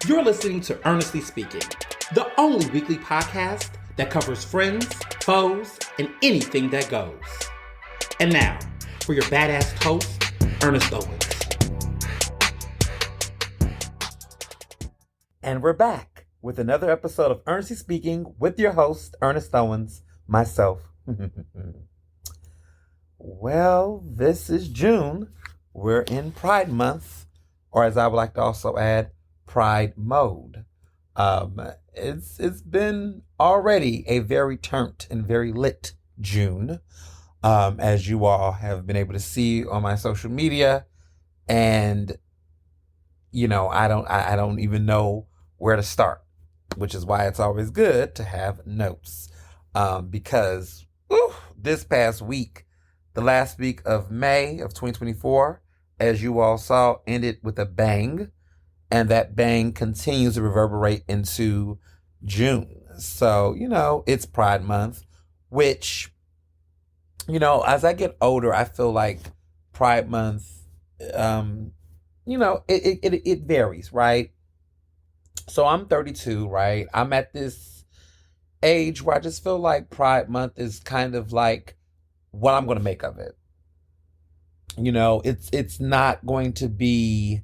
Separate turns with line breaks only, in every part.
You're listening to Ernestly Speaking, the only weekly podcast that covers friends, foes, and anything that goes. And now, for your badass host, Ernest Owens.
And we're back with another episode of Ernestly Speaking with your host, Ernest Owens, myself. Well, this is June. We're in Pride Month, or as I would like to also add, Pride Mode. It's been already a very turned and very lit June, as you all have been able to see on my social media, and I don't even know where to start, which is why it's always good to have notes, because this past week, the last week of May of 2024, as you all saw, ended with a bang. And that bang continues to reverberate into June. So, it's Pride Month, which, as I get older, I feel like Pride Month, it varies, right? So I'm 32, right? I'm at this age where I just feel like Pride Month is kind of like what I'm going to make of it. It's not going to be...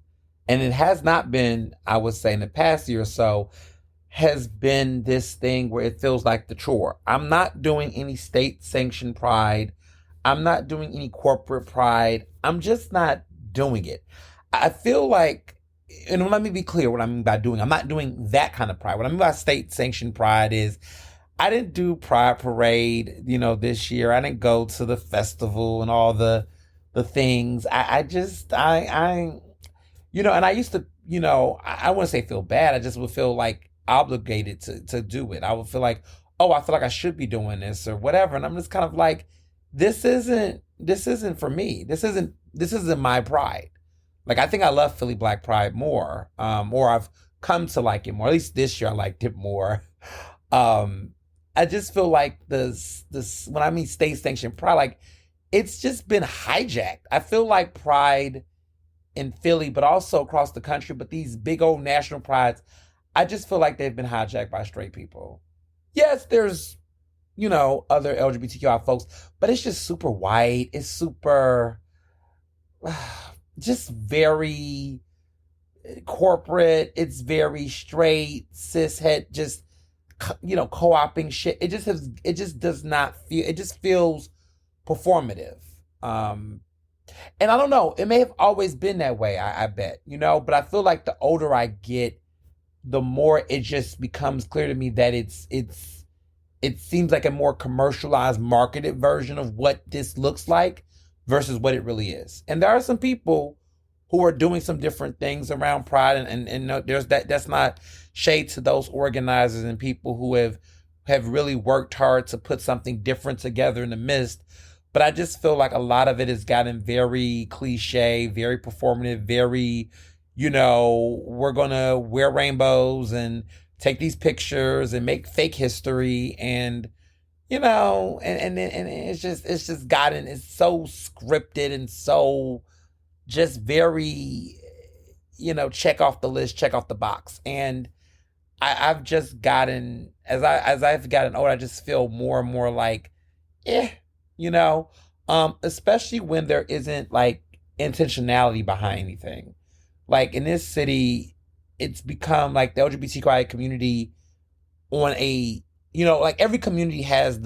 And it has not been, I would say, in the past year or so, has been this thing where it feels like the chore. I'm not doing any state-sanctioned pride. I'm not doing any corporate pride. I'm just not doing it. I feel like, and let me be clear what I mean by doing. I'm not doing that kind of pride. What I mean by state-sanctioned pride is I didn't do Pride Parade, this year. I didn't go to the festival and all the things. And I used to, I wouldn't say feel bad. I just would feel like obligated to do it. I would feel like, I feel like I should be doing this or whatever. And I'm just kind of like, this isn't for me. This isn't my pride. Like, I think I love Philly Black Pride more, or I've come to like it more. At least this year I liked it more. I just feel like this when I mean state sanctioned pride, like it's just been hijacked. I feel like pride in Philly, but also across the country, but these big old national prides, I just feel like they've been hijacked by straight people. Yes, there's, other LGBTQI folks, but it's just super white. It's super, just very corporate. It's very straight, cishet, just, co-oping shit. It just does not feel, it just feels performative. And I don't know, it may have always been that way, I bet, but I feel like the older I get, the more it just becomes clear to me that it seems like a more commercialized, marketed version of what this looks like versus what it really is. And there are some people who are doing some different things around Pride, and there's that's not shade to those organizers and people who have really worked hard to put something different together in the midst. But I just feel like a lot of it has gotten very cliche, very performative, very, we're going to wear rainbows and take these pictures and make fake history. And, and it's just gotten, it's so scripted and so just very, check off the list, check off the box. And I've just gotten, as I've gotten older, I just feel more and more like, especially when there isn't like intentionality behind anything. Like in this city, it's become like the LGBTQI community on a, like every community has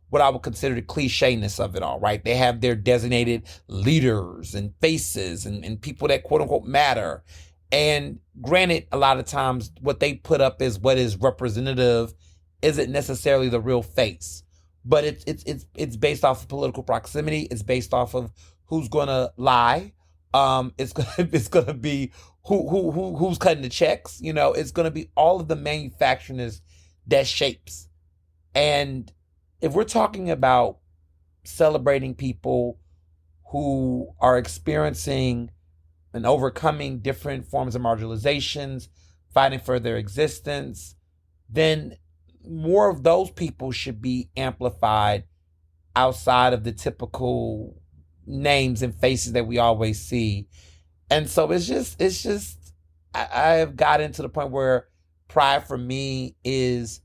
what I would consider the clichéness of it all, right? They have their designated leaders and faces and people that quote unquote matter. And granted, a lot of times what they put up is what is representative isn't necessarily the real face. But it's based off of political proximity. It's based off of who's gonna lie. It's gonna be who's cutting the checks. It's gonna be all of the manufacturers that shapes. And if we're talking about celebrating people who are experiencing and overcoming different forms of marginalizations, fighting for their existence, then more of those people should be amplified outside of the typical names and faces that we always see. And so it's just I have gotten to the point where pride for me is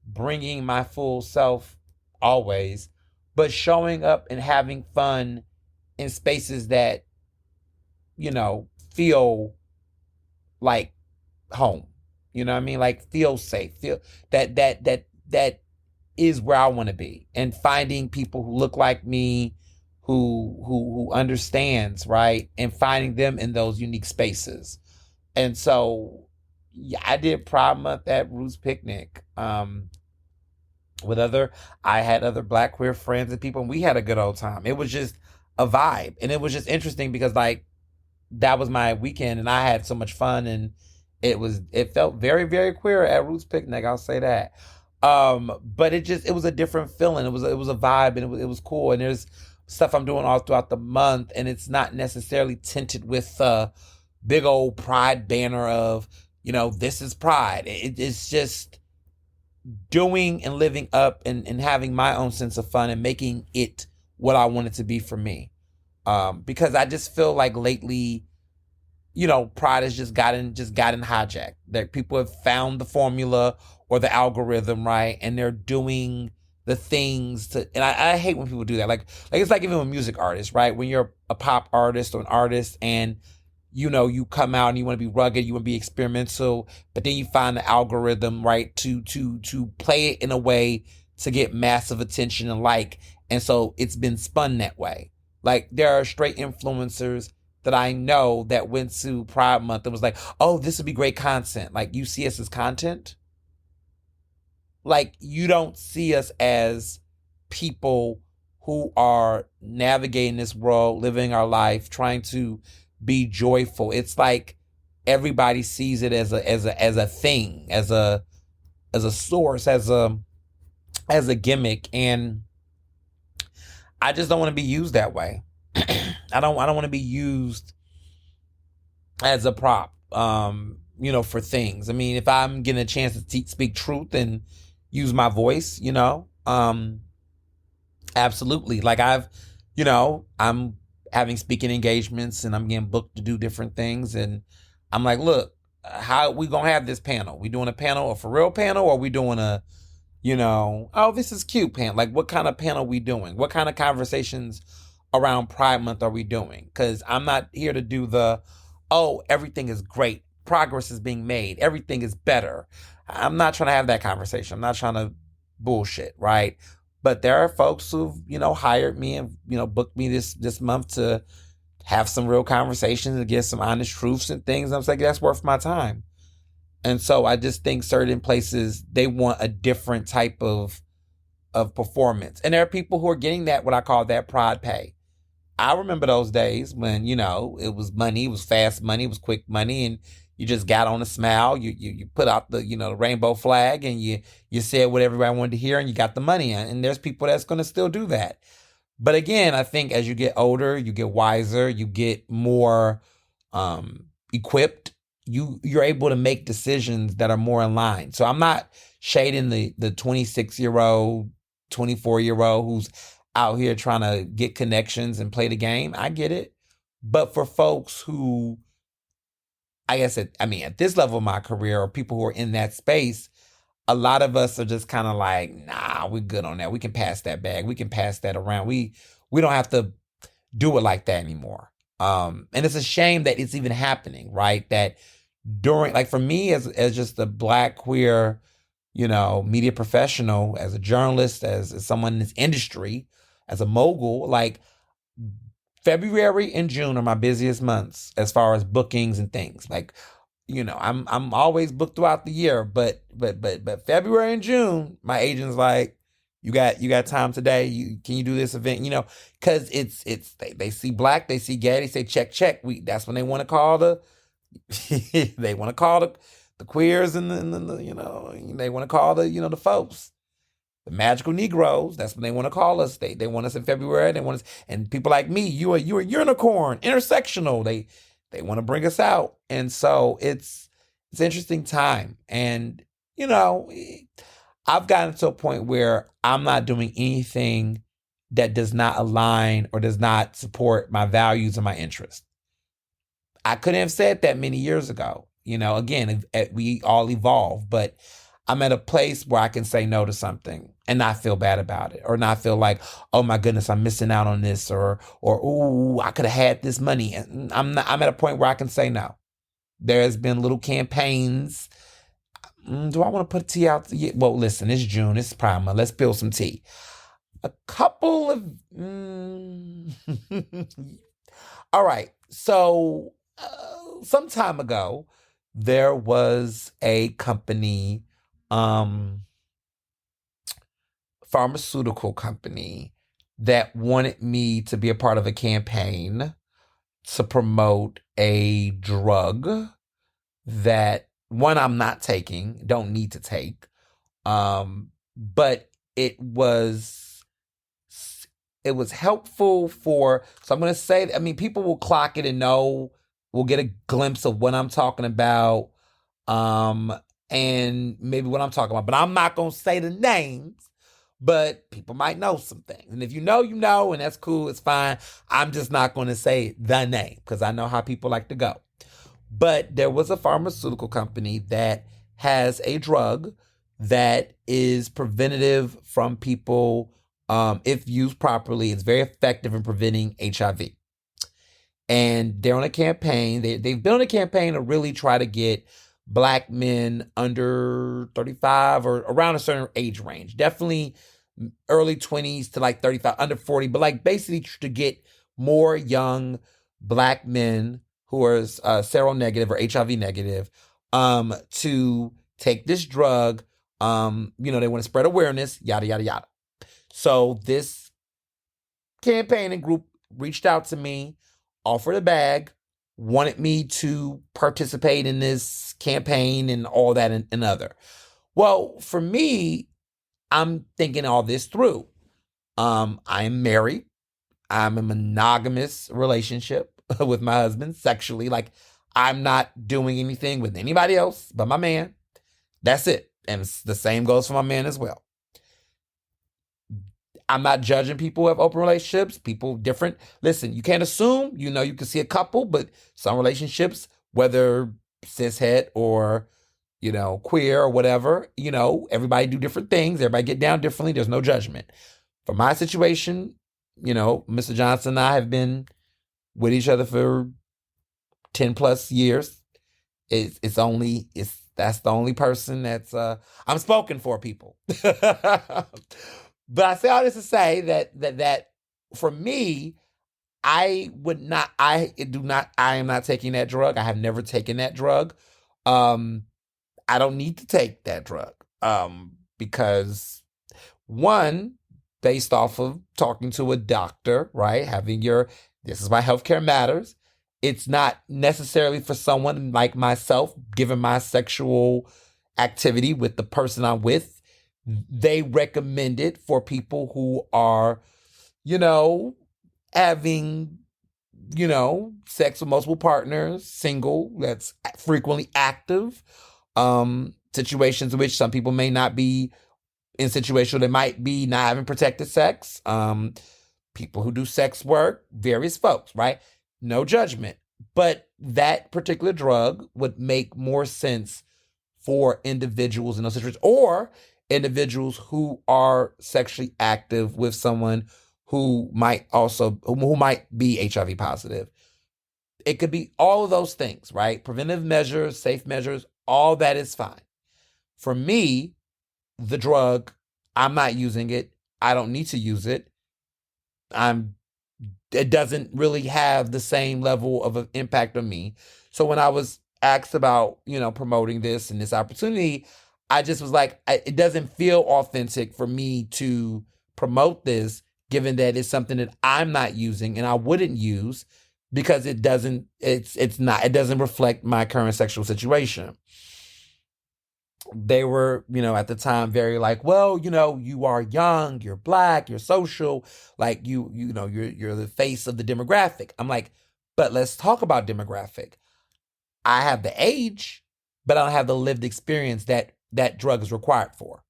bringing my full self always, but showing up and having fun in spaces that, feel like home. You know what I mean? Like feel safe. Feel that is where I want to be. And finding people who look like me, who understands, right? And finding them in those unique spaces. And so yeah, I did Pride Month at Roots Picnic. With I had other Black queer friends and people, and we had a good old time. It was just a vibe. And it was just interesting because like that was my weekend and I had so much fun, and it felt very, very queer at Roots Picnic, I'll say that. But it was a different feeling. It was a vibe, and it was cool. And there's stuff I'm doing all throughout the month, and it's not necessarily tinted with the big old pride banner of, this is pride. It's just doing and living up and having my own sense of fun and making it what I want it to be for me. Because I just feel like lately, pride has just gotten hijacked. That people have found the formula or the algorithm, right? And they're doing the things and I hate when people do that. Like it's like even with music artists, right? When you're a pop artist or an artist and you come out and you want to be rugged, you want to be experimental, but then you find the algorithm, right, to play it in a way to get massive attention and like, and so it's been spun that way. Like there are straight influencers that I know that went to Pride Month and was like, oh, this would be great content. Like you see us as content. Like you don't see us as people who are navigating this world, living our life, trying to be joyful. It's like everybody sees it as a thing, as a source, as a gimmick, and I just don't want to be used that way. I don't want to be used as a prop, for things. I mean, if I'm getting a chance to speak truth and use my voice, absolutely. Like I'm having speaking engagements and I'm getting booked to do different things. And I'm like, look, how we going to have this panel? We doing a panel, a for real panel, or we doing a, oh, this is cute panel? Like what kind of panel we doing? What kind of conversations around Pride Month are we doing? Because I'm not here to do everything is great. Progress is being made. Everything is better. I'm not trying to have that conversation. I'm not trying to bullshit, right? But there are folks who've, hired me and, booked me this month to have some real conversations and get some honest truths and things. I'm like, that's worth my time. And so I just think certain places, they want a different type of performance. And there are people who are getting that, what I call that pride pay. I remember those days when, it was money, it was fast money, it was quick money, and you just got on a smile, you put out the, the rainbow flag, and you said what everybody wanted to hear, and you got the money. And there's people that's going to still do that. But again, I think as you get older, you get wiser, you get more equipped, you're able to make decisions that are more in line. So I'm not shading the 26-year-old, 24-year-old who's out here trying to get connections and play the game. I get it. But for folks who, I guess, at this level of my career, or people who are in that space, a lot of us are just kind of like, nah, we're good on that. We can pass that bag. We can pass that around. We don't have to do it like that anymore. And it's a shame that it's even happening, right? That during, like for me as just a Black queer, media professional, as a journalist, as someone in this industry, as a mogul, like February and June are my busiest months as far as bookings and things. Like, I'm always booked throughout the year, but February and June, my agent's like, you got time today? Can you do this event? Because they see Black, they see gay, they say check. That's when they want to call the the queers and the they want to call the folks. The magical Negroes, that's when they want to call us. They want us in February. They want us, and people like me, you are unicorn, intersectional. They want to bring us out. And so it's an interesting time. And, I've gotten to a point where I'm not doing anything that does not align or does not support my values and my interests. I couldn't have said that many years ago. Again, we all evolve, but I'm at a place where I can say no to something and not feel bad about it, or not feel like, oh my goodness, I'm missing out on this, or ooh, I could have had this money. And I'm at a point where I can say no. There's been little campaigns. Do I want to put tea out? Well, listen, it's June, it's Prime Month. Let's spill some tea. A couple of all right. So some time ago, there was a company, pharmaceutical company, that wanted me to be a part of a campaign to promote a drug that, one, I'm not taking, don't need to take, but it was helpful for, so I'm going to say, people will clock it and know, will get a glimpse of what I'm talking about, and maybe what I'm talking about, but I'm not going to say the names, but people might know some things. And if you know, and that's cool, it's fine. I'm just not going to say the name because I know how people like to go. But there was a pharmaceutical company that has a drug that is preventative from people, if used properly. It's very effective in preventing HIV. And they're on a campaign. They've been on a campaign to really try to get Black men under 35 or around a certain age range. Definitely early 20s to like 35, under 40, but like basically to get more young Black men who are seronegative or HIV negative, to take this drug. They want to spread awareness, yada, yada, yada. So this campaigning group reached out to me, offered a bag, wanted me to participate in this campaign and all that and other. Well, for me, I'm thinking all this through. I am married. I'm in a monogamous relationship with my husband sexually. Like, I'm not doing anything with anybody else but my man. That's it. And the same goes for my man as well. I'm not judging people who have open relationships. People different. Listen, you can't assume. You can see a couple, but some relationships, whether cishet or, queer or whatever, everybody do different things. Everybody get down differently. There's no judgment. For my situation, Mr. Johnson and I have been with each other for 10 plus years. That's the only person that's, I'm spoken for, people. But I say all this to say that for me, I am not taking that drug. I have never taken that drug. I don't need to take that drug. Because one, based off of talking to a doctor, right? This is why healthcare matters. It's not necessarily for someone like myself, given my sexual activity with the person I'm with. They recommend it for people who are, having, sex with multiple partners, single, that's frequently active, situations in which some people may not be in situations where they might be not having protected sex, people who do sex work, various folks, right? No judgment. But that particular drug would make more sense for individuals in those situations, or individuals who are sexually active with someone who might be HIV positive. It could be all of those things, right? Preventive measures, safe measures, all that is fine. For me, the drug, I'm not using it. I don't need to use it. It doesn't really have the same level of impact on me. So when I was asked about, promoting this and this opportunity, I just was like, it doesn't feel authentic for me to promote this, given that it's something that I'm not using and I wouldn't use, because it doesn't reflect my current sexual situation. They were, at the time very like, well, you are young, you're Black, you're social, like you're the face of the demographic. I'm like, but let's talk about demographic. I have the age, but I don't have the lived experience that drug is required for.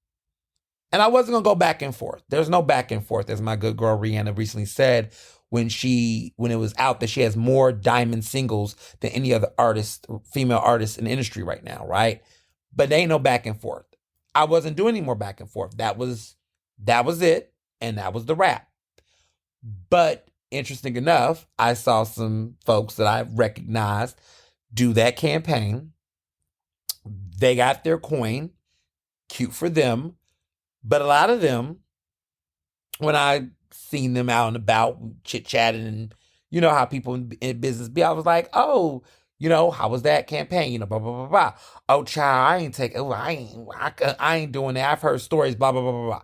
And I wasn't going to go back and forth. There's no back and forth, as my good girl Rihanna recently said, when it was out that she has more diamond singles than any other artist, female artist in the industry right now, right? But there ain't no back and forth. I wasn't doing any more back and forth. That was it, and that was the wrap. But interesting enough, I saw some folks that I recognized do that campaign. They got their coin. Cute for them. But a lot of them, when I seen them out and about, chit-chatting, and you know how people in business be, I was like, oh, how was that campaign? Blah, blah, blah, blah. Oh, child, I ain't doing that. I've heard stories, blah, blah, blah, blah, blah.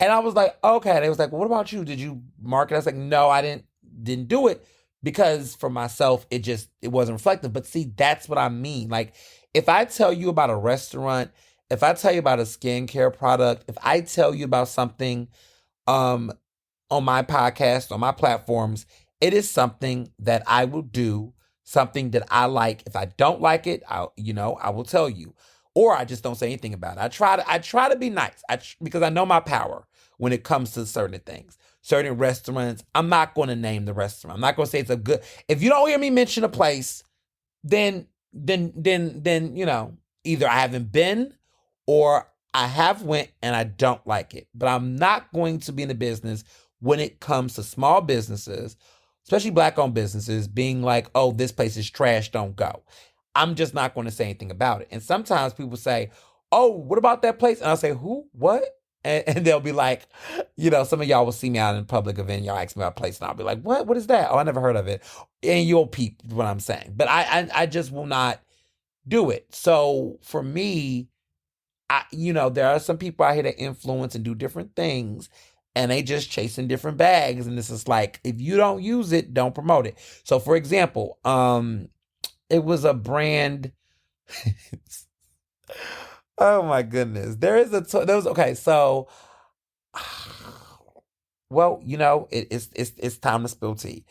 And I was like, okay. They was like, well, what about you? Did you market? I was like, no, I didn't do it, because for myself, it wasn't reflective. But see, that's what I mean. Like, if I tell you about a restaurant, if I tell you about a skincare product, if I tell you about something on my podcast, on my platforms, it is something that I will do, something that I like. If I don't like it, I will tell you. Or I just don't say anything about it. I try to be nice because I know my power when it comes to certain things. Certain restaurants, I'm not going to name the restaurant. I'm not going to say it's a good. If you don't hear me mention a place, then either I haven't been or I have went and I don't like it. But I'm not going to be in the business when it comes to small businesses, especially Black-owned businesses, being like, oh, this place is trash, don't go. I'm just not going to say anything about it. And sometimes people say, oh, what about that place? And I'll say, who? What? And they'll be like, some of y'all will see me out in a public event. Y'all ask me about a place and I'll be like, what? What is that? Oh, I never heard of it. And you'll peep what I'm saying. But I just will not do it. So for me, there are some people out here that influence and do different things, and they just chasing different bags. And this is like, if you don't use it, don't promote it. So for example, it was a brand. Oh my goodness. Okay. So, well, it's time to spill tea.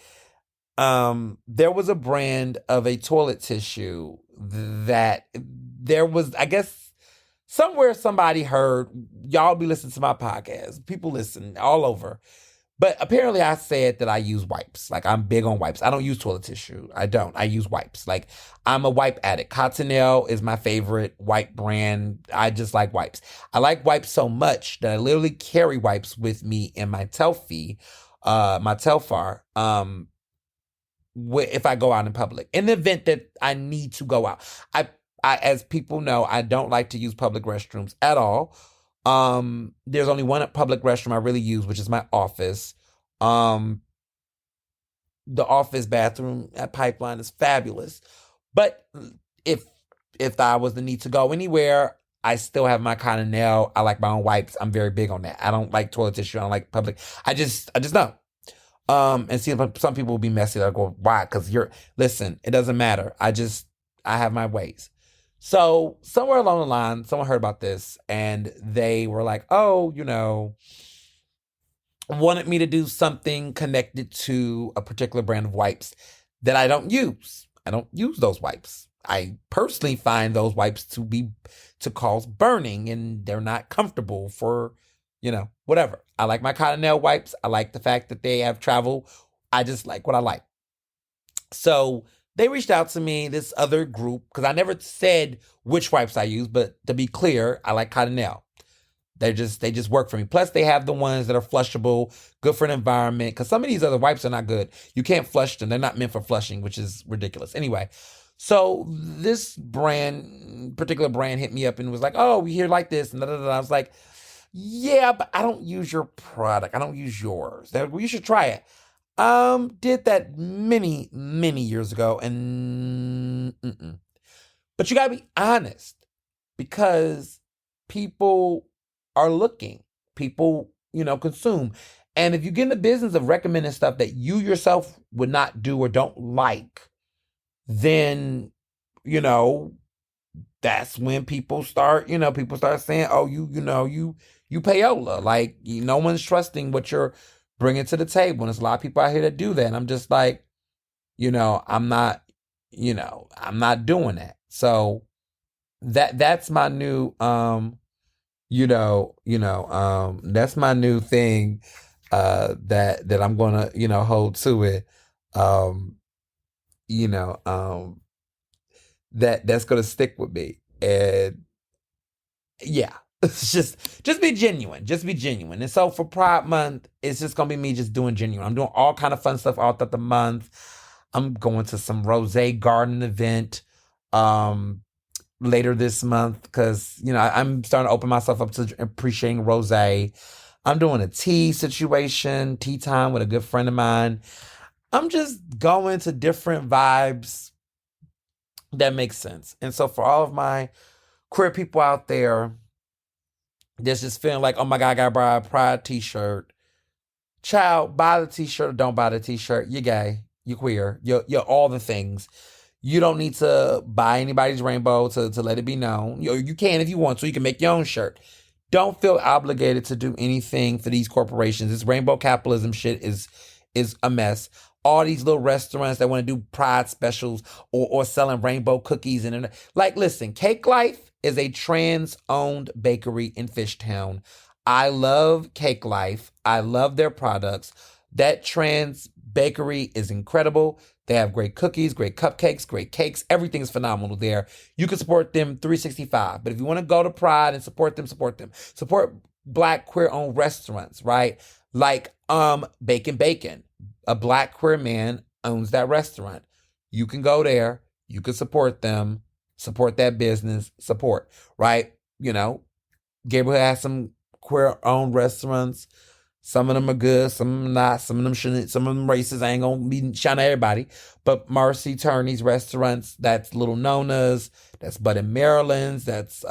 There was a brand of a toilet tissue that there was, I guess, somewhere somebody heard. Y'all be listening to my podcast. People listen all over. But apparently I said that I use wipes. Like, I'm big on wipes. I don't use toilet tissue. I don't. I use wipes. Like, I'm a wipe addict. Cottonelle is my favorite wipe brand. I just like wipes. I like wipes so much that I literally carry wipes with me in my Telfar, if I go out in public. In the event that I need to go out. I as people know, I don't like to use public restrooms at all. There's only one public restroom I really use, which is my office. The office bathroom at Pipeline is fabulous. But if I was to need to go anywhere, I still have my Cottonelle. I like my own wipes. I'm very big on that. I don't like toilet tissue. I don't like public. I just don't. And see, some people will be messy. They'll go, why? Because listen, it doesn't matter. I have my ways. So somewhere along the line, someone heard about this and they were like, oh, wanted me to do something connected to a particular brand of wipes that I don't use. I don't use those wipes. I personally find those wipes to cause burning, and they're not comfortable for, whatever. I like my Cottonelle wipes. I like the fact that they have travel. I just like what I like. So they reached out to me, this other group, because I never said which wipes I use, but to be clear, I like Cottonelle. They just work for me. Plus, they have the ones that are flushable, good for the environment, because some of these other wipes are not good. You can't flush them. They're not meant for flushing, which is ridiculous. Anyway, so this particular brand hit me up and was like, oh, we hear like this, and da, da, da. I was like, yeah, but I don't use your product. I don't use yours. Well, you should try it. Did that many, many years ago, and but you gotta be honest, because people are looking. People, consume. And if you get in the business of recommending stuff that you yourself would not do or don't like, then, that's when people start saying, oh, you payola. Like, no one's trusting what you're bringing to the table. And there's a lot of people out here that do that. And I'm just like, I'm not doing that. So that's my new, that's my new thing that I'm gonna, hold to it. Um, that's gonna stick with me. And yeah. It's just be genuine. Just be genuine. And so for Pride Month, it's just gonna be me just doing genuine. I'm doing all kind of fun stuff all throughout the month. I'm going to some rose garden event later this month because I'm starting to open myself up to appreciating rose. I'm doing a tea time with a good friend of mine. I'm just going to different vibes that make sense. And so for all of my queer people out there that's just feeling like, oh my God, I gotta buy a Pride t-shirt. Child, buy the t-shirt or don't buy the t-shirt. You're gay. You're queer. You're all the things. You don't need to buy anybody's rainbow to let it be known. You can if you want to. You can make your own shirt. Don't feel obligated to do anything for these corporations. This rainbow capitalism shit is a mess. All these little restaurants that want to do pride specials or selling rainbow cookies and like, listen, Cake Life is a trans-owned bakery in Fishtown. I love Cake Life. I love their products. That trans bakery is incredible. They have great cookies, great cupcakes, great cakes. Everything is phenomenal there. You can support them 365. But if you want to go to Pride and support them, support them. Support Black queer-owned restaurants, right? Like Bacon. A Black queer man owns that restaurant. You can go there. You can support them. Support that business. Support, right? Gabriel has some queer-owned restaurants. Some of them are good, some of them not. Some of them shouldn't. Some of them racist. I ain't gonna be shouting at everybody. But Marcy Turney's restaurants, that's Little Nona's, that's Bud and Maryland's, that's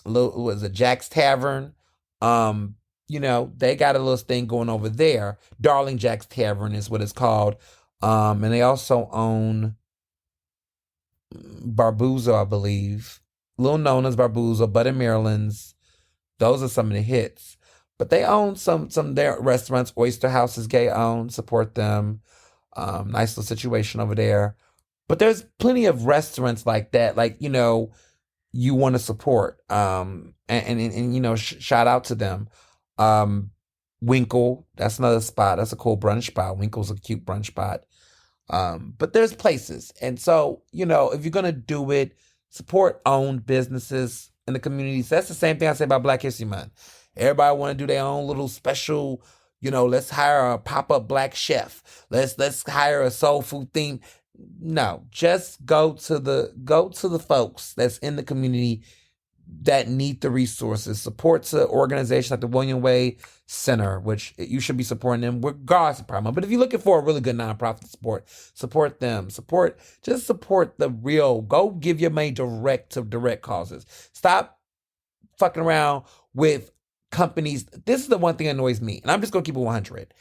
was it Jack's Tavern. They got a little thing going over there. Darling Jack's Tavern is what it's called. And they also own Barbuzzo, I believe. Little Nona's, Barbuzzo, Bud and Maryland's. Those are some of the hits. But they own some of their restaurants. Oyster House is gay owned. Support them. Nice little situation over there. But there's plenty of restaurants like that. Like, you want to support. And shout out to them. Winkle, that's another spot. That's a cool brunch spot. Winkle's a cute brunch spot. But there's places. And so, if you're going to do it, support owned businesses in the communities. That's the same thing I say about Black History Month. Everybody want to do their own little special, let's hire a pop-up Black chef. Let's hire a soul food theme. No, just go to the folks that's in the community that need the resources. Support the organization like the William Wade Center, which you should be supporting them regardless of problem. But if you're looking for a really good nonprofit support them. Support the real. Go give your money direct to direct causes. Stop fucking around with companies. This is the one thing that annoys me, and I'm just gonna keep it 100.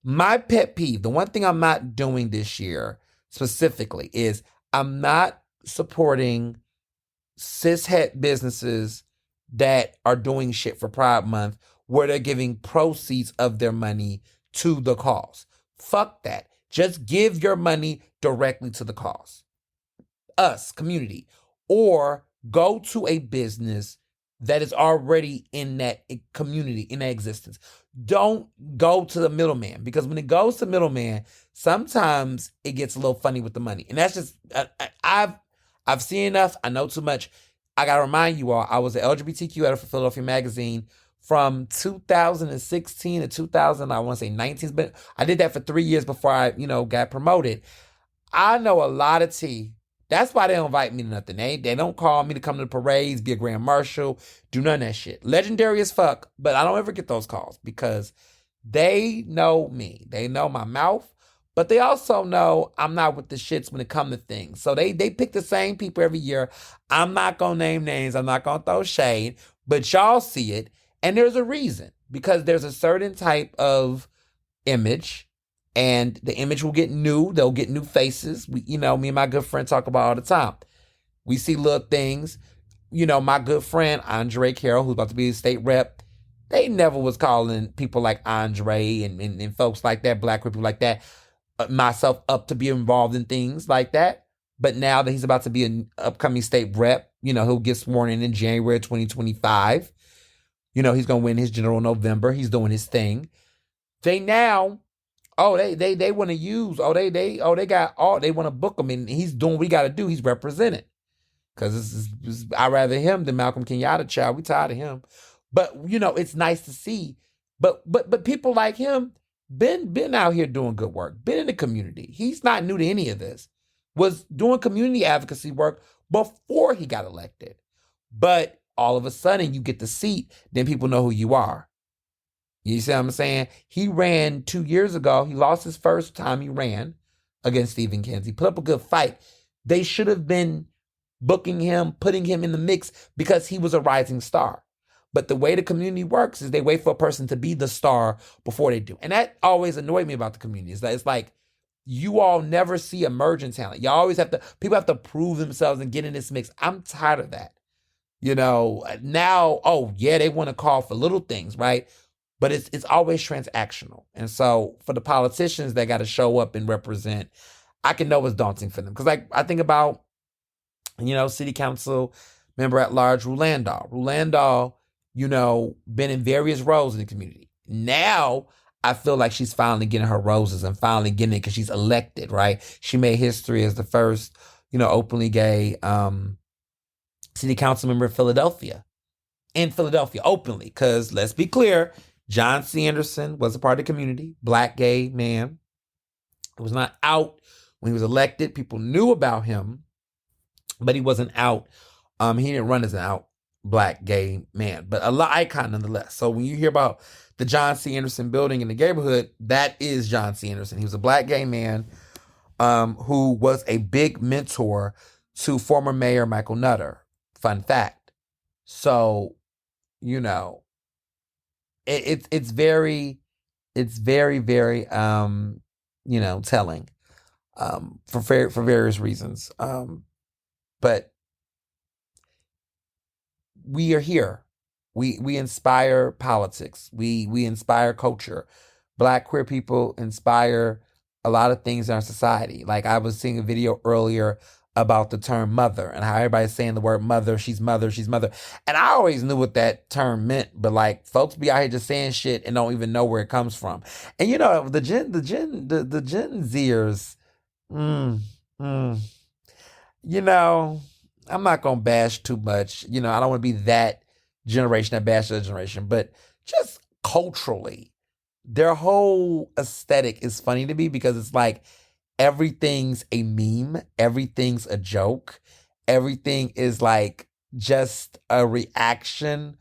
My pet peeve, the one thing I'm not doing this year specifically, is I'm not supporting cishet businesses that are doing shit for Pride Month where they're giving proceeds of their money to the cause. Fuck that. Just give your money directly to the cause. Us, community. Or go to a business that is already in that community, in that existence. Don't go to the middleman, because when it goes to middleman, sometimes it gets a little funny with the money. And that's just, I've seen enough. I know too much. I got to remind you all, I was an LGBTQ editor for Philadelphia Magazine from 2016 to 2019. But I did that for 3 years before I, got promoted. I know a lot of tea. That's why they don't invite me to nothing. They don't call me to come to the parades, be a grand marshal, do none of that shit. Legendary as fuck, but I don't ever get those calls because they know me. They know my mouth, but they also know I'm not with the shits when it comes to things. So they pick the same people every year. I'm not going to name names. I'm not going to throw shade, but y'all see it. And there's a reason, because there's a certain type of image, and the image will get new. They'll get new faces. Me and my good friend talk about all the time. We see little things. My good friend, Andre Carroll, who's about to be a state rep, they never was calling people like Andre and folks like that, Black people like that, myself up to be involved in things like that. But now that he's about to be an upcoming state rep, he'll get sworn in January 2025. He's going to win his general in November. He's doing his thing. They now, they want to use, they want to book him, and he's doing what we got to do. He's represented. Because I'd rather him than Malcolm Kenyatta, child. We tired of him. But, it's nice to see. But people like him been out here doing good work, been in the community. He's not new to any of this. Was doing community advocacy work before he got elected. But all of a sudden, you get the seat, then people know who you are. You see what I'm saying? He ran 2 years ago. He lost his first time he ran against Stephen Kenzie. Put up a good fight. They should have been booking him, putting him in the mix because he was a rising star. But the way the community works is they wait for a person to be the star before they do. And that always annoyed me about the community. It's like you all never see emerging talent. You always people have to prove themselves and get in this mix. I'm tired of that. Now, they want to call for little things, right? But it's always transactional. And so for the politicians that got to show up and represent, I can know it's daunting for them. Because I think about, city council member at large, Rulandall. Rulandall, been in various roles in the community. Now, I feel like she's finally getting her roses and finally getting it because she's elected, right? She made history as the first, openly gay city council member of Philadelphia. In Philadelphia, openly. Because let's be clear, John C. Anderson was a part of the community, black gay man. It was not out when he was elected. People knew about him, but he wasn't out. He didn't run as an out black gay man, but a icon nonetheless. So when you hear about the John C. Anderson building in the neighborhood, that is John C. Anderson. He was a black gay man who was a big mentor to former Mayor Michael Nutter. Fun fact. So, it's very, very, telling for various reasons. But we are here. We inspire politics. We inspire culture. Black queer people inspire a lot of things in our society. Like I was seeing a video earlier about the term mother and how everybody's saying the word mother, she's mother, she's mother. And I always knew what that term meant, but folks be out here just saying shit and don't even know where it comes from. And the Gen Zers, I'm not gonna bash too much. I don't want to be that generation that bash the generation, but just culturally, their whole aesthetic is funny to me because it's like everything's a meme, everything's a joke, everything is like just a reaction,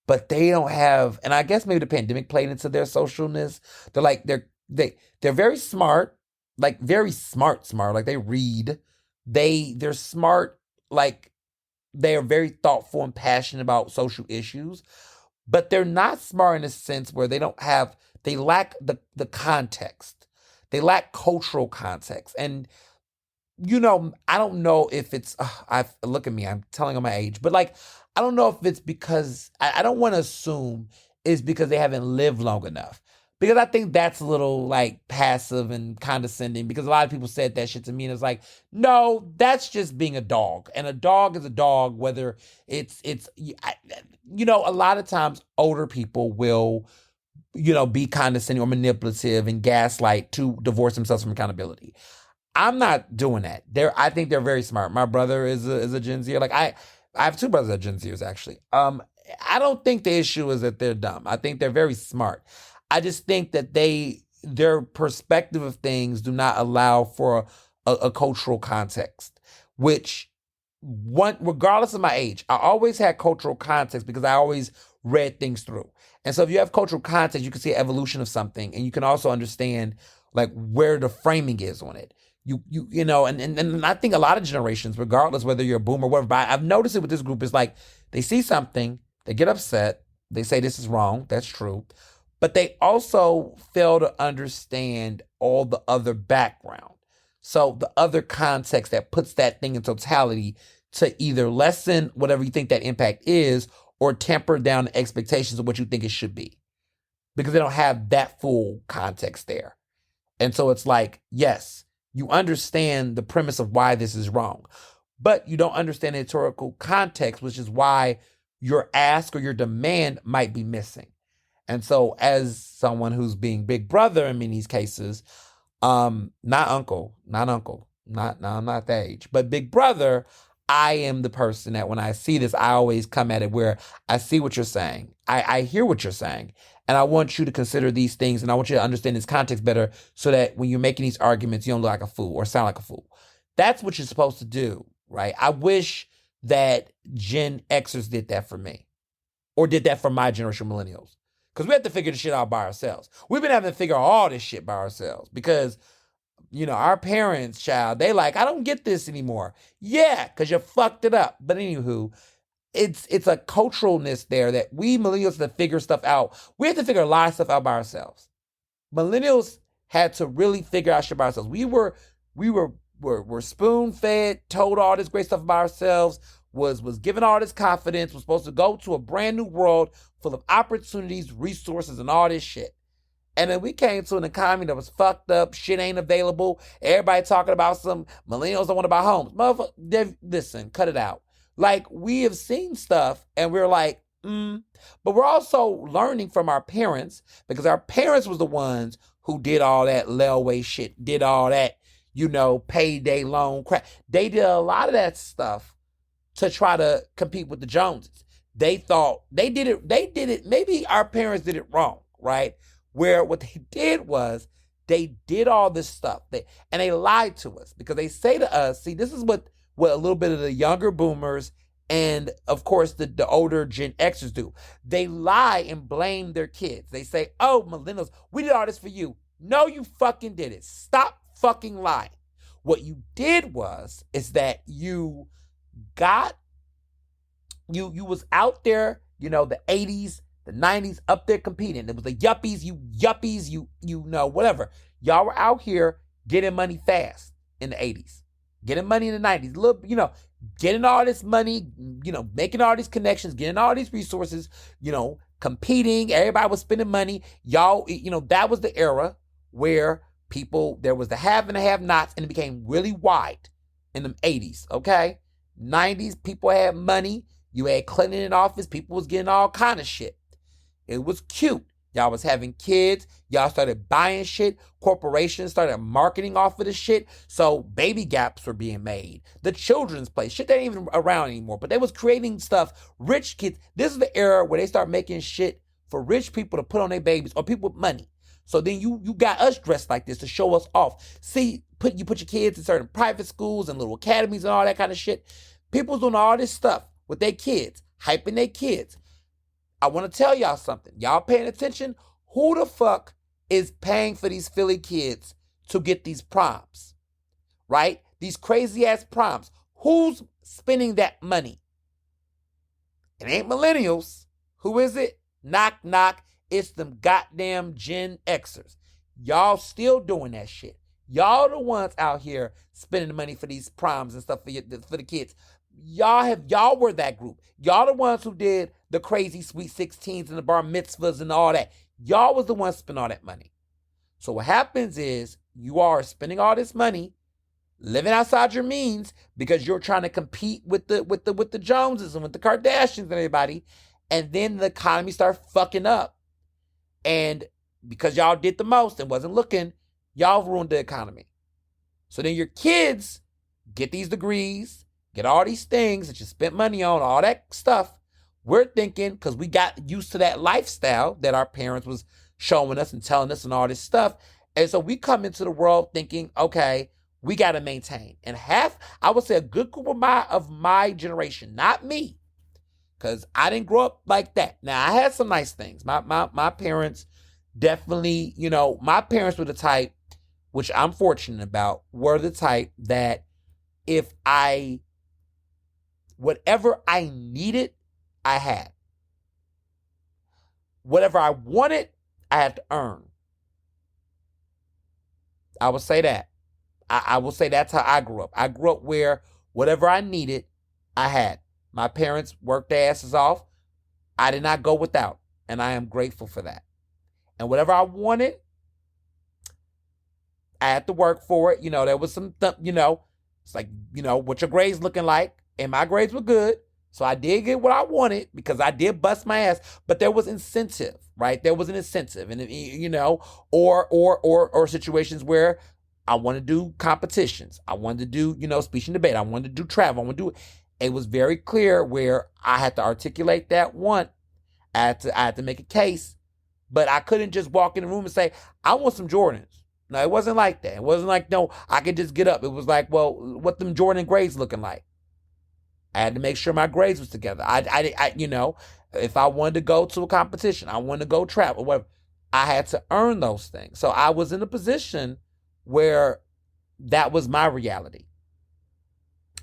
but they don't have, and I guess maybe the pandemic played into their socialness. They're very smart, like very smart, like they read, they're smart, like they are very thoughtful and passionate about social issues, but they're not smart in a sense where they lack the context. They lack cultural context. And, I don't know if it's, look at me, I'm telling them my age, but I don't know if it's because, I don't want to assume it's because they haven't lived long enough. Because I think that's a little passive and condescending because a lot of people said that shit to me and it's like, no, that's just being a dog. And a dog is a dog, whether it's a lot of times older people will, be condescending or manipulative and gaslight to divorce themselves from accountability. I'm not doing that. I think they're very smart. My brother is a Gen Zer. I have two brothers that are Gen Zers actually. I don't think the issue is that they're dumb. I think they're very smart. I just think that their perspective of things do not allow for a cultural context, which regardless of my age, I always had cultural context because I always read things through. And so if you have cultural context, you can see evolution of something and you can also understand where the framing is on it. And I think a lot of generations, regardless whether you're a boomer or whatever, but I've noticed it with this group is they see something, they get upset, they say this is wrong, that's true, but they also fail to understand all the other background. So the other context that puts that thing in totality to either lessen whatever you think that impact is or temper down the expectations of what you think it should be. Because they don't have that full context there. And so it's yes, you understand the premise of why this is wrong, but you don't understand the historical context, which is why, your ask or your demand might be missing. And so as someone who's being big brother in many cases, not uncle, no, I'm not that age, but big brother, I am the person that when I see this, I always come at it where I see what you're saying. I hear what you're saying. And I want you to consider these things, and I want you to understand this context better so that when you're making these arguments, you don't look like a fool or sound like a fool. That's what you're supposed to do, right? I wish that Gen Xers did that for me or did that for my generation millennials. Because we have to figure this shit out by ourselves. We've been having to figure all this shit by ourselves because, our parents, child, they like, I don't get this anymore. Yeah, because you fucked it up. But anywho, it's a culturalness there that we millennials have to figure stuff out. We have to figure a lot of stuff out by ourselves. Millennials had to really figure out shit by ourselves. We were spoon fed, told all this great stuff about ourselves, was given all this confidence, was supposed to go to a brand new world full of opportunities, resources, and all this shit. And then we came to an economy that was fucked up, shit ain't available, everybody talking about some millennials don't want to buy homes. Motherfucker, listen, cut it out. Like, we have seen stuff and we're like, but we're also learning from our parents because our parents was the ones who did all that layaway shit, did all that, payday loan crap. They did a lot of that stuff to try to compete with the Joneses. They thought they did it. Maybe our parents did it wrong, right? Where what they did was they did all this stuff and they lied to us because they say to us, see, this is what a little bit of the younger boomers and of course the older Gen Xers do. They lie and blame their kids. They say, oh, millennials, we did all this for you. No, you fucking did it. Stop fucking lying. What you did is that you was out there, the 80s, the 90s, up there competing. It was the yuppies, whatever. Y'all were out here getting money fast in the 80s, getting money in the 90s, getting all this money, making all these connections, getting all these resources, competing. Everybody was spending money. Y'all, that was the era where there was the have and the have-nots, and it became really wide in the 80s, okay? 90s, people had money. You had Clinton in office. People was getting all kind of shit. It was cute. Y'all was having kids. Y'all started buying shit. Corporations started marketing off of the shit. So baby gaps were being made. The children's place. Shit that ain't even around anymore. But they was creating stuff. Rich kids. This is the era where they start making shit for rich people to put on their babies or people with money. So then you got us dressed like this to show us off. See, you put your kids in certain private schools and little academies and all that kind of shit. People's doing all this stuff with their kids, hyping their kids. I want to tell y'all something. Y'all paying attention? Who the fuck is paying for these Philly kids to get these proms? Right? These crazy ass proms. Who's spending that money? It ain't millennials. Who is it? Knock, knock. It's them goddamn Gen Xers. Y'all still doing that shit. Y'all the ones out here spending the money for these proms and stuff for the kids. Y'all were that group. Y'all the ones who did the crazy sweet 16s and the bar mitzvahs and all that. Y'all was the ones spending all that money. So what happens is you are spending all this money, living outside your means because you're trying to compete with the Joneses and with the Kardashians and everybody, and then the economy starts fucking up. And because y'all did the most and wasn't looking, y'all ruined the economy. So then your kids get these degrees, get all these things that you spent money on, all that stuff. We're thinking, because we got used to that lifestyle that our parents was showing us and telling us and all this stuff. And so we come into the world thinking, okay, we got to maintain. And I would say a good group of my generation, not me, because I didn't grow up like that. Now, I had some nice things. My parents definitely, my parents were the type, which I'm fortunate about, were the type that whatever I needed, I had. Whatever I wanted, I had to earn. I would say that. I will say that's how I grew up. I grew up where whatever I needed, I had. My parents worked their asses off. I did not go without, and I am grateful for that. And whatever I wanted, I had to work for it. There was some, it's like, what your grades looking like, and my grades were good. So I did get what I wanted because I did bust my ass, but there was incentive, right? There was an incentive, and or situations where I wanted to do competitions. I wanted to do, speech and debate. I wanted to do travel. I wanted to do. It was very clear where I had to articulate that want. I had to make a case, but I couldn't just walk in the room and say, I want some Jordans. No, it wasn't like that. It wasn't like, no, I could just get up. It was like, well, what them Jordan grades looking like? I had to make sure my grades was together. If I wanted to go to a competition, I wanted to go travel, whatever, I had to earn those things. So I was in a position where that was my reality.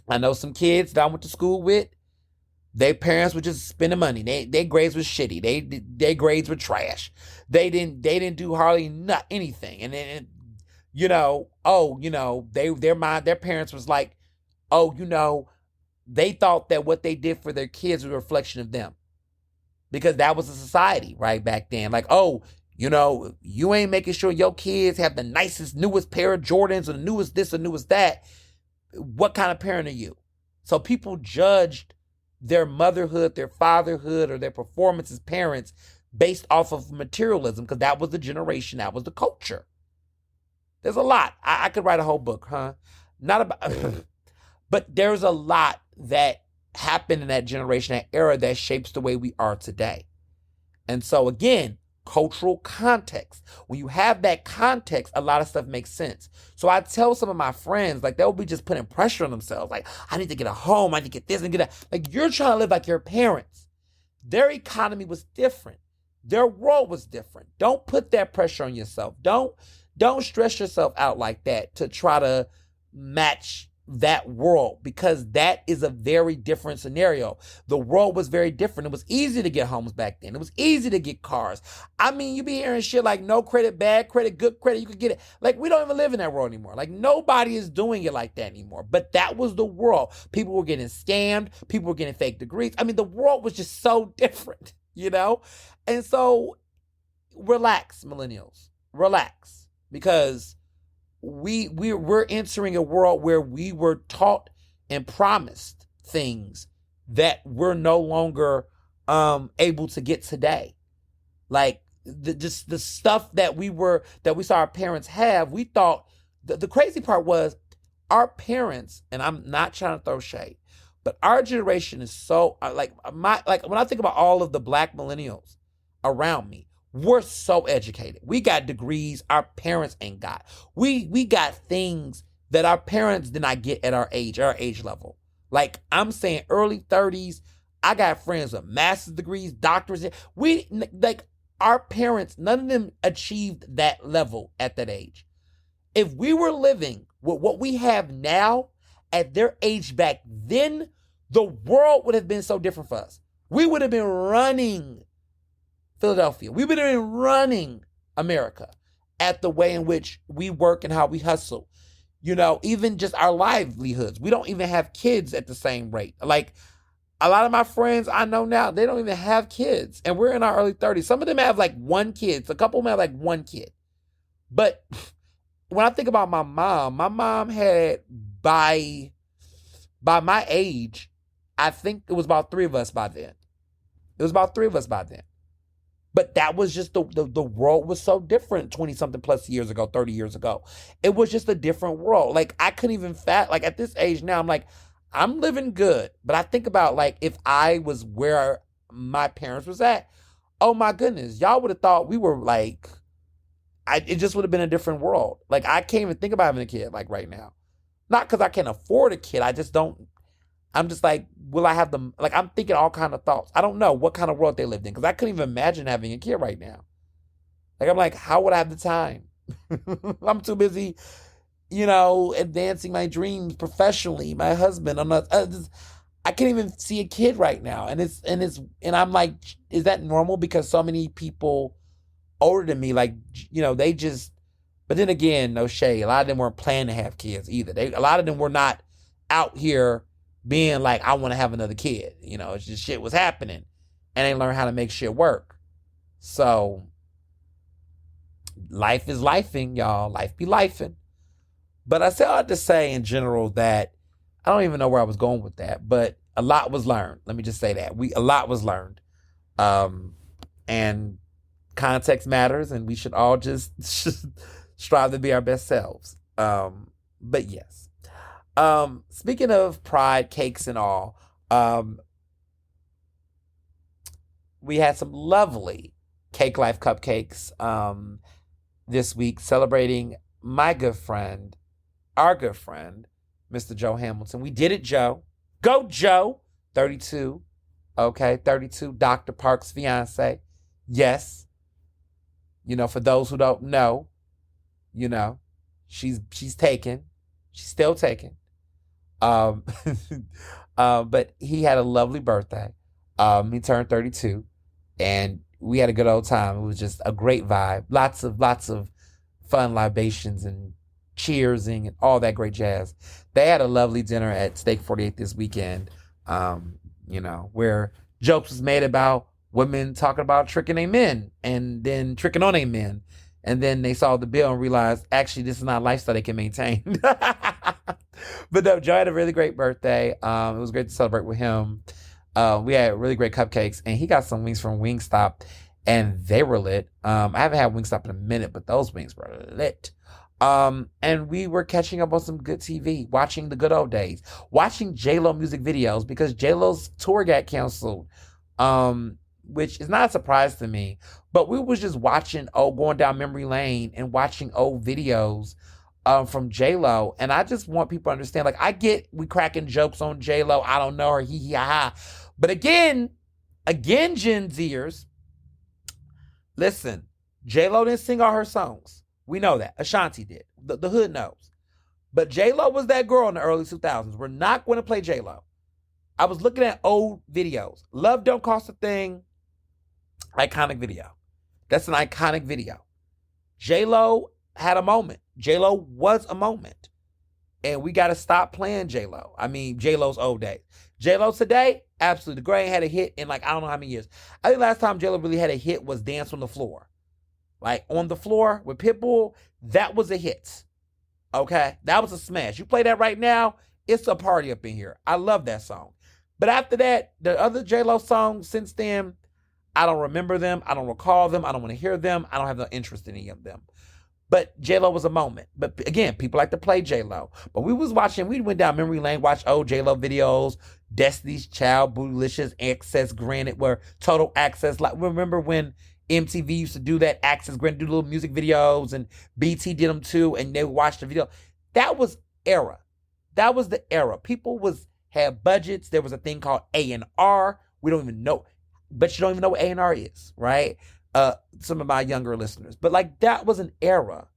I know some kids that I went to school with, their parents were just spending money. Their grades were shitty. Their grades were trash. They didn't do hardly anything. And then, their parents was like, they thought that what they did for their kids was a reflection of them. Because that was the society, right, back then. Like, you ain't making sure your kids have the nicest, newest pair of Jordans or the newest this or newest that. What kind of parent are you? So people judged their motherhood, their fatherhood, or their performance as parents based off of materialism, because that was the generation, that was the culture. There's a lot. I could write a whole book, huh? Not about, but there's a lot that happened in that generation, that era, that shapes the way we are today. And so again, cultural context. When you have that context, a lot of stuff makes sense. So I tell some of my friends, like, they'll be just putting pressure on themselves. Like, I need to get a home. I need to get this and get that. Like, you're trying to live like your parents. Their economy was different. Their world was different. Don't put that pressure on yourself. Don't stress yourself out like that to try to match that world, because that is a very different scenario. The world was very different. It was easy to get homes back then. It was easy to get cars. I mean, you be hearing shit like no credit, bad credit, good credit, you could get it. Like, we don't even live in that world anymore. Like, nobody is doing it like that anymore. But that was the world. People were getting scammed. People were getting fake degrees. I mean, the world was just so different, And so relax, millennials. Relax. Because we're entering a world where we were taught and promised things that we're no longer able to get today. Like the stuff that we saw our parents have, we thought the crazy part was our parents, and I'm not trying to throw shade, but our generation is so like when I think about all of the black millennials around me, we're so educated. We got degrees our parents ain't got. We got things that our parents did not get at our age level. Like, I'm saying early 30s, I got friends with master's degrees, doctorates. Our parents, none of them achieved that level at that age. If we were living with what we have now at their age back then, the world would have been so different for us. We would have been running Philadelphia. We would have been running America at the way in which we work and how we hustle. Even just our livelihoods. We don't even have kids at the same rate. Like, a lot of my friends I know now, they don't even have kids. And we're in our early 30s. Some of them have like one kid. A couple of them have like one kid. But when I think about my mom had, by my age, I think it was about 3 of us by then. But that was just the world was so different 20-something plus years ago, 30 years ago. It was just a different world. Like, I couldn't even like, at this age now, I'm like, I'm living good. But I think about, like, if I was where my parents was at, oh my goodness, y'all would have thought we were like, it just would have been a different world. Like, I can't even think about having a kid, like, right now. Not because I can't afford a kid. I just don't. I'm just like, will I have them? Like, I'm thinking all kind of thoughts. I don't know what kind of world they lived in, because I couldn't even imagine having a kid right now. Like, I'm like, how would I have the time? I'm too busy, advancing my dreams professionally. My husband, I can't even see a kid right now. And I'm like, is that normal? Because so many people older than me, like, they just, but then again, no shade. A lot of them weren't planning to have kids either. A lot of them were not out here being like, I want to have another kid. It's just shit was happening. And they learned how to make shit work. So, life is lifing, y'all. Life be lifing. But I said all to say in general that, I don't even know where I was going with that, but a lot was learned. Let me just say that. A lot was learned. And context matters, and we should all just strive to be our best selves. But yes. Speaking of pride, cakes and all, we had some lovely Cake Life cupcakes this week celebrating our good friend, Mr. Joe Hamilton. We did it, Joe. Go, Joe. 32. Okay, 32, Dr. Parks' fiance. Yes. For those who don't know, she's taken. She's still taken. But he had a lovely birthday. He turned 32, and we had a good old time. It was just a great vibe. Lots of fun libations and cheersing and all that great jazz. They had a lovely dinner at Steak 48 this weekend, where jokes was made about women talking about tricking their men and then tricking on their men. And then they saw the bill and realized, actually, this is not a lifestyle they can maintain. But no, Joe had a really great birthday. It was great to celebrate with him. We had really great cupcakes, and he got some wings from Wingstop, and they were lit. I haven't had Wingstop in a minute, but those wings were lit. And we were catching up on some good TV, watching the good old days, watching J-Lo music videos because J-Lo's tour got canceled, which is not a surprise to me. But we was just watching, going down memory lane and watching old videos from J-Lo. And I just want people to understand, like, I get we cracking jokes on J-Lo. I don't know her, hee hee ha ha. But again, Gen Zers, listen, J-Lo didn't sing all her songs. We know that. Ashanti did. The hood knows. But J-Lo was that girl in the early 2000s. We're not going to play J-Lo. I was looking at old videos. Love Don't Cost a Thing. Iconic video. That's an iconic video. J-Lo had a moment. J-Lo was a moment. And we got to stop playing J-Lo. I mean, J-Lo's old days. J-Lo today, absolutely. The girl ain't had a hit in I don't know how many years. I think last time J-Lo really had a hit was Dance on the Floor. On the Floor with Pitbull, that was a hit. Okay? That was a smash. You play that right now, it's a party up in here. I love that song. But after that, the other J-Lo songs since then, I don't remember them. I don't recall them. I don't want to hear them. I don't have no interest in any of them. But J-Lo was a moment. But again, people like to play J-Lo. But we went down memory lane, watched old J-Lo videos, Destiny's Child, Bootylicious, Access Granted, where Total Access. Remember when MTV used to do that, Access Granted, do little music videos, and BT did them too, and they watched the video. That was era. That was the era. People had budgets. There was a thing called A&R. We don't even know. But you don't even know what A&R is, right? Some of my younger listeners. But that was an era.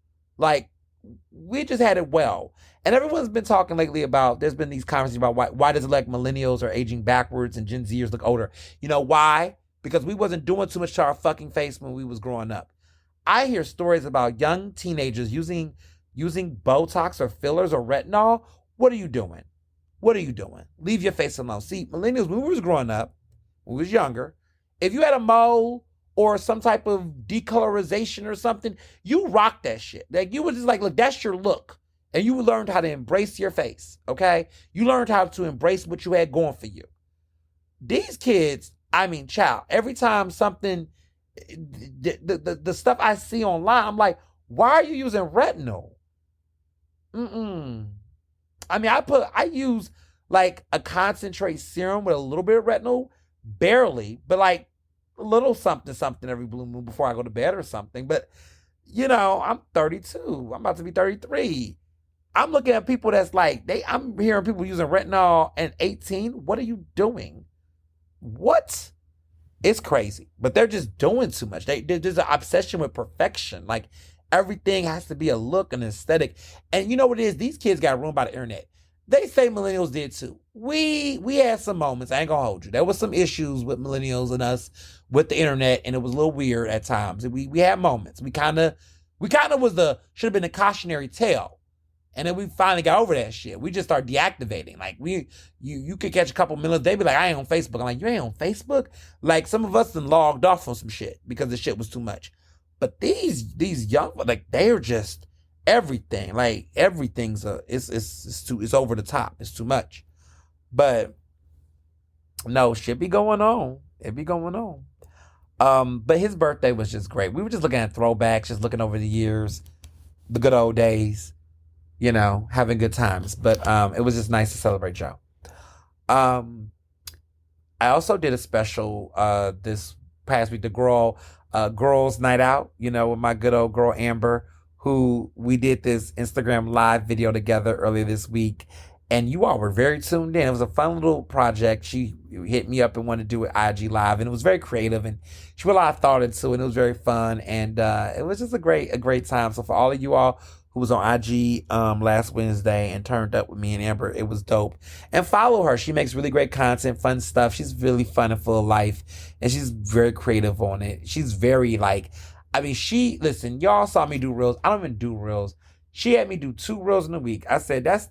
We just had it well. And everyone's been talking lately about, there's been these conversations about why does it like millennials are aging backwards and Gen Zers look older? You know why? Because we wasn't doing too much to our fucking face when we was growing up. I hear stories about young teenagers using Botox or fillers or retinol. What are you doing? What are you doing? Leave your face alone. See, millennials, when we was growing up, when we was younger, if you had a mole or some type of decolorization or something, you rocked that shit. You was just look, that's your look. And you learned how to embrace your face, okay? You learned how to embrace what you had going for you. These kids, child, every time something, the stuff I see online, I'm like, why are you using retinol? I use a concentrate serum with a little bit of retinol, barely, but a little something every blue moon before I go to bed or something. But, I'm 32. I'm about to be 33. I'm looking at people that's I'm hearing people using retinol at 18. What are you doing? What? It's crazy. But they're just doing too much. There's an obsession with perfection. Everything has to be a look, an aesthetic. And you know what it is? These kids got ruined by the internet. They say millennials did too. We had some moments. I ain't gonna hold you. There was some issues with millennials and us with the internet, and it was a little weird at times. We had moments. We kind of should have been a cautionary tale. And then we finally got over that shit. We just started deactivating. You could catch a couple minutes. They be like, I ain't on Facebook. I'm like, you ain't on Facebook? Some of us done logged off on some shit because the shit was too much. But these young, they're just everything. Everything's it's over the top. It's too much. But No, shit be going on. It be going on. But his birthday was just great. We were just looking at throwbacks, just looking over the years, the good old days, having good times. But it was just nice to celebrate Joe. Um, I also did a special this past week, the girls' night out, with my good old girl Amber, who we did this Instagram live video together earlier this week. And you all were very tuned in. It was a fun little project. She hit me up and wanted to do it IG live, and it was very creative, and she put a lot of thought into it, and it was very fun, and it was just a great time. So for all of you all who was on IG last Wednesday and turned up with me and Amber, it was dope. And follow her. She makes really great content, fun stuff. She's really fun and full of life, and she's very creative on it. She's very listen, y'all saw me do reels. I don't even do reels. She had me do 2 reels in a week. I said, that's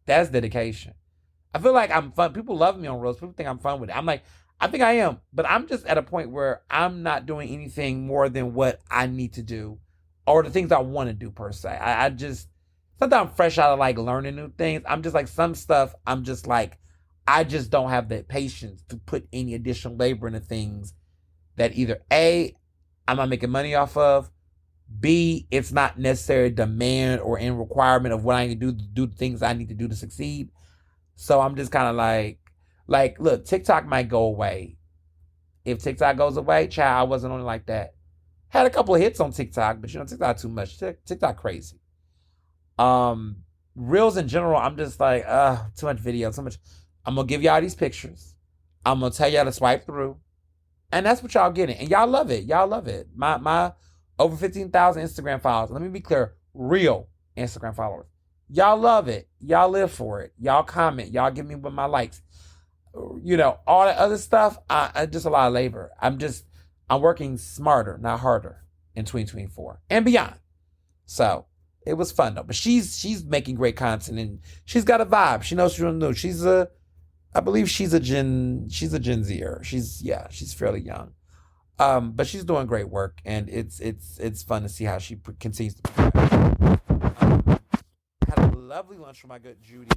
dedication. I feel like I'm fun. People love me on reels. People think I'm fun with it. I'm like, I think I am, but I'm just at a point where I'm not doing anything more than what I need to do or the things I want to do per se. I just, sometimes I'm fresh out of learning new things. I'm just some stuff, I'm just I just don't have the patience to put any additional labor into things that either A, I'm not making money off of, B, it's not necessary demand or in requirement of what I need to do the things I need to do to succeed. So I'm just kind of look, TikTok might go away. If TikTok goes away, child, I wasn't on it like that. Had a couple of hits on TikTok, but TikTok too much. TikTok crazy. Reels in general, I'm just too much video, too much. I'm gonna give y'all these pictures. I'm gonna tell y'all to swipe through. And that's what y'all getting. And y'all love it. Y'all love it. My over 15,000 Instagram followers. Let me be clear. Real Instagram followers. Y'all love it. Y'all live for it. Y'all comment. Y'all give me with my likes. All that other stuff, I just a lot of labor. I'm working smarter, not harder in 2024 and beyond. So it was fun though. But she's making great content and she's got a vibe. She knows she's new. I believe she's a Gen Zer. She's fairly young. But she's doing great work, and it's fun to see how she continues to progress. Had a lovely lunch with my good Judy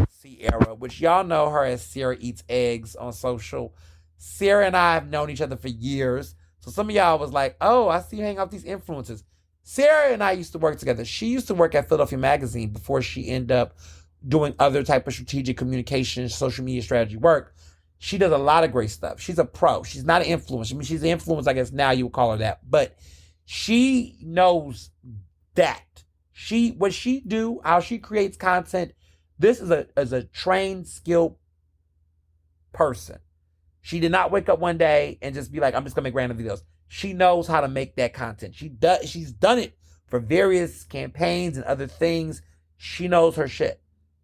Sierra, which y'all know her as Sarah Eats Eggs on social. Sarah and I have known each other for years, so some of y'all was like, "Oh, I see you hang out with these influencers." Sarah and I used to work together. She used to work at Philadelphia Magazine before she ended up doing other type of strategic communication, social media strategy work. She does a lot of great stuff. She's a pro. She's not an influencer. I mean, she's an influencer, I guess now you would call her that. But she knows that. What she do, how she creates content, this is a trained, skilled person. She did not wake up one day and just be like, I'm just going to make random videos. She knows how to make that content. She's done it for various campaigns and other things. She knows her shit.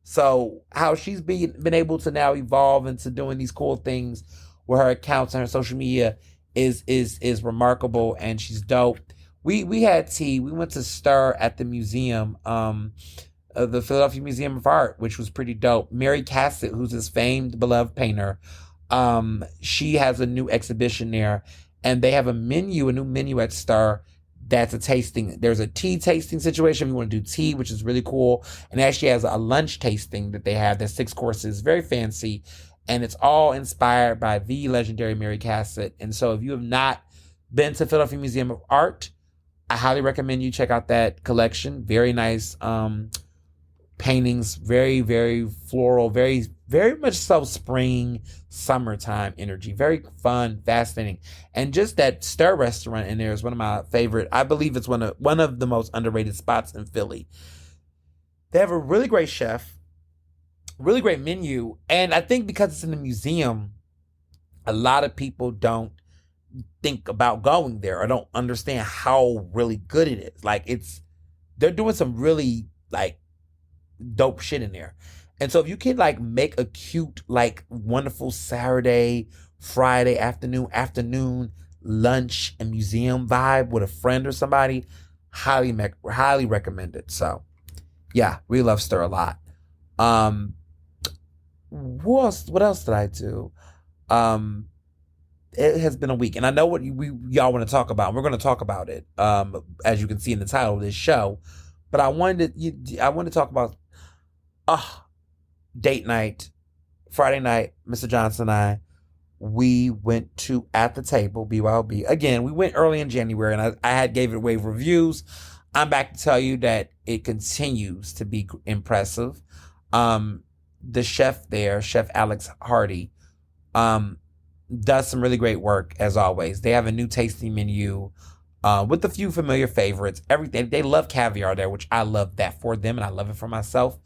So how she's been able to now evolve into doing these cool things with her accounts and her social media is remarkable, and she's dope. We had tea. We went to Stir at the museum, the Philadelphia Museum of Art, which was pretty dope. Mary Cassett, who's this famed, beloved painter, she has a new exhibition there, and they have a new menu at Stir. That's a tasting. There's a tea tasting situation. If you want to do tea, which is really cool. And actually has a lunch tasting that they have. That's 6 courses, very fancy. And it's all inspired by the legendary Mary Cassett. And so if you have not been to Philadelphia Museum of Art, I highly recommend you check out that collection. Very nice paintings, very, very floral, very, very much so spring, summertime energy. Very fun, fascinating. And just that Stir restaurant in there is one of my favorite. I believe it's one of the most underrated spots in Philly. They have a really great chef, really great menu. And I think because it's in the museum, a lot of people don't think about going there or don't understand how really good it is. They're doing some really dope shit in there. And so if you can make a cute, wonderful Saturday, Friday afternoon lunch and museum vibe with a friend or somebody, highly recommend it. So yeah, we love Stir a lot. What else did I do? It has been a week, and I know what y'all want to talk about. We're going to talk about it, as you can see in the title of this show. But I wanted to talk about date night, Friday night. Mr. Johnson and I we went to At the Table, BYOB. Again, we went early in January, and I had gave it away reviews. I'm back to tell you that it continues to be impressive. The chef there, Chef Alex Hardy, does some really great work as always. They have a new tasting menu with a few familiar favorites. Everything, they love caviar there, which I love that for them, and I love it for myself.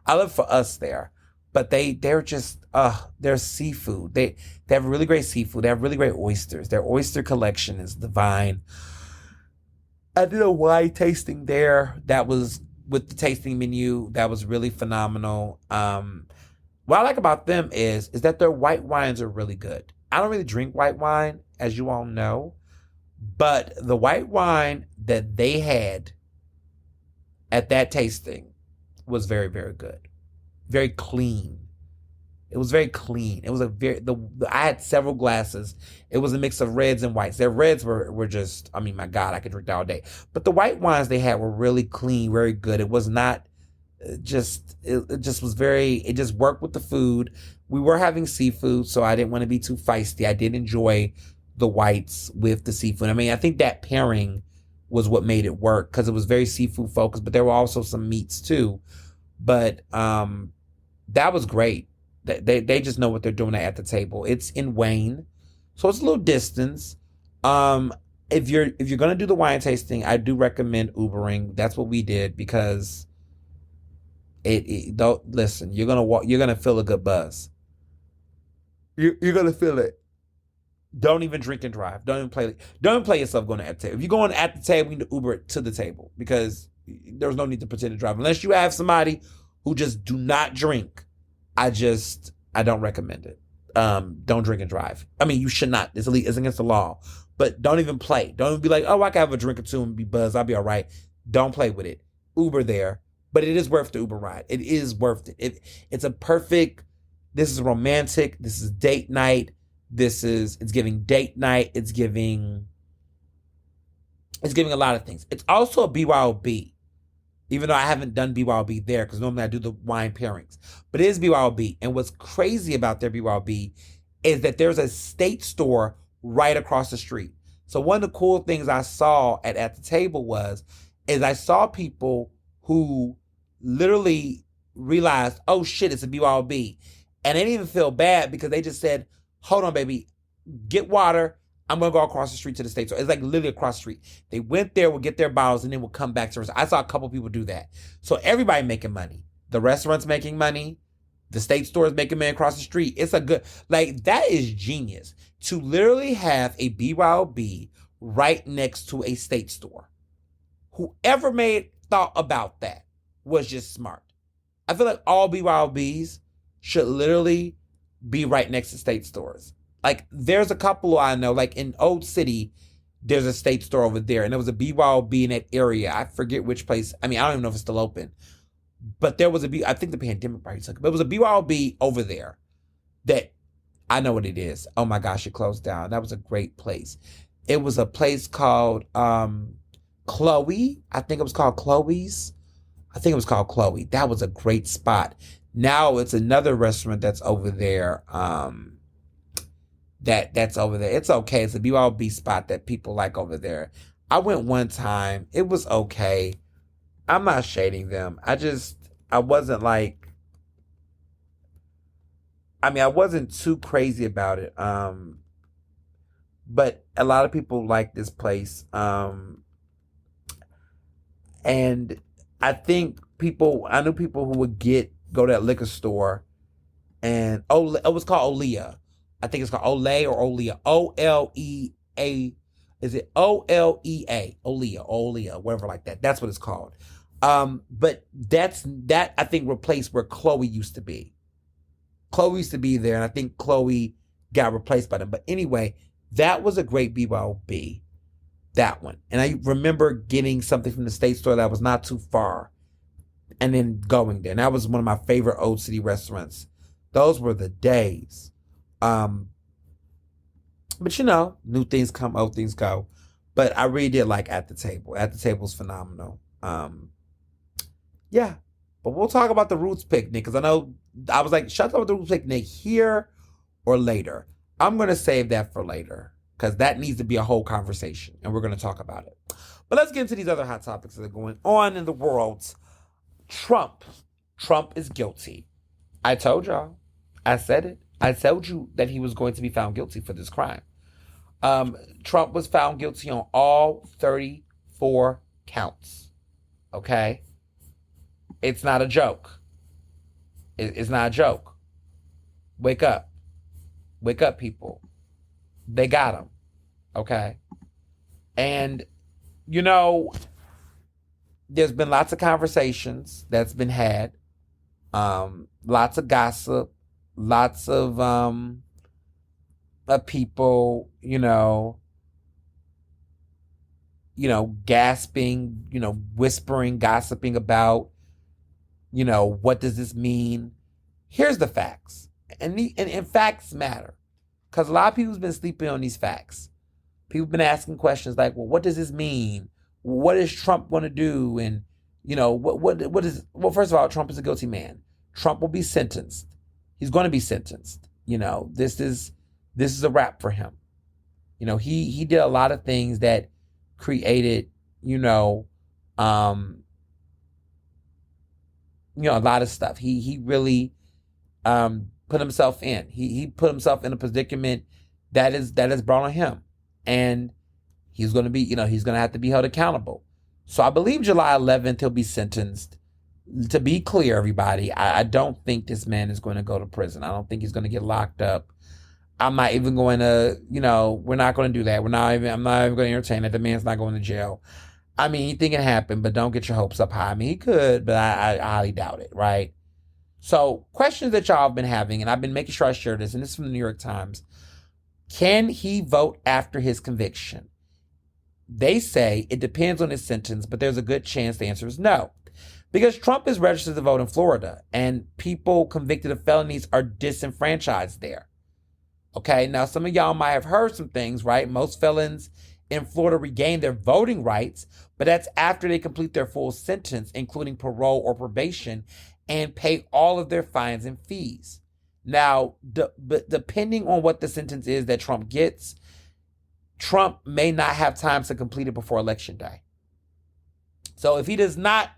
I love it for us there. But they're just their seafood. They have really great seafood. They have really great oysters. Their oyster collection is divine. I did a wine tasting there that was with the tasting menu that was really phenomenal. What I like about them is that their white wines are really good. I don't really drink white wine, as you all know, but the white wine that they had at that tasting was very, very good. Very clean. It was very clean. It was I had several glasses. It was a mix of reds and whites. Their reds were just, I mean, my God, I could drink that all day. But the white wines they had were really clean, very good. It was not it just was very, it just worked with the food. We were having seafood, so I didn't want to be too feisty. I did enjoy the whites with the seafood. I mean, I think that pairing was what made it work because it was very seafood focused, but there were also some meats too. But that was great. They just know what they're doing at the table. It's in Wayne, so it's a little distance. If you're gonna do the wine tasting, I do recommend Ubering. That's what we did because it don't listen. You're gonna walk. You're gonna feel a good buzz. You're gonna feel it. Don't even drink and drive. Don't even play yourself going at the table. If you're going at the table, you need to Uber it to the table because there's no need to pretend to drive unless you have somebody who just do not drink. I don't recommend it. Don't drink and drive. I mean, you should not. It's against the law. But don't even play. Don't even be like, oh, I can have a drink or two and be buzzed. I'll be all right. Don't play with it. Uber there. But it is worth the Uber ride. It is worth it. It's a perfect, this is romantic. This is date night. It's giving date night. It's giving a lot of things. It's also a BYOB. Even though I haven't done BYOB there, because normally I do the wine pairings. But it is BYOB. And what's crazy about their BYOB is that there's a state store right across the street. So one of the cool things I saw at the table is I saw people who literally realized, oh shit, it's a BYOB. And they didn't even feel bad because they just said, hold on, baby, get water. I'm going to go across the street to the state store. It's like literally across the street. They went there, would get their bottles, and then would come back to us. I saw a couple people do that. So everybody making money. The restaurant's making money. The state store is making money across the street. It's a good, like, that is genius. To literally have a BYOB right next to a state store. Whoever thought about that was just smart. I feel like all BYOBs should literally be right next to state stores. Like, there's a couple I know, like in Old City, there's a state store over there, and there was a BYOB in that area. I forget which place. I mean, I don't even know if it's still open. But there was I think the pandemic probably took it. But it was a BYOB over there that I know what it is. Oh my gosh, it closed down. That was a great place. It was a place called Chloe. I think it was called Chloe's. I think it was called Chloe. That was a great spot. Now it's another restaurant that's over there. That's over there. It's okay. It's a BYOB spot that people like over there. I went one time. It was okay. I'm not shading them. I wasn't like, I mean, I wasn't too crazy about it. But a lot of people like this place. And I knew people who would go to that liquor store and, it was called Olea. I think it's called Olay or Olea. O-L-E-A. Is it O-L-E-A? Olea, whatever like that. That's what it's called. But that I think replaced where Chloe used to be. Chloe used to be there, and I think Chloe got replaced by them. But anyway, that was a great BYOB. That one. And I remember getting something from the state store that was not too far. And then going there. And that was one of my favorite Old City restaurants. Those were the days. But new things come, old things go. But I really did like At the Table. At the Table's phenomenal. Yeah. But we'll talk about the Roots picnic because I know I was like, should I talk about the Roots picnic here or later? I'm going to save that for later because that needs to be a whole conversation and we're going to talk about it. But let's get into these other hot topics that are going on in the world. Trump is guilty. I told y'all. I said it. I told you that he was going to be found guilty for this crime. Trump was found guilty on all 34 counts. Okay? It's not a joke. It's not a joke. Wake up. Wake up, people. They got him. Okay? And, you know, there's been lots of conversations that's been had. Lots of gossip. Lots of people, gasping, whispering, gossiping about, what does this mean? Here's the facts. And facts matter. Because a lot of people's been sleeping on these facts. People have been asking questions like, well, what does this mean? What is Trump going to do? And, first of all, Trump is a guilty man. Trump will be sentenced. He's going to be sentenced. This is a wrap for him. He did a lot of things that created, a lot of stuff. He really put himself in. He put himself in a predicament that is brought on him. And he's going to be, he's going to have to be held accountable. So I believe July 11th, he'll be sentenced. To be clear, everybody, I don't think this man is going to go to prison. I don't think he's going to get locked up. I'm not even going to, we're not going to do that. I'm not even going to entertain it. The man's not going to jail. I mean, anything can happen, but don't get your hopes up high. I mean, he could, but I highly doubt it, right? So questions that y'all have been having, and I've been making sure I share this, and this is from the New York Times. Can he vote after his conviction? They say it depends on his sentence, but there's a good chance the answer is no. Because Trump is registered to vote in Florida, and people convicted of felonies are disenfranchised there. Okay, now some of y'all might have heard some things, right? Most felons in Florida regain their voting rights, but that's after they complete their full sentence, including parole or probation, and pay all of their fines and fees. Now, depending on what the sentence is that Trump gets, Trump may not have time to complete it before Election Day. So if he does not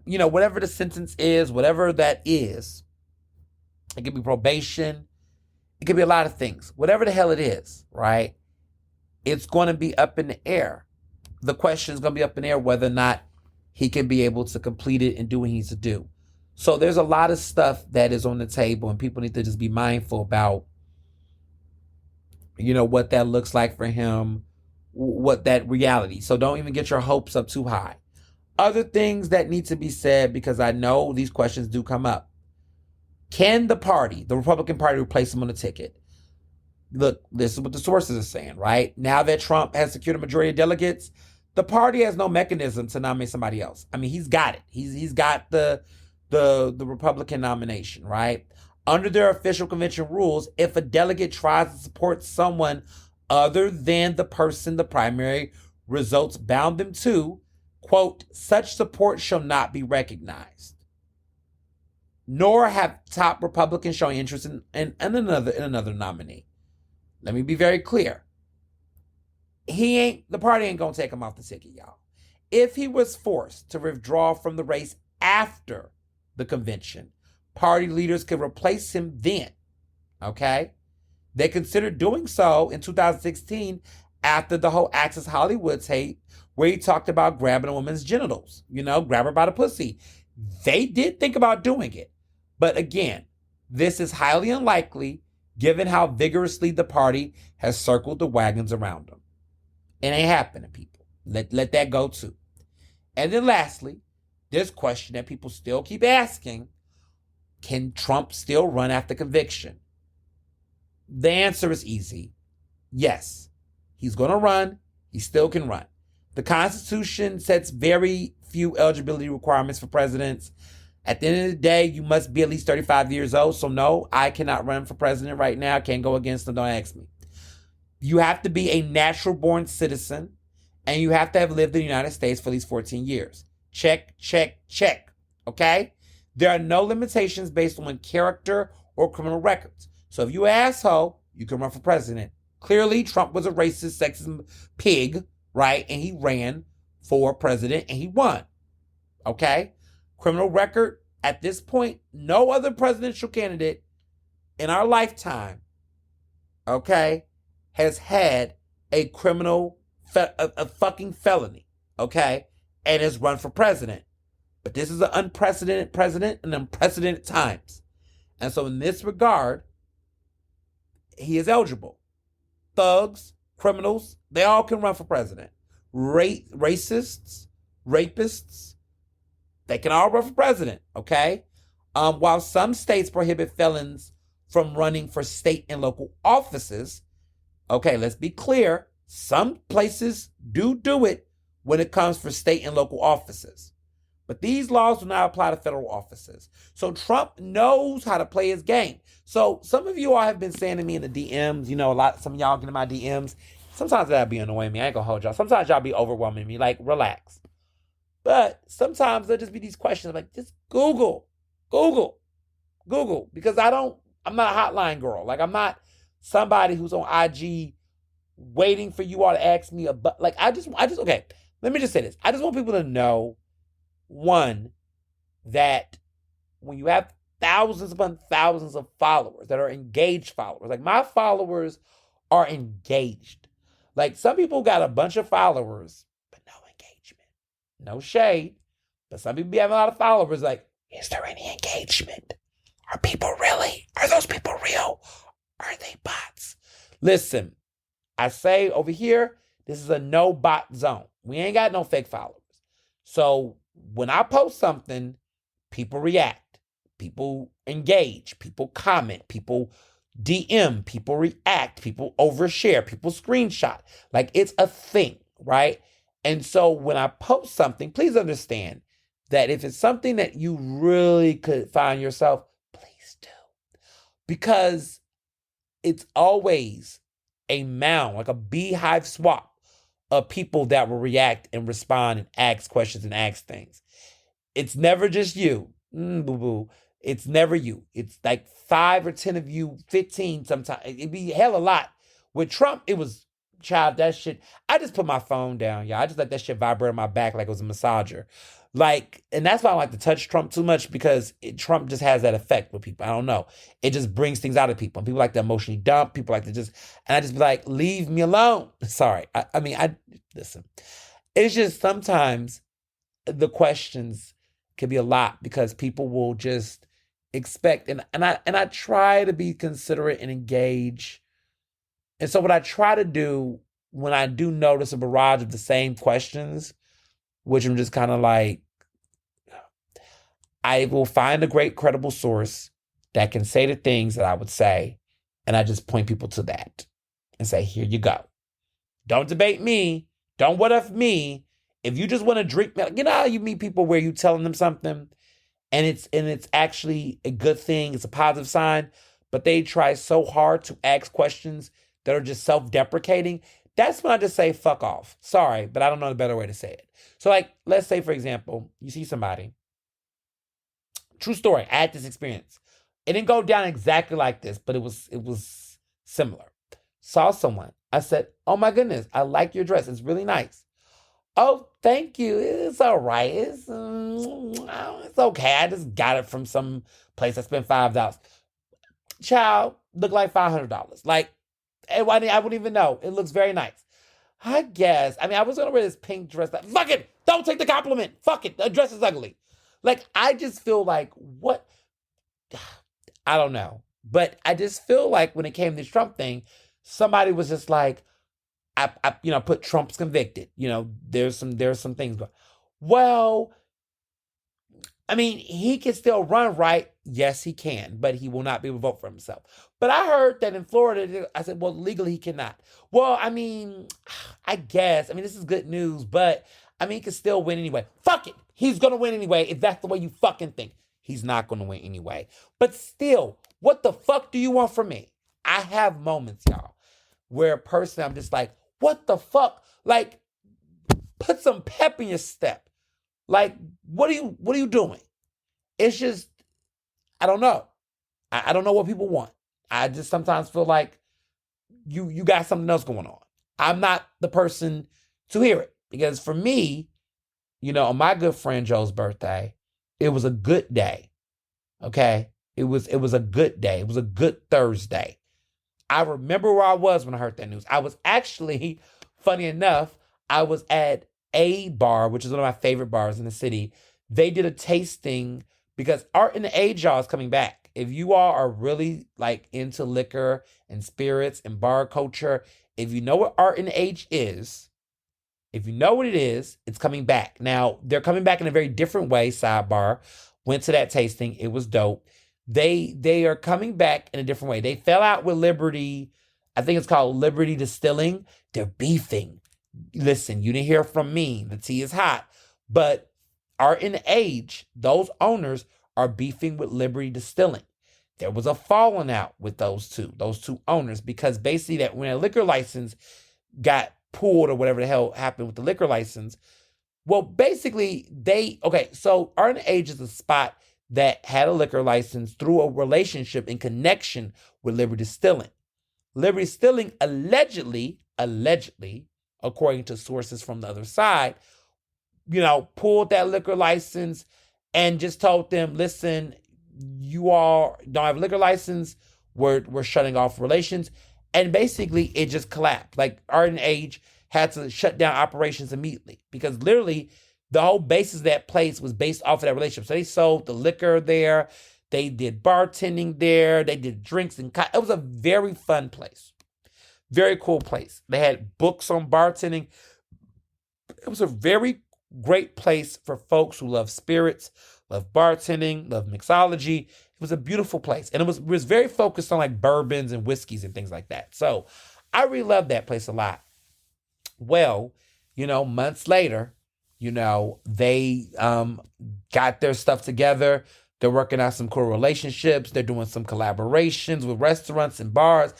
whatever the sentence is, whatever that is, it could be probation, it could be a lot of things. Whatever the hell it is, right? It's going to be up in the air. The question is going to be up in the air whether or not he can be able to complete it and do what he needs to do. So there's a lot of stuff that is on the table, and people need to just be mindful about, what that looks like for him, what that reality. So don't even get your hopes up too high. Other things that need to be said, because I know these questions do come up. Can the Republican Party, replace him on the ticket? Look, this is what the sources are saying, right? Now that Trump has secured a majority of delegates, the party has no mechanism to nominate somebody else. I mean, he's got it. He's got the Republican nomination, right? Under their official convention rules, if a delegate tries to support someone other than the person the primary results bound them to, quote, such support shall not be recognized. Nor have top Republicans showing interest in another nominee. Let me be very clear. The party ain't gonna take him off the ticket, y'all. If he was forced to withdraw from the race after the convention, party leaders could replace him then. Okay? They considered doing so in 2016 after the whole Access Hollywood tape where he talked about grabbing a woman's genitals, grab her by the pussy. They did think about doing it. But again, this is highly unlikely given how vigorously the party has circled the wagons around them. It ain't happening, people. Let that go too. And then lastly, this question that people still keep asking, can Trump still run after conviction? The answer is easy. Yes, he's going to run. He still can run. The Constitution sets very few eligibility requirements for presidents. At the end of the day, you must be at least 35 years old. So no, I cannot run for president right now. I can't go against him. Don't ask me. You have to be a natural-born citizen, and you have to have lived in the United States for at least 14 years. Check, check, check. Okay? There are no limitations based on character or criminal records. So if you an asshole, you can run for president. Clearly, Trump was a racist, sexist pig, right? And he ran for president and he won. Okay? Criminal record, at this point, no other presidential candidate in our lifetime, okay, has had a a fucking felony, okay, and has run for president. But this is an unprecedented president in unprecedented times. And so in this regard, he is eligible. Thugs, criminals, they all can run for president. Racists, rapists, they can all run for president, okay? While some states prohibit felons from running for state and local offices, okay, let's be clear, some places do it when it comes for state and local offices. But these laws do not apply to federal offices. So Trump knows how to play his game. So some of you all have been saying to me in the DMs, some of y'all get in my DMs. Sometimes that'll be annoying me. I ain't gonna hold y'all. Sometimes y'all be overwhelming me. Like, relax. But sometimes there'll just be these questions like, just Google. Because I'm not a hotline girl. Like, I'm not somebody who's on IG waiting for you all to ask me okay, let me just say this. I just want people to know, one, that when you have thousands upon thousands of followers that are engaged followers, like my followers are engaged. Like some people got a bunch of followers, but no engagement. No shade. But some people be having a lot of followers. Like, is there any engagement? Are those people real? Are they bots? Listen, I say over here, this is a no bot zone. We ain't got no fake followers. So when I post something, people react, people engage, people comment, people DM, people react, people overshare, people screenshot. Like, it's a thing, right? And so when I post something, please understand that if it's something that you really could find yourself, please do. Because it's always a mound, like a beehive swap of people that will react and respond and ask questions and ask things. It's never just you. Boo-boo. It's never you. It's like 5 or 10 of you, 15 sometimes. It'd be hell a lot. With Trump, it was, child, that shit. I just put my phone down, y'all. I just let that shit vibrate on my back like it was a massager. Like, and that's why I don't like to touch Trump too much, because Trump just has that effect with people. I don't know. It just brings things out of people. And people like to emotionally dump. People like to and I just be like, leave me alone. Sorry. Listen. It's just sometimes the questions can be a lot because people will just expect, and I try to be considerate and engage. And so what I try to do when I do notice a barrage of the same questions, which I'm just kind of like, I will find a great credible source that can say the things that I would say, and I just point people to that and say, here you go. Don't debate me. Don't what if me. If you just want to drink, how you meet people where you telling them something and it's actually a good thing, it's a positive sign, but they try so hard to ask questions that are just self-deprecating. That's when I just say, fuck off. Sorry, but I don't know the better way to say it. So like, let's say, for example, you see somebody. True story. I had this experience. It didn't go down exactly like this, but it was similar. Saw someone. I said, oh my goodness, I like your dress. It's really nice. Oh, thank you. It's all right. It's okay. I just got it from some place. I spent $5. Child, look like $500. Like, I wouldn't even know. It looks very nice. I guess. I was going to wear this pink dress. Like, fuck it. Don't take the compliment. Fuck it. The dress is ugly. Like, I just feel like, what? I don't know. But I just feel like when it came to this Trump thing, somebody was just like, I put Trump's convicted. There's some things going. Well, he can still run, right? Yes, he can, but he will not be able to vote for himself. But I heard that in Florida, I said, well, legally he cannot. Well, I guess. This is good news, but he can still win anyway. Fuck it. He's going to win anyway if that's the way you fucking think. He's not going to win anyway. But still, what the fuck do you want from me? I have moments, y'all, where personally I'm just like, what the fuck? Like, put some pep in your step. Like, what are you doing? It's just, I don't know. I don't know what people want. I just sometimes feel like you got something else going on. I'm not the person to hear it. Because for me, on my good friend Joe's birthday, it was a good day. Okay? It was a good day. It was a good Thursday. I remember where I was when I heard that news. I was actually, funny enough, I was at a bar, which is one of my favorite bars in the city. They did a tasting because Art in the Age, y'all, is coming back. If you all are really like into liquor and spirits and bar culture, if you know what Art in the Age is, if you know what it is, it's coming back. Now, they're coming back in a very different way, sidebar. Went to that tasting. It was dope. They are coming back in a different way. They fell out with Liberty. I think it's called Liberty Distilling. They're beefing. Listen, you didn't hear from me. The tea is hot. But Art in the Age, those owners are beefing with Liberty Distilling. There was a falling out with those two owners, because basically that when a liquor license got pulled or whatever the hell happened with the liquor license, well, basically so Art in the Age is a spot that had a liquor license through a relationship in connection with Liberty Distilling. Liberty Distilling allegedly, according to sources from the other side, pulled that liquor license and just told them, listen, you all don't have a liquor license. We're shutting off relations. And basically it just collapsed. Like Art in the Age had to shut down operations immediately because literally the whole basis of that place was based off of that relationship. So they sold the liquor there. They did bartending there. They did drinks and it was a very fun place. Very cool place. They had books on bartending. It was a very great place for folks who love spirits, love bartending, love mixology. It was a beautiful place. And it was very focused on like bourbons and whiskeys and things like that. So I really loved that place a lot. Well, months later, they got their stuff together. They're working out some cool relationships. They're doing some collaborations with restaurants and bars.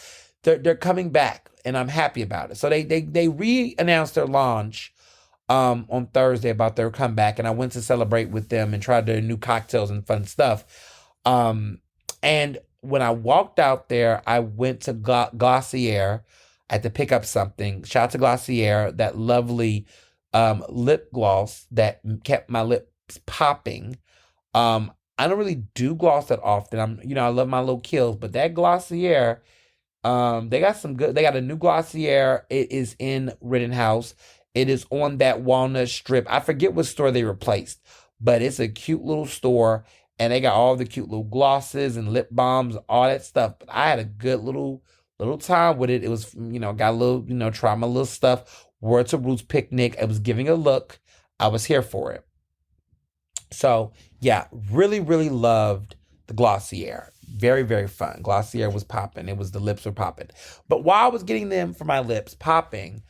They're coming back, and I'm happy about it. So they re-announced their launch on Thursday about their comeback, and I went to celebrate with them and tried their new cocktails and fun stuff. And when I walked out there, I went to Glossier. I had to pick up something. Shout out to Glossier, that lovely lip gloss that kept my lips popping. I don't really do gloss that often. I love my little kills, but that Glossier, they got a new Glossier. It is in Rittenhouse. It is on that Walnut Strip. I forget what store they replaced, but it's a cute little store, and they got all the cute little glosses and lip balms, all that stuff. But I had a good little time with it. It was, got a little, try my little stuff. Wore it to Roots Picnic. I was giving a look. I was here for it. So, yeah, really, really loved the Glossier. Very, very fun. Glossier was popping. The lips were popping. But while I was getting them for my lips popping,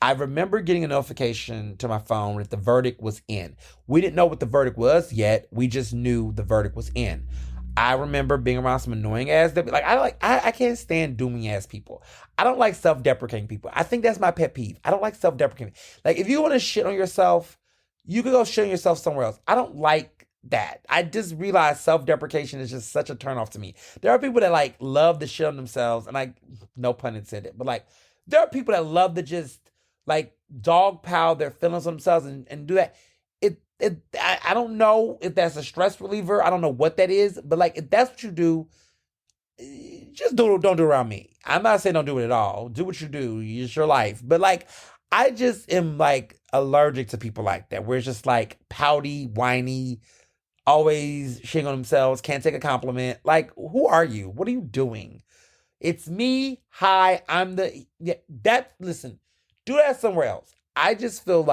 I remember getting a notification to my phone that the verdict was in. We didn't know what the verdict was yet. We just knew the verdict was in. I remember being around some annoying ass that I can't stand dooming ass people. I don't like self-deprecating people. I think that's my pet peeve. I don't like self-deprecating. Like if you want to shit on yourself, you can go shit on yourself somewhere else. I don't like that. I just realized self-deprecation is just such a turnoff to me. There are people that love to shit on themselves, and no pun intended, but there are people that love to just dog pile their feelings on themselves and do that. I don't know if that's a stress reliever. I don't know what that is, but if that's what you do, just don't do it around me. I'm not saying don't do it at all. Do what you do. It's your life. But I just am allergic to people like that, where it's just pouty, whiny, always shitting on themselves, can't take a compliment. Who are you? What are you doing? It's me. Hi, I'm listen, do that somewhere else. I just feel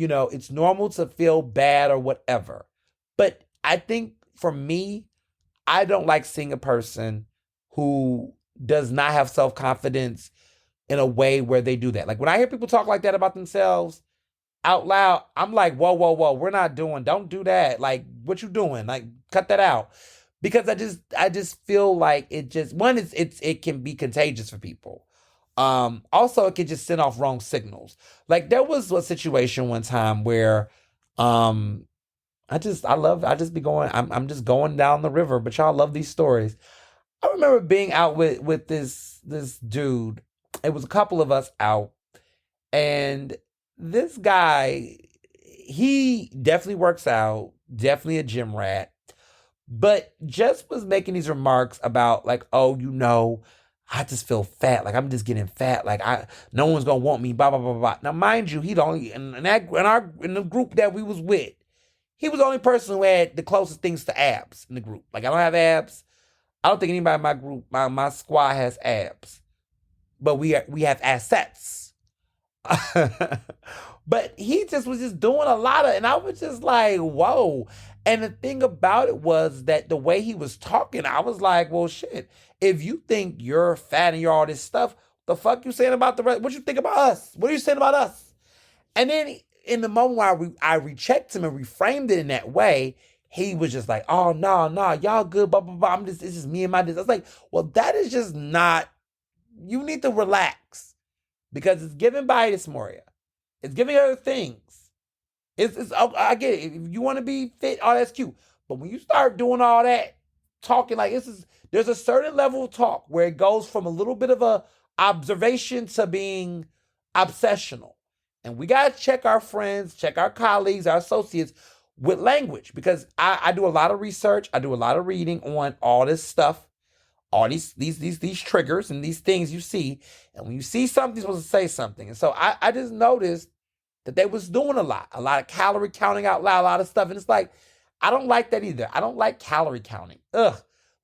it's normal to feel bad or whatever. But I think for me, I don't like seeing a person who does not have self-confidence in a way where they do that. When I hear people talk like that about themselves out loud, I'm like, whoa, don't do that. What you doing? Cut that out. Because I just feel it can be contagious for people. Also, it could just send off wrong signals. There was a situation one time where, I'm just going down the river, but y'all love these stories. I remember being out with this dude. It was a couple of us out, and this guy, he definitely works out, definitely a gym rat, but just was making these remarks about like, oh, I just feel fat, like I'm just getting fat, like no one's gonna want me, blah blah blah blah. Now, mind you, he'd only in the group that we was with, he was the only person who had the closest things to abs in the group. Like I don't have abs. I don't think anybody in my group, my squad has abs, but we have assets. But he just was just doing a lot of, and I was just like, whoa. And the thing about it was that the way he was talking, I was like, well, shit. If you think you're fat and you're all this stuff, the fuck you saying about the rest? What you think about us? What are you saying about us? And then in the moment where I rechecked him and reframed it in that way, he was just like, oh, no, y'all good, blah, blah, blah. It's just me and my this. I was like, well, that is just not, you need to relax because it's giving body dysmorphia. It's giving other things. I get it. If you want to be fit, oh, that's cute. But when you start doing all that, talking like there's a certain level of talk where it goes from a little bit of a observation to being obsessional. And we got to check our friends, check our colleagues, our associates with language because I do a lot of research. I do a lot of reading on all this stuff, all these triggers and these things you see. And when you see something, you're supposed to say something. And so I just noticed that they was doing a lot of calorie counting out loud, a lot of stuff. And it's like, I don't like that either. I don't like calorie counting. Ugh.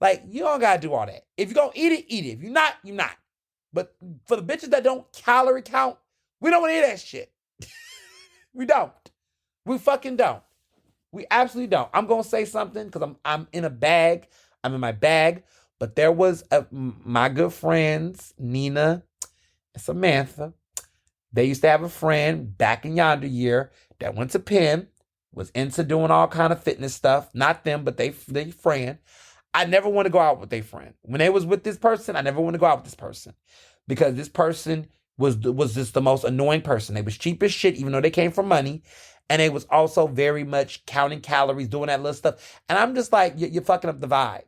Like, you don't got to do all that. If you're going to eat it, eat it. If you're not, you're not. But for the bitches that don't calorie count, we don't want to hear that shit. We don't. We fucking don't. We absolutely don't. I'm going to say something because I'm in a bag. I'm in my bag. But there was my good friends, Nina and Samantha. They used to have a friend back in yonder year that went to Penn, was into doing all kind of fitness stuff. Not them, but they friend. I never want to go out with their friend. When they was with this person, I never want to go out with this person. Because this person was just the most annoying person. They was cheap as shit, even though they came from money. And they was also very much counting calories, doing that little stuff. And I'm just like, you're fucking up the vibe.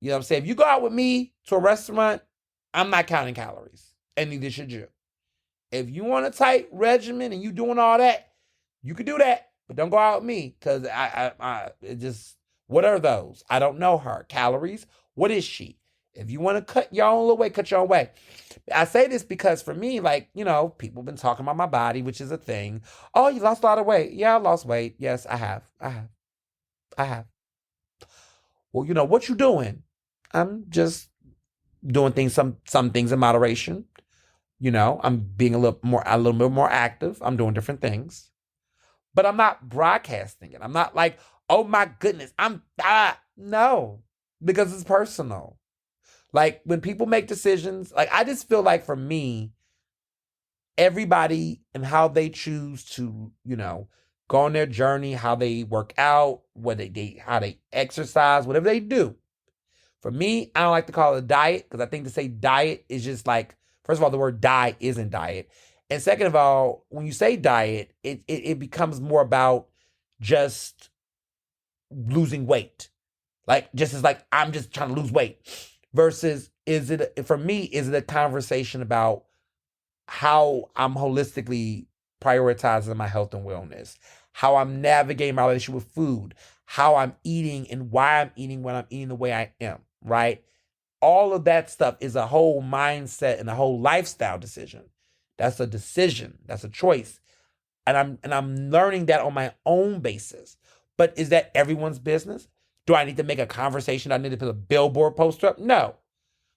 You know what I'm saying? If you go out with me to a restaurant, I'm not counting calories. And neither should you. If you want a tight regimen and you doing all that, you could do that, but don't go out with me because it just, what are those? I don't know her. Calories, what is she? If you want to cut your own little way, cut your own way. I say this because for me, like, people have been talking about my body, which is a thing. Oh, you lost a lot of weight. Yeah, I lost weight. Yes, I have. Well, what you doing? I'm just doing things, some things in moderation. I'm being a little bit more active. I'm doing different things, but I'm not broadcasting it. I'm not like, oh my goodness, no, because it's personal. Like when people make decisions, like I just feel like for me, everybody and how they choose to, go on their journey, how they work out, how they exercise, whatever they do. For me, I don't like to call it a diet because I think to say diet is just like, first of all, the word die isn't diet. And second of all, when you say diet, it becomes more about just losing weight. Like, just as like, I'm just trying to lose weight. Versus, for me, is it a conversation about how I'm holistically prioritizing my health and wellness, how I'm navigating my relationship with food, how I'm eating and why I'm eating when I'm eating the way I am, right? All of that stuff is a whole mindset and a whole lifestyle decision. That's a decision. That's a choice. And I'm learning that on my own basis. But is that everyone's business? Do I need to make a conversation? Do I need to put a billboard poster up? No.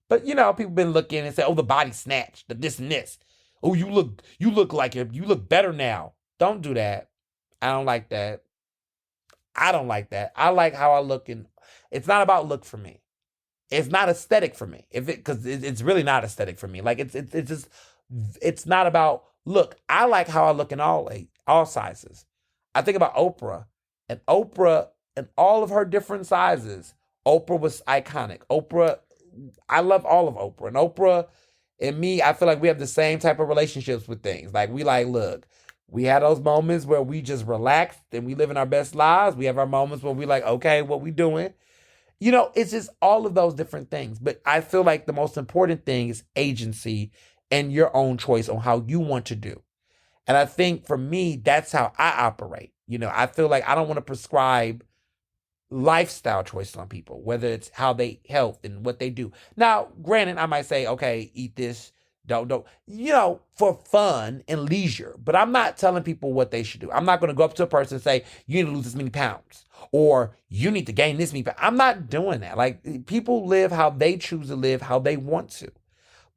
But people been looking and say, oh, the body snatch, the this and this. Oh, you look like it. You look better now. Don't do that. I don't like that. I I like how I look, and it's not about look for me. It's not aesthetic for me. Because it's really not aesthetic for me. Like it's not about look. I like how I look in all sizes. I think about Oprah and all of her different sizes. Oprah was iconic. I love all of Oprah. And Oprah and me, I feel like we have the same type of relationships with things. Like look, we had those moments where we just relaxed and we live in our best lives. We have our moments where we like, okay, what we doing? It's just all of those different things. But I feel like the most important thing is agency and your own choice on how you want to do. And I think for me, that's how I operate. I feel like I don't want to prescribe lifestyle choices on people, whether it's how they health and what they do. Now, granted, I might say, okay, eat this, don't, for fun and leisure. But I'm not telling people what they should do. I'm not going to go up to a person and say, you need to lose this many pounds or you need to gain this many pounds. I'm not doing that. Like, people live how they choose to live, how they want to.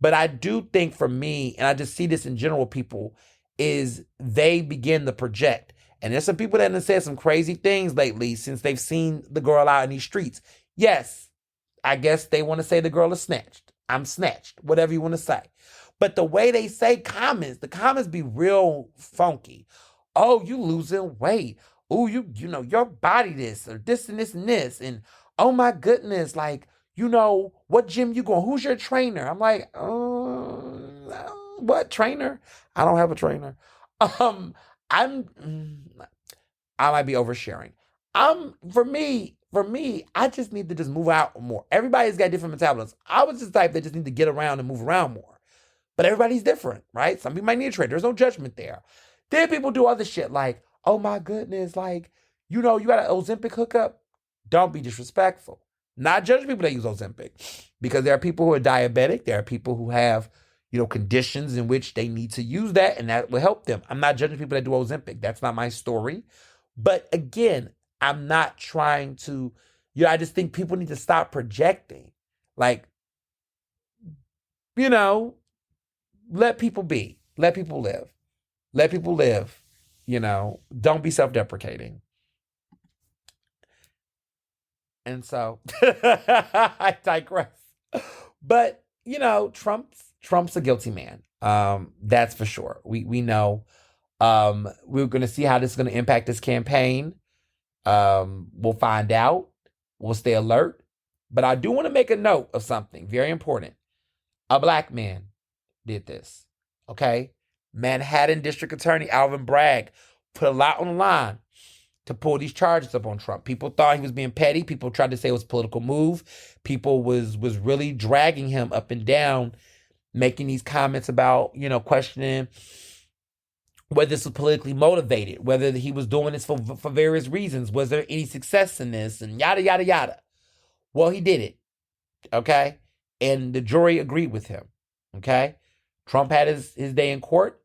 But I do think for me, and I just see this in general, people, is they begin to project. And there's some people that have said some crazy things lately since they've seen the girl out in these streets. Yes, I guess they want to say the girl is snatched. I'm snatched, whatever you want to say. But the way they say the comments be real funky. Oh, you losing weight. Oh, your body this or this and this and this. And oh my goodness, like, what gym you going? Who's your trainer? I'm like, what trainer? I don't have a trainer. I might be oversharing. For me, I just need to just move out more. Everybody's got different metabolisms. I was just the type that just need to get around and move around more. But everybody's different, right? Some people might need a trainer. There's no judgment there. Then people do other shit like, oh my goodness, like, you got an Ozempic hookup. Don't be disrespectful. Not judging people that use Ozempic, because there are people who are diabetic. There are people who have, conditions in which they need to use that, and that will help them. I'm not judging people that do Ozempic. That's not my story. But again, I'm not trying to, I just think people need to stop projecting. Like, let people be. Let people live. Let people live. Don't be self-deprecating. And so I digress. But, Trump's a guilty man. That's for sure. We know. We're going to see how this is going to impact this campaign. We'll find out. We'll stay alert. But I do want to make a note of something very important. A black man did this. Okay? Manhattan District Attorney Alvin Bragg put a lot on the line to pull these charges up on Trump. People thought he was being petty. People tried to say it was a political move. People was really dragging him up and down, making these comments about, questioning whether this was politically motivated, whether he was doing this for various reasons. Was there any success in this? And yada, yada, yada. Well, he did it. Okay? And the jury agreed with him. Okay? Trump had his day in court.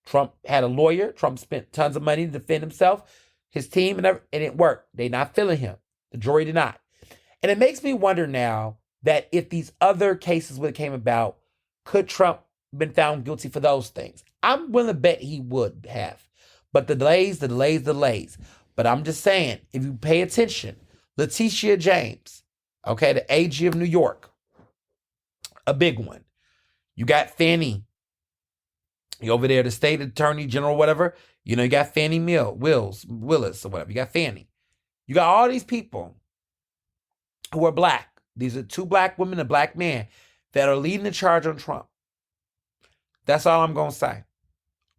Trump had a lawyer. Trump spent tons of money to defend himself, his team, and it worked. They not feeling him. The jury did not. And it makes me wonder now that if these other cases would have came about, could Trump been found guilty for those things? I'm willing to bet he would have. But the delays. But I'm just saying, if you pay attention, Letitia James, okay, the AG of New York, a big one. You got Fannie. You over there, the state attorney general, whatever. You got Fannie Willis or whatever. You got Fannie. You got all these people who are black. These are 2 black women and a black man that are leading the charge on Trump. That's all I'm going to say.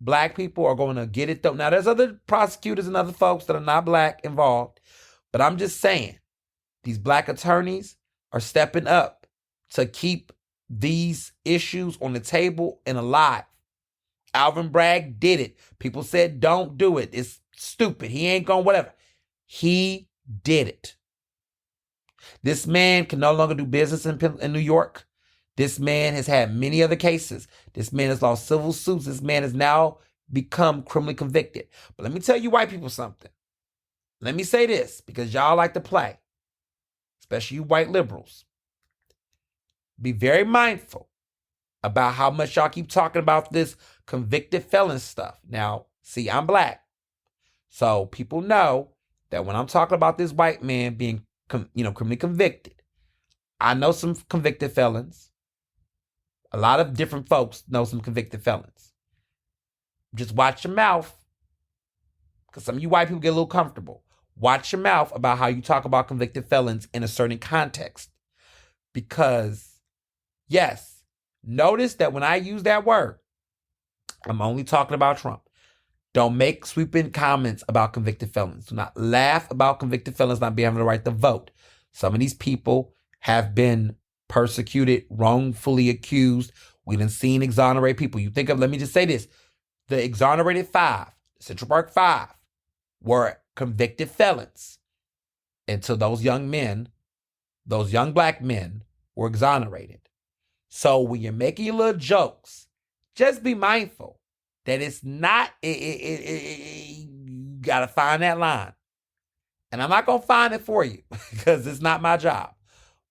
Black people are going to get it though. Now, there's other prosecutors and other folks that are not black involved. But I'm just saying, these black attorneys are stepping up to keep these issues on the table and alive. Alvin Bragg did it. People said, don't do it. It's stupid. He ain't going whatever. He did it. This man can no longer do business in New York. This man has had many other cases. This man has lost civil suits. This man has now become criminally convicted. But let me tell you white people something. Let me say this, because y'all like to play, especially you white liberals. Be very mindful about how much y'all keep talking about this convicted felon stuff. Now, see, I'm black. So people know that when I'm talking about this white man being, criminally convicted, I know some convicted felons. A lot of different folks know some convicted felons. Just watch your mouth, because some of you white people get a little comfortable. Watch your mouth about how you talk about convicted felons in a certain context. Because, yes, notice that when I use that word, I'm only talking about Trump. Don't make sweeping comments about convicted felons. Do not laugh about convicted felons not being able to right to vote. Some of these people have been persecuted, wrongfully accused. We done seen exonerate people. You think of, let me just say this, the exonerated 5, Central Park 5, were convicted felons until those young men, those young black men, were exonerated. So when you're making your little jokes, just be mindful that it's not, you got to find that line. And I'm not going to find it for you because it's not my job.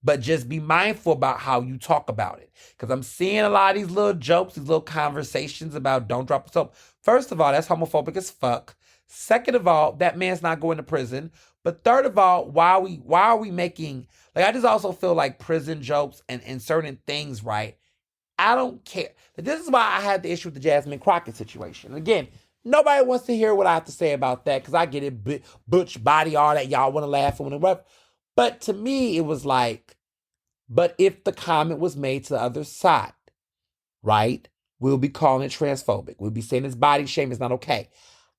But just be mindful about how you talk about it. Because I'm seeing a lot of these little jokes, these little conversations about don't drop the soap. First of all, that's homophobic as fuck. Second of all, that man's not going to prison. But third of all, why are we making, like, I just also feel like prison jokes and certain things, right? I don't care. This is why I had the issue with the Jasmine Crockett situation. Again, nobody wants to hear what I have to say about that because I get it, butch body, all that. Y'all want to laugh and whatever. But to me, it was like, but if the comment was made to the other side, right, we'll be calling it transphobic. We'll be saying it's body shame. It's not okay.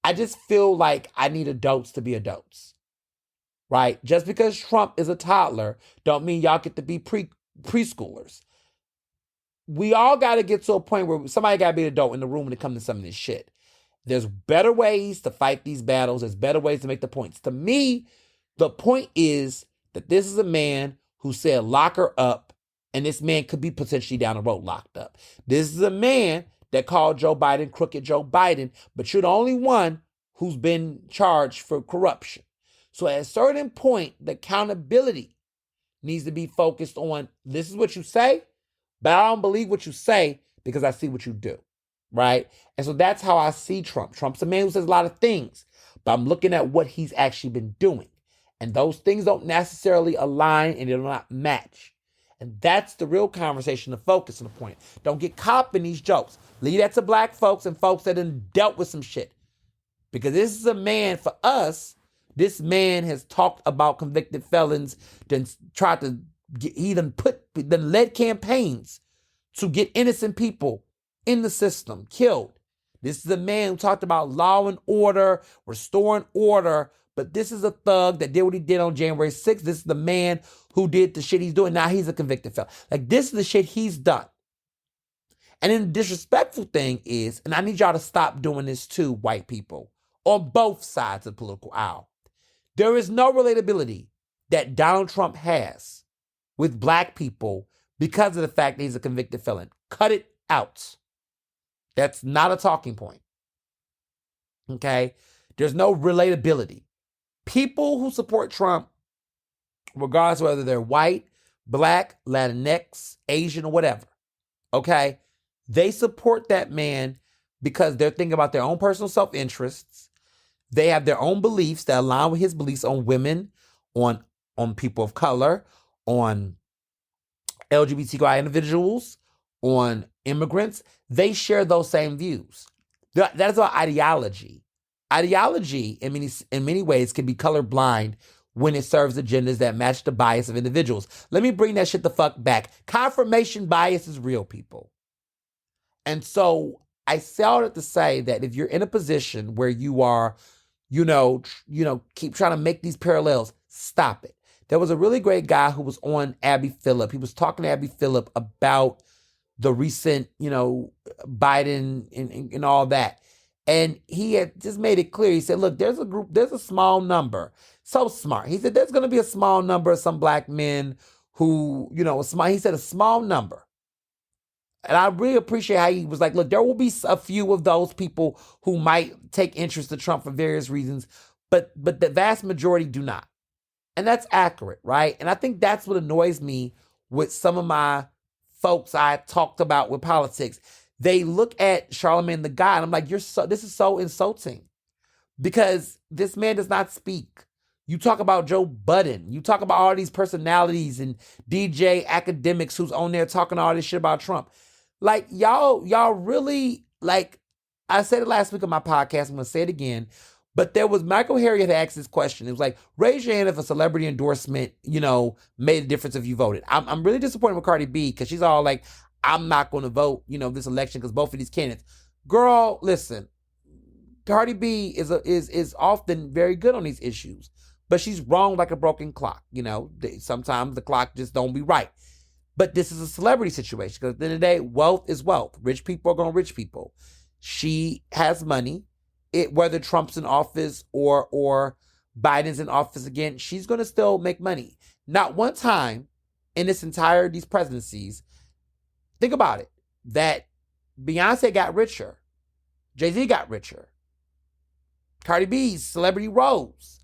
I just feel like I need adults to be adults, right? Just because Trump is a toddler don't mean y'all get to be preschoolers. We all got to get to a point where somebody got to be an adult in the room when it comes to some of this shit. There's better ways to fight these battles. There's better ways to make the points. To me, the point is that this is a man who said lock her up, and this man could be potentially down the road locked up. This is a man that called Joe Biden crooked Joe Biden, but you're the only one who's been charged for corruption. So at a certain point, the accountability needs to be focused on this is what you say, but I don't believe what you say because I see what you do, right? And so that's how I see Trump. Trump's a man who says a lot of things, but I'm looking at what he's actually been doing. And those things don't necessarily align and they do not match. And that's the real conversation, the focus and the point. Don't get caught up in these jokes. Leave that to black folks and folks that have dealt with some shit. Because this is a man, for us, this man has talked about convicted felons, then tried to get, he done led campaigns to get innocent people in the system killed. This is a man who talked about law and order, restoring order, but this is a thug that did what he did on January 6th. This is the man who did the shit he's doing. Now he's a convicted felon. Like, this is the shit he's done. And then the disrespectful thing is, and I need y'all to stop doing this too, white people, on both sides of the political aisle. There is no relatability that Donald Trump has with black people because of the fact that he's a convicted felon. Cut it out. That's not a talking point. Okay? There's no relatability. People who support Trump, regardless of whether they're white, black, Latinx, Asian, or whatever, okay, they support that man because they're thinking about their own personal self-interests. They have their own beliefs that align with his beliefs on women, on people of color, on LGBTQI individuals, on immigrants. They share those same views. That is our ideology. Ideology, in many ways, can be colorblind when it serves agendas that match the bias of individuals. Let me bring that shit the fuck back. Confirmation bias is real, people. And so I say all that to say that if you're in a position where you are, keep trying to make these parallels, stop it. There was a really great guy who was on Abby Phillip. He was talking to Abby Phillip about the recent, Biden and all that. And he had just made it clear. He said, look, there's a small number. So smart. He said, there's going to be a small number of some black men who, he said a small number. And I really appreciate how he was like, look, there will be a few of those people who might take interest in Trump for various reasons, but the vast majority do not. And that's accurate, right? And I think that's what annoys me with some of my folks I talked about with politics. They look at Charlamagne the God, and I'm like, this is so insulting because this man does not speak. You talk about Joe Budden. You talk about all these personalities and DJ academics who's on there talking all this shit about Trump. Like, y'all really, like, I said it last week on my podcast. I'm going to say it again. But there was, Michael Harriot asked this question. It was like, raise your hand if a celebrity endorsement, made a difference if you voted. I'm really disappointed with Cardi B because she's all like, I'm not going to vote, this election because both of these candidates. Girl, listen, Cardi B is often very good on these issues. But she's wrong like a broken clock. Sometimes the clock just don't be right. But this is a celebrity situation because at the end of the day, wealth is wealth. Rich people are going to rich people. She has money. Whether Trump's in office or Biden's in office again, she's going to still make money. Not one time in these presidencies, think about it, that Beyonce got richer. Jay-Z got richer. Cardi B's celebrity rose.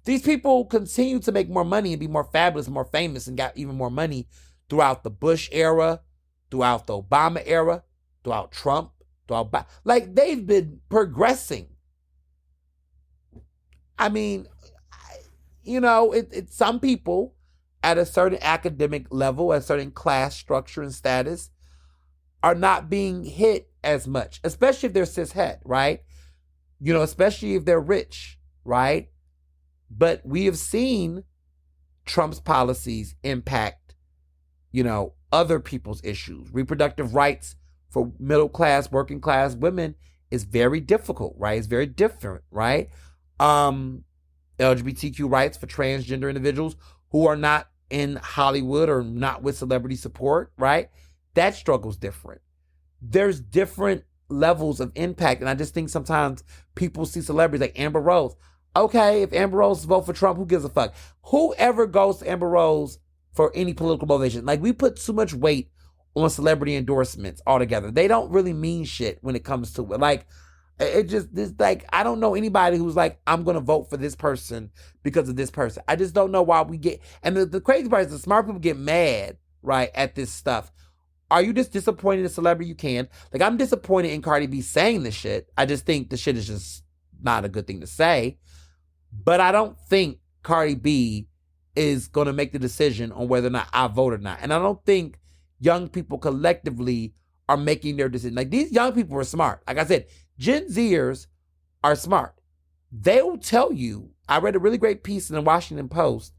These people continue to make more money and be more fabulous, more famous, and got even more money throughout the Bush era, throughout the Obama era, throughout Trump, throughout Biden. Like, they've been progressing. I mean, some people at a certain academic level, a certain class structure and status, are not being hit as much, especially if they're cishet, right? Especially if they're rich, right? But we have seen Trump's policies impact, other people's issues. Reproductive rights for middle class, working class women is very difficult, right? It's very different, right? LGBTQ rights for transgender individuals who are not in Hollywood or not with celebrity support, right? That struggle's different. There's different levels of impact. And I just think sometimes people see celebrities like Amber Rose. Okay, if Amber Rose vote for Trump, who gives a fuck? Whoever goes to Amber Rose for any political motivation. Like, we put too much weight on celebrity endorsements altogether. They don't really mean shit when it comes to it. Like, I don't know anybody who's like, I'm going to vote for this person because of this person. I just don't know why we get, and the crazy part is the smart people get mad, right, at this stuff. Are you just disappointed in a celebrity? You can. Like, I'm disappointed in Cardi B saying this shit. I just think the shit is just not a good thing to say. But I don't think Cardi B is going to make the decision on whether or not I vote or not. And I don't think young people collectively are making their decision. Like, these young people are smart. Like I said, Gen Zers are smart. They will tell you. I read a really great piece in the Washington Post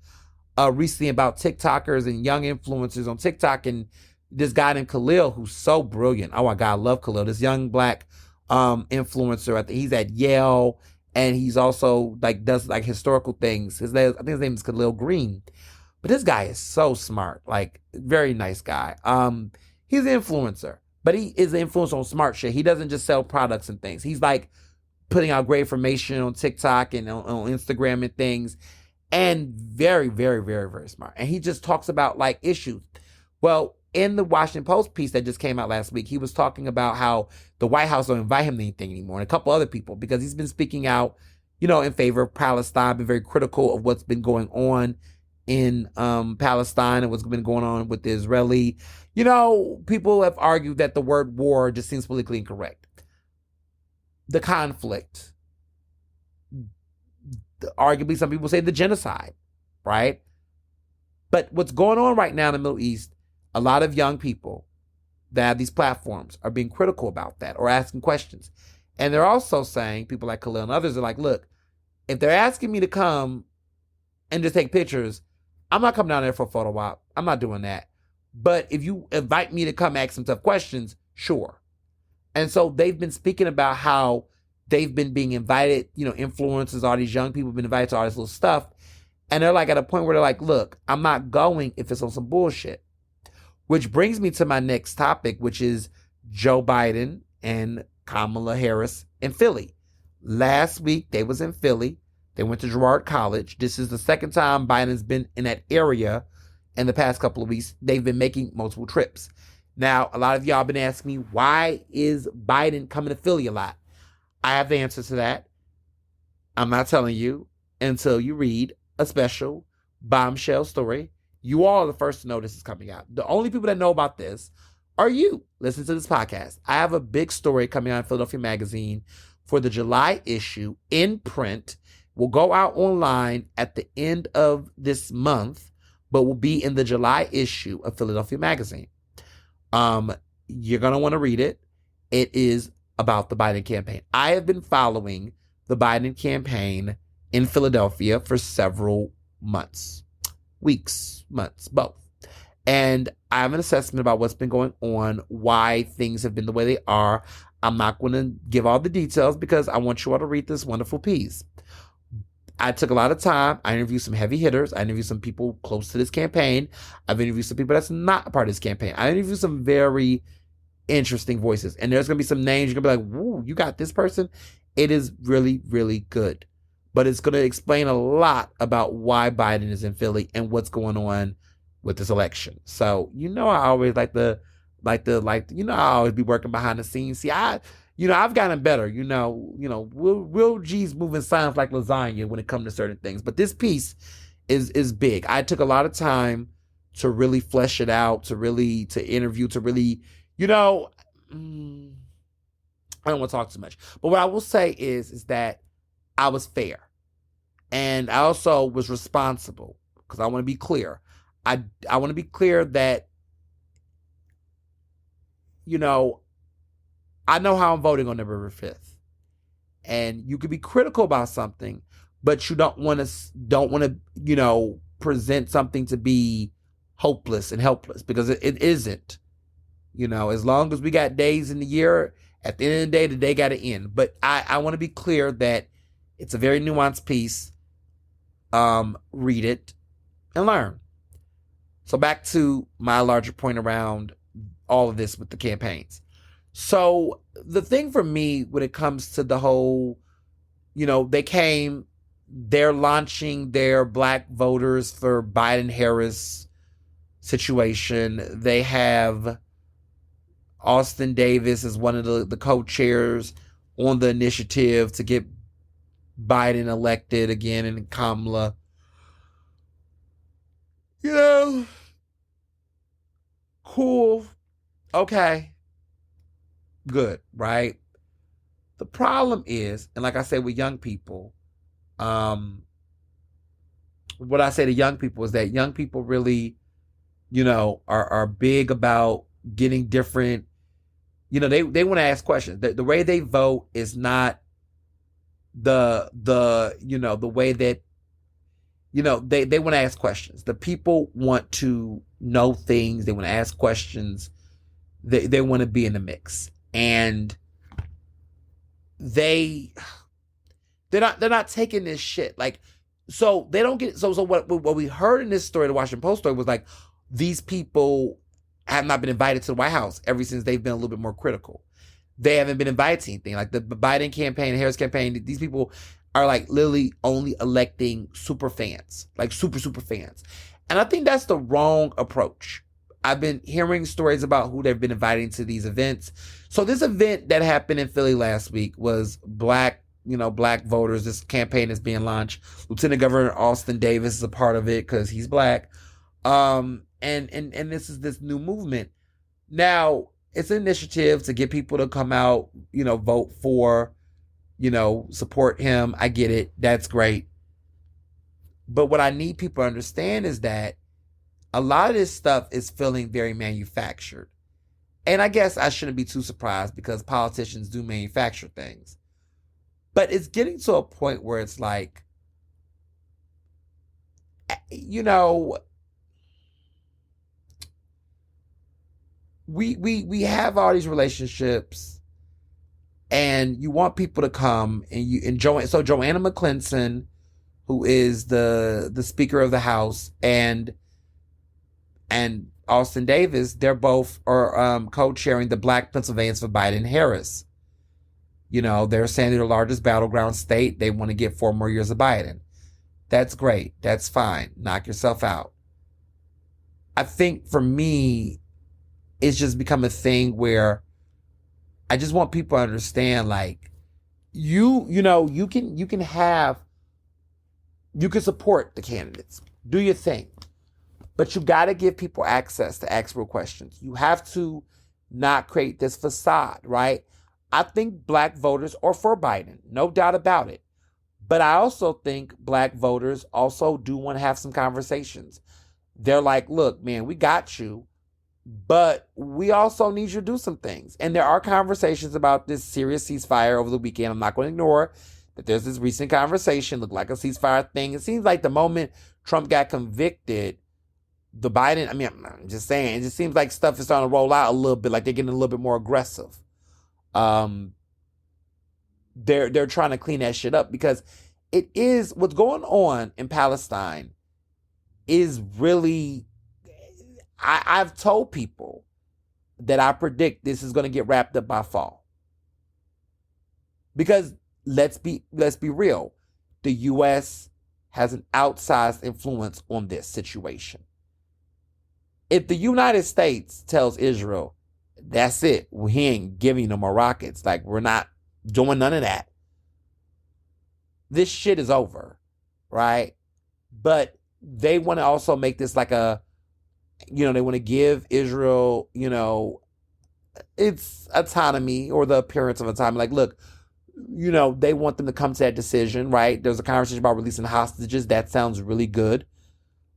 recently about TikTokers and young influencers on TikTok, and this guy named Khalil, who's so brilliant. Oh my God, I love Khalil. This young black influencer. I think he's at Yale, and he's also does historical things. I think his name is Khalil Green. But this guy is so smart. Like, very nice guy. He's an influencer, but he is an influencer on smart shit. He doesn't just sell products and things. He's putting out great information on TikTok and on Instagram and things, and very, very, very, very smart. And he just talks about issues. Well, in the Washington Post piece that just came out last week, he was talking about how the White House don't invite him to anything anymore, and a couple other people, because he's been speaking out, in favor of Palestine, been very critical of what's been going on in Palestine and what's been going on with the Israeli. People have argued that the word war just seems politically incorrect. The conflict, arguably some people say the genocide, right? But what's going on right now in the Middle East, a lot of young people that have these platforms are being critical about that or asking questions. And they're also saying, people like Khalil and others are like, look, if they're asking me to come and just take pictures, I'm not coming down there for a photo op. I'm not doing that. But if you invite me to come ask some tough questions, sure. And so they've been speaking about how they've been being invited, influencers, all these young people have been invited to all this little stuff. And they're at a point where they're like, look, I'm not going if it's on some bullshit. Which brings me to my next topic, which is Joe Biden and Kamala Harris in Philly. Last week, they was in Philly. They went to Girard College. This is the second time Biden's been in that area in the past couple of weeks. They've been making multiple trips. Now, a lot of y'all been asking me, why is Biden coming to Philly a lot? I have the answer to that. I'm not telling you until you read a special bombshell story. You all are the first to know this is coming out. The only people that know about this are you. Listen to this podcast. I have a big story coming out in Philadelphia Magazine for the July issue in print. Will go out online at the end of this month, but will be in the July issue of Philadelphia Magazine. You're going to want to read it. It is about the Biden campaign. I have been following the Biden campaign in Philadelphia for several months. Weeks, months, both. And I have an assessment about what's been going on, why things have been the way they are. I'm not going to give all the details because I want you all to read this wonderful piece. I took a lot of time. I interviewed some heavy hitters. I interviewed some people close to this campaign. I've interviewed some people that's not a part of this campaign. I interviewed some very interesting voices. And there's going to be some names you're going to be like, woo, you got this person? It is really, really good. But it's going to explain a lot about why Biden is in Philly and what's going on with this election. So, I always I always be working behind the scenes. See, I've gotten better, real G's moving silence like lasagna when it comes to certain things. But this piece is big. I took a lot of time to really flesh it out, to interview, to really, I don't want to talk too much. But what I will say is that I was fair. And I also was responsible, because I want to be clear. I want to be clear that, I know how I'm voting on November 5th. And you can be critical about something, but you don't want to, present something to be hopeless and helpless, because it isn't. As long as we got days in the year, at the end of the day got to end. But I want to be clear that it's a very nuanced piece. Read it and learn. So back to my larger point around all of this with the campaigns. So the thing for me when it comes to the whole, they're launching their Black voters for Biden-Harris situation. They have Austin Davis as one of the co-chairs on the initiative to get Biden elected again, and Kamala. Cool. Okay. Good, right? The problem is, and like I say with young people, what I say to young people is that young people really, are big about getting different, they want to ask questions. The way they vote is not the way that, they want to ask questions. The people want to know things. They want to ask questions. They want to be in the mix. And they're not taking this shit. Like, so they don't get, so what we heard in this story, the Washington Post story, was like, these people have not been invited to the White House ever since they've been a little bit more critical. They haven't been invited to anything. Like the Biden campaign, Harris campaign, these people are like literally only electing super fans, like super fans. And I think that's the wrong approach. I've been hearing stories about who they've been inviting to these events. So this event that happened in Philly last week was Black voters. This campaign is being launched. Lieutenant Governor Austin Davis is a part of it because he's Black. And this is this new movement. Now, it's an initiative to get people to come out, vote for, support him. I get it. That's great. But what I need people to understand is that a lot of this stuff is feeling very manufactured. And I guess I shouldn't be too surprised because politicians do manufacture things. But it's getting to a point where it's like, we have all these relationships and you want people to come and Joanna McClinton, who is the Speaker of the House, and Austin Davis, they're both co-chairing the Black Pennsylvanians for Biden-Harris. They're saying they're the largest battleground state. They want to get 4 more years of Biden. That's great. That's fine. Knock yourself out. I think for me, it's just become a thing where I just want people to understand, like, you can support the candidates. Do your thing. But you got to give people access to ask real questions. You have to not create this facade, right? I think Black voters are for Biden, no doubt about it. But I also think Black voters also do want to have some conversations. They're like, look, man, we got you, but we also need you to do some things. And there are conversations about this serious ceasefire over the weekend. I'm not going to ignore that there's this recent conversation, looked like a ceasefire thing. It seems like the moment Trump got convicted, I'm just saying, it just seems like stuff is starting to roll out a little bit, like they're getting a little bit more aggressive. They're trying to clean that shit up because it is what's going on in Palestine is really, I've told people that I predict this is going to get wrapped up by fall. Because let's be real. The U.S. has an outsized influence on this situation. If the United States tells Israel, that's it, we ain't giving no more rockets, like we're not doing none of that, this shit is over, right? But they want to also make this like a, they want to give Israel, its autonomy or the appearance of autonomy. Like, look, they want them to come to that decision, right? There's a conversation about releasing hostages. That sounds really good.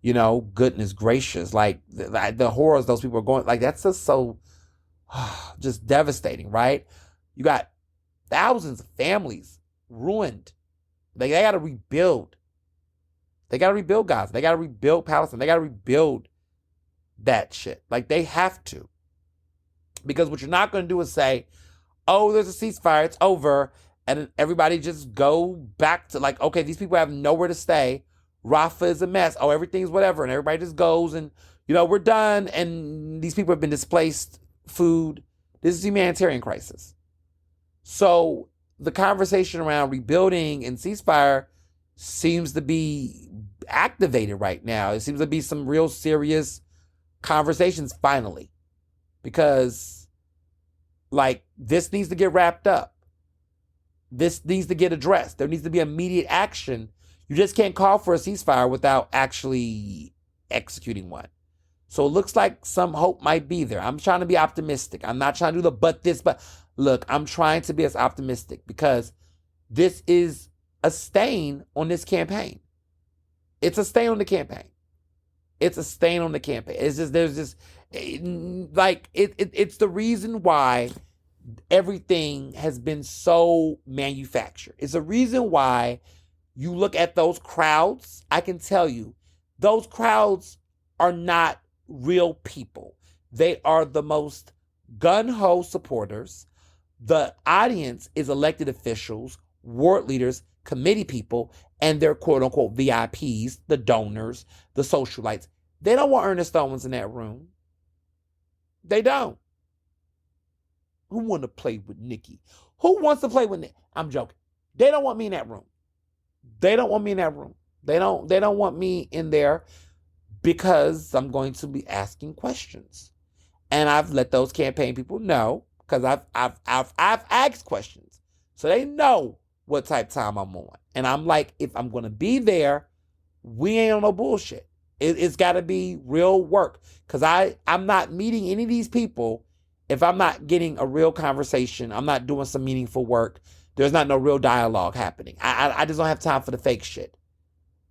Goodness gracious. Like, the horrors those people are going, like, that's just so, just devastating, right? You got thousands of families ruined. They got to rebuild. They got to rebuild Gaza. They got to rebuild Palestine. They got to rebuild that shit. Like, they have to. Because what you're not going to do is say, oh, there's a ceasefire, it's over, and then everybody just go back to, like, okay, these people have nowhere to stay. Rafah is a mess. Oh, everything's whatever. And everybody just goes and, we're done. And these people have been displaced, food. This is a humanitarian crisis. So the conversation around rebuilding and ceasefire seems to be activated right now. It seems to be some real serious conversations finally. Because, like, this needs to get wrapped up. This needs to get addressed. There needs to be immediate action. You just can't call for a ceasefire without actually executing one. So it looks like some hope might be there. I'm trying to be optimistic. I'm not trying to do but look, I'm trying to be as optimistic because this is a stain on this campaign. It's a stain on the campaign. It's a stain on the campaign. It's just, there's just, like, it's the reason why everything has been so manufactured. It's a reason why you look at those crowds. I can tell you, those crowds are not real people. They are the most gun-ho supporters. The audience is elected officials, ward leaders, committee people, and their quote-unquote VIPs, the donors, the socialites. They don't want Ernest Owens in that room. They don't. Who want to play with Nikki? Who wants to play with Nikki? I'm joking. They don't want me in that room. They don't want me in that room. They don't want me in there because I'm going to be asking questions. And I've let those campaign people know because I've asked questions. So they know what type of time I'm on. And I'm like, if I'm going to be there, we ain't on no bullshit. It's got to be real work. Because I'm not meeting any of these people if I'm not getting a real conversation. I'm not doing some meaningful work. There's not no real dialogue happening. I just don't have time for the fake shit.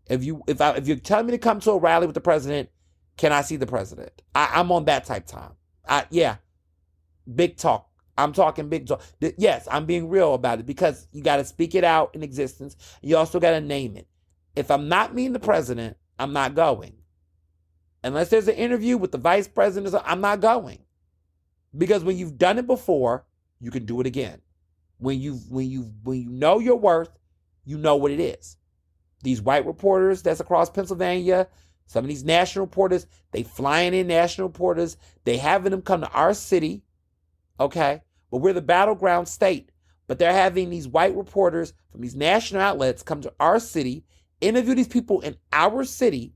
If you're telling me to come to a rally with the president, can I see the president? I'm on that type time. Yeah, big talk. I'm talking big talk. Yes, I'm being real about it because you got to speak it out in existence. You also got to name it. If I'm not meeting the president, I'm not going. Unless there's an interview with the vice president, I'm not going. Because when you've done it before, you can do it again. When you know your worth, you know what it is. These white reporters that's across Pennsylvania, some of these national reporters, they flying in national reporters, they having them come to our city, okay? But we're the battleground state. But they're having these white reporters from these national outlets come to our city, interview these people in our city,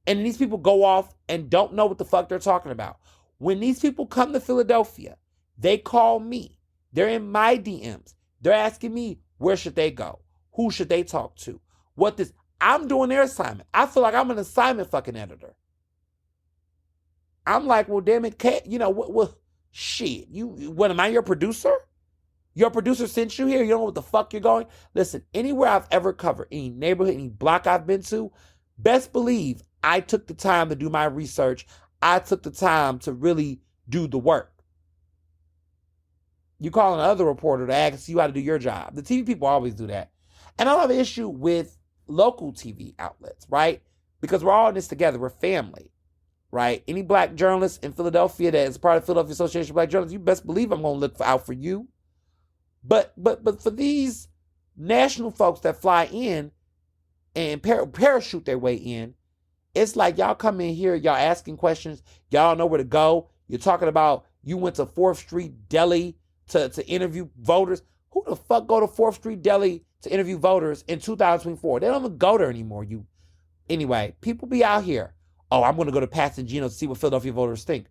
and these people go off and don't know what the fuck they're talking about. When these people come to Philadelphia, they call me. They're in my DMs. They're asking me, where should they go? Who should they talk to? I'm doing their assignment. I feel like I'm an assignment fucking editor. I'm like, well, damn it, shit. What, am I your producer? Your producer sent you here? You don't know what the fuck you're going? Listen, anywhere I've ever covered, any neighborhood, any block I've been to, best believe I took the time to do my research. I took the time to really do the work. You call another reporter to ask you how to do your job. The TV people always do that. And I don't have an issue with local TV outlets, right? Because we're all in this together. We're family, right? Any black journalist in Philadelphia that is part of Philadelphia Association of Black Journalists, you best believe I'm going to look out for you. But for these national folks that fly in, and parachute their way in. It's like y'all come in here, y'all asking questions, y'all don't know where to go. You're talking about you went to 4th Street Deli to interview voters. Who the fuck go to 4th Street Deli to interview voters in 2024? They don't even go there anymore. Anyway, people be out here. Oh, I'm going to go to Pasadena to see what Philadelphia voters think.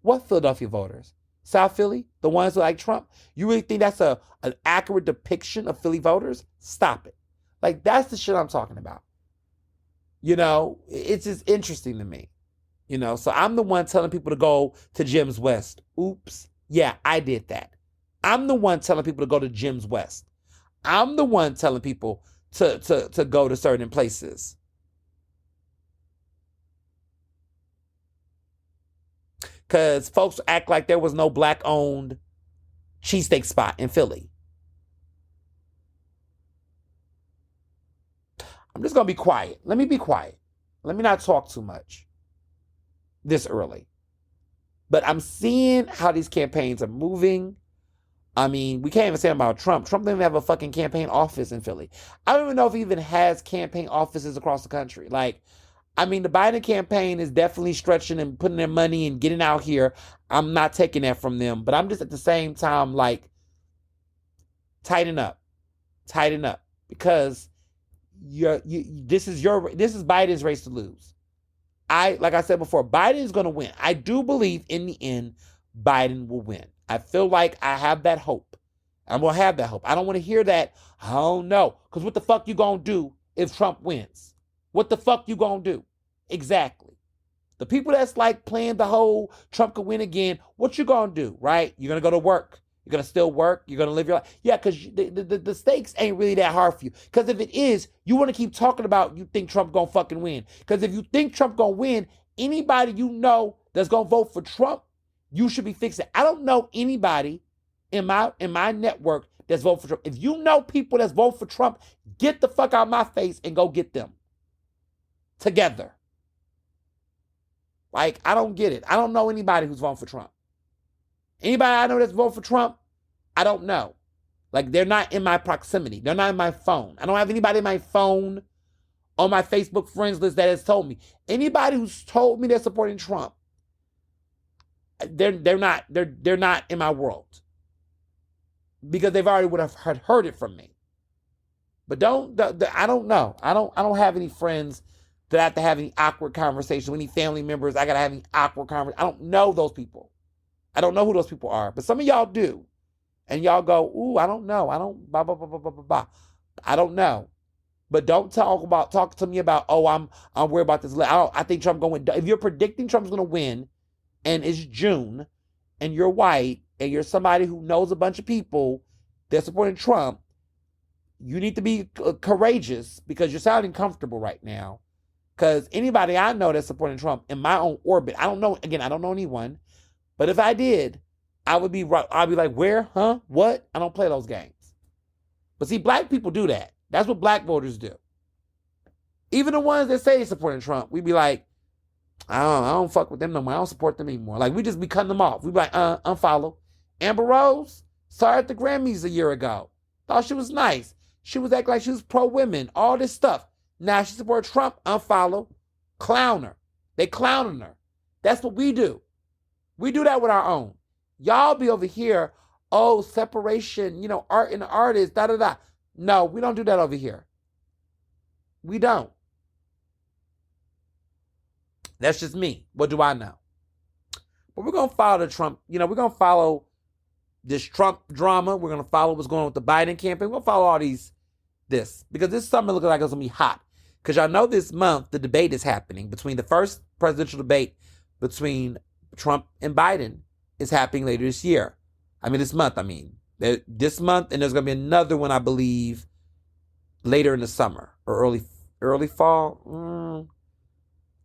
What Philadelphia voters? South Philly? The ones who like Trump? You really think that's an accurate depiction of Philly voters? Stop it. Like, that's the shit I'm talking about. It's just interesting to me. So I'm the one telling people to go to Jim's West. Oops. Yeah, I did that. I'm the one telling people to go to Jim's West. I'm the one telling people to go to certain places. Because folks act like there was no black-owned cheesesteak spot in Philly. I'm just going to be quiet. Let me be quiet. Let me not talk too much this early. But I'm seeing how these campaigns are moving. I mean, we can't even say about Trump. Trump doesn't even have a fucking campaign office in Philly. I don't even know if he even has campaign offices across the country. Like, I mean, the Biden campaign is definitely stretching and putting their money and getting out here. I'm not taking that from them. But I'm just at the same time, like, tighten up. Because this is Biden's race to lose. Like I said before, Biden is going to win. I do believe in the end, Biden will win. I feel like I have that hope. I'm going to have that hope. I don't want to hear that. I don't know. Because what the fuck you going to do if Trump wins? What the fuck you going to do? Exactly. The people that's like playing the whole Trump could win again, what you going to do, right? You're going to go to work. You're going to still work. You're going to live your life. Yeah, because the stakes ain't really that hard for you. Because if it is, you want to keep talking about you think Trump going to fucking win. Because if you think Trump going to win, anybody you know that's going to vote for Trump, you should be fixing. I don't know anybody in my network that's voting for Trump. If you know people that's voting for Trump, get the fuck out of my face and go get them. Together. Like, I don't get it. I don't know anybody who's voting for Trump. Anybody I know that's voting for Trump, I don't know. Like, they're not in my proximity. They're not in my phone. I don't have anybody in my phone on my Facebook friends list that has told me. Anybody who's told me they're supporting Trump, they're not in my world. Because they've already would have heard it from me. But I don't know. I don't have any friends that I have to have any awkward conversations. Any family members I gotta have any awkward conversations. I don't know those people. I don't know who those people are. But some of y'all do. And y'all go, ooh, I don't know. I don't blah blah blah blah blah blah blah. I don't know. But don't talk to me about, oh, I'm worried about this. I think Trump's gonna win. If you're predicting Trump's gonna win and it's June and you're white and you're somebody who knows a bunch of people that supporting Trump, you need to be courageous because you're sounding comfortable right now. Because anybody I know that's supporting Trump in my own orbit, I don't know anyone, but if I did, I'd be like, where, huh, what? I don't play those games. But see, black people do that. That's what black voters do. Even the ones that say they're supporting Trump, we be like, I don't fuck with them no more. I don't support them anymore. Like, we just be cutting them off. We be like, unfollow. Amber Rose, saw her at the Grammys a year ago. Thought she was nice. She was acting like she was pro-women, all this stuff. Now she supports Trump, unfollow, clown her. They clowning her. That's what we do. We do that with our own. Y'all be over here, oh, separation, art and artists, da-da-da. No, we don't do that over here. We don't. That's just me. What do I know? But we're going to follow the Trump, we're going to follow this Trump drama. We're going to follow what's going on with the Biden campaign. We're going to follow all this. Because this summer looks like it's going to be hot. Because y'all know this month, the debate is happening between the first presidential debate between Trump and Biden is happening later this year. This month, This month, and there's going to be another one, I believe, later in the summer or early fall.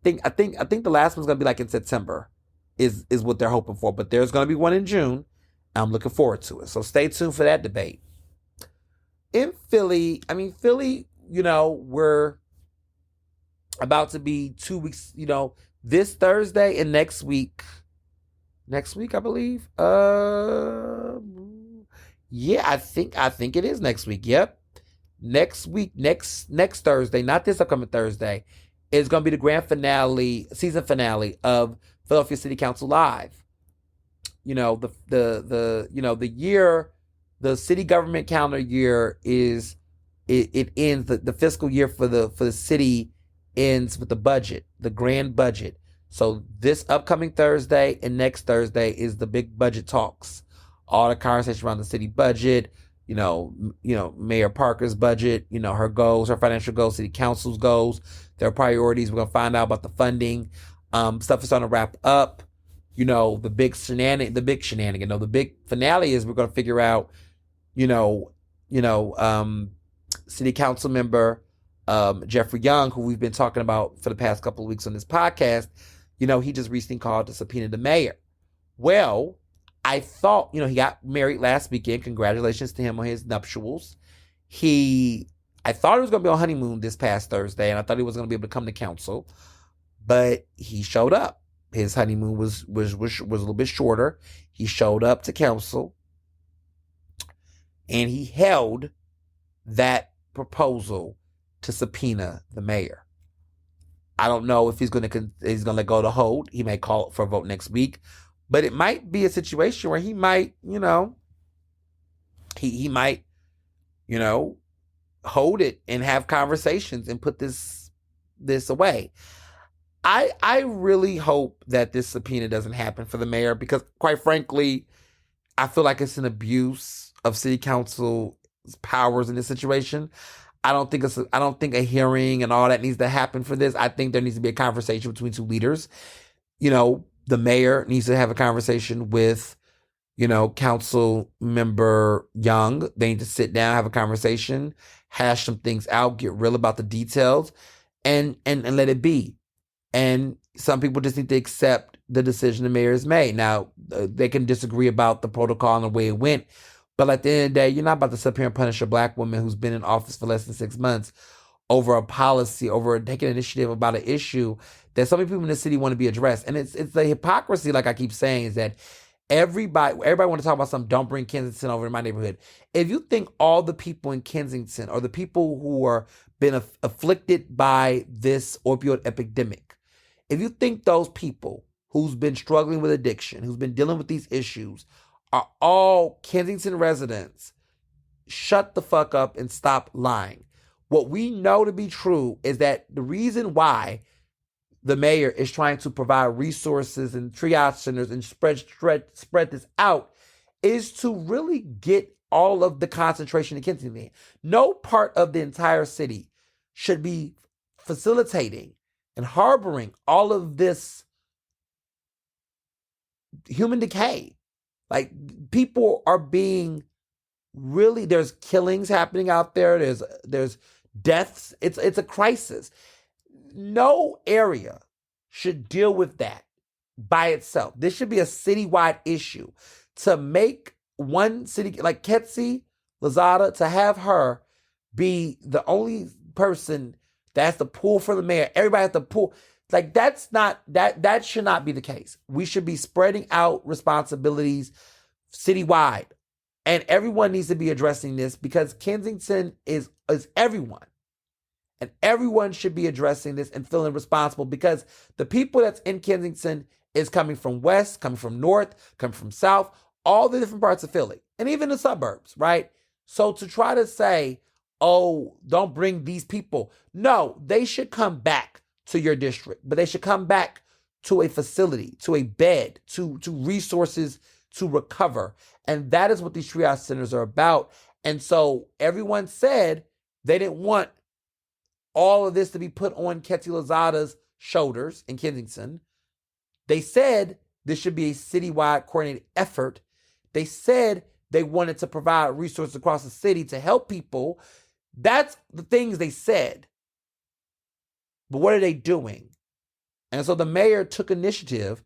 I think the last one's going to be like in September is what they're hoping for. But there's going to be one in June. I'm looking forward to it. So stay tuned for that debate. In Philly, we're about to be 2 weeks, this Thursday and next week, I believe. Yeah, I think it is next week. Yep. next week, next Thursday, not this upcoming Thursday, is going to be the grand finale, season finale of Philadelphia City Council Live. You know, the year, the city government calendar year is it ends, the fiscal year for the city ends with the budget, the grand budget. So this upcoming Thursday and next Thursday is the big budget talks. All the conversation around the city budget, you know, Mayor Parker's budget, her goals, her financial goals, city council's goals, their priorities. We're gonna find out about the funding. Stuff is starting to wrap up. The big shenanigan, the big finale is we're gonna figure out, city council member Jeffrey Young, who we've been talking about for the past couple of weeks on this podcast. He just recently called to subpoena the mayor. Well, I thought, he got married last weekend. Congratulations to him on his nuptials. I thought he was going to be on honeymoon this past Thursday, and I thought he was going to be able to come to council, but he showed up. His honeymoon was a little bit shorter. He showed up to council, and he held that proposal to subpoena the mayor. I don't know if he's going to let go to hold. He may call for a vote next week, but it might be a situation where he might, he might, hold it and have conversations and put this away. I really hope that this subpoena doesn't happen for the mayor, because quite frankly, I feel like it's an abuse of city council's powers in this situation. I don't think a hearing and all that needs to happen for this. I think there needs to be a conversation between two leaders. The mayor needs to have a conversation with, council member Young. They need to sit down, have a conversation, hash some things out, get real about the details, and let it be. And some people just need to accept the decision the mayor has made. Now, they can disagree about the protocol and the way it went, but at the end of the day, you're not about to sit here and punish a black woman who's been in office for less than 6 months over a policy, over taking an initiative about an issue that so many people in the city want to be addressed. And it's the hypocrisy, like I keep saying, is that everybody want to talk about something. Don't bring Kensington over to my neighborhood. If you think all the people in Kensington or the people who are been afflicted by this opioid epidemic, if you think those people who's been struggling with addiction, who's been dealing with these issues, are all Kensington residents, shut the fuck up and stop lying. What we know to be true is that the reason why the mayor is trying to provide resources and triage centers and spread this out is to really get all of the concentration in Kensington. No part of the entire city should be facilitating and harboring all of this human decay. Like, people are being really, there's killings happening out there. There's deaths. It's a crisis. No area should deal with that by itself. This should be a citywide issue. To make one city, like Ketsi Lozada, to have her be the only person that has to pull for the mayor, everybody has to pull. Like, that should not be the case. We should be spreading out responsibilities citywide. And everyone needs to be addressing this, because Kensington is everyone. And everyone should be addressing this and feeling responsible, because the people that's in Kensington is coming from west, coming from north, coming from south, all the different parts of Philly, and even the suburbs, right? So to try to say, oh, don't bring these people. No, they should come back to your district, but they should come back to a facility, to a bed, to resources to recover. And that is what these triage centers are about. And so everyone said they didn't want all of this to be put on Ketsi Lozada's shoulders in Kensington. They said this should be a citywide coordinated effort. They said they wanted to provide resources across the city to help people. That's the things they said. But what are they doing? And so the mayor took initiative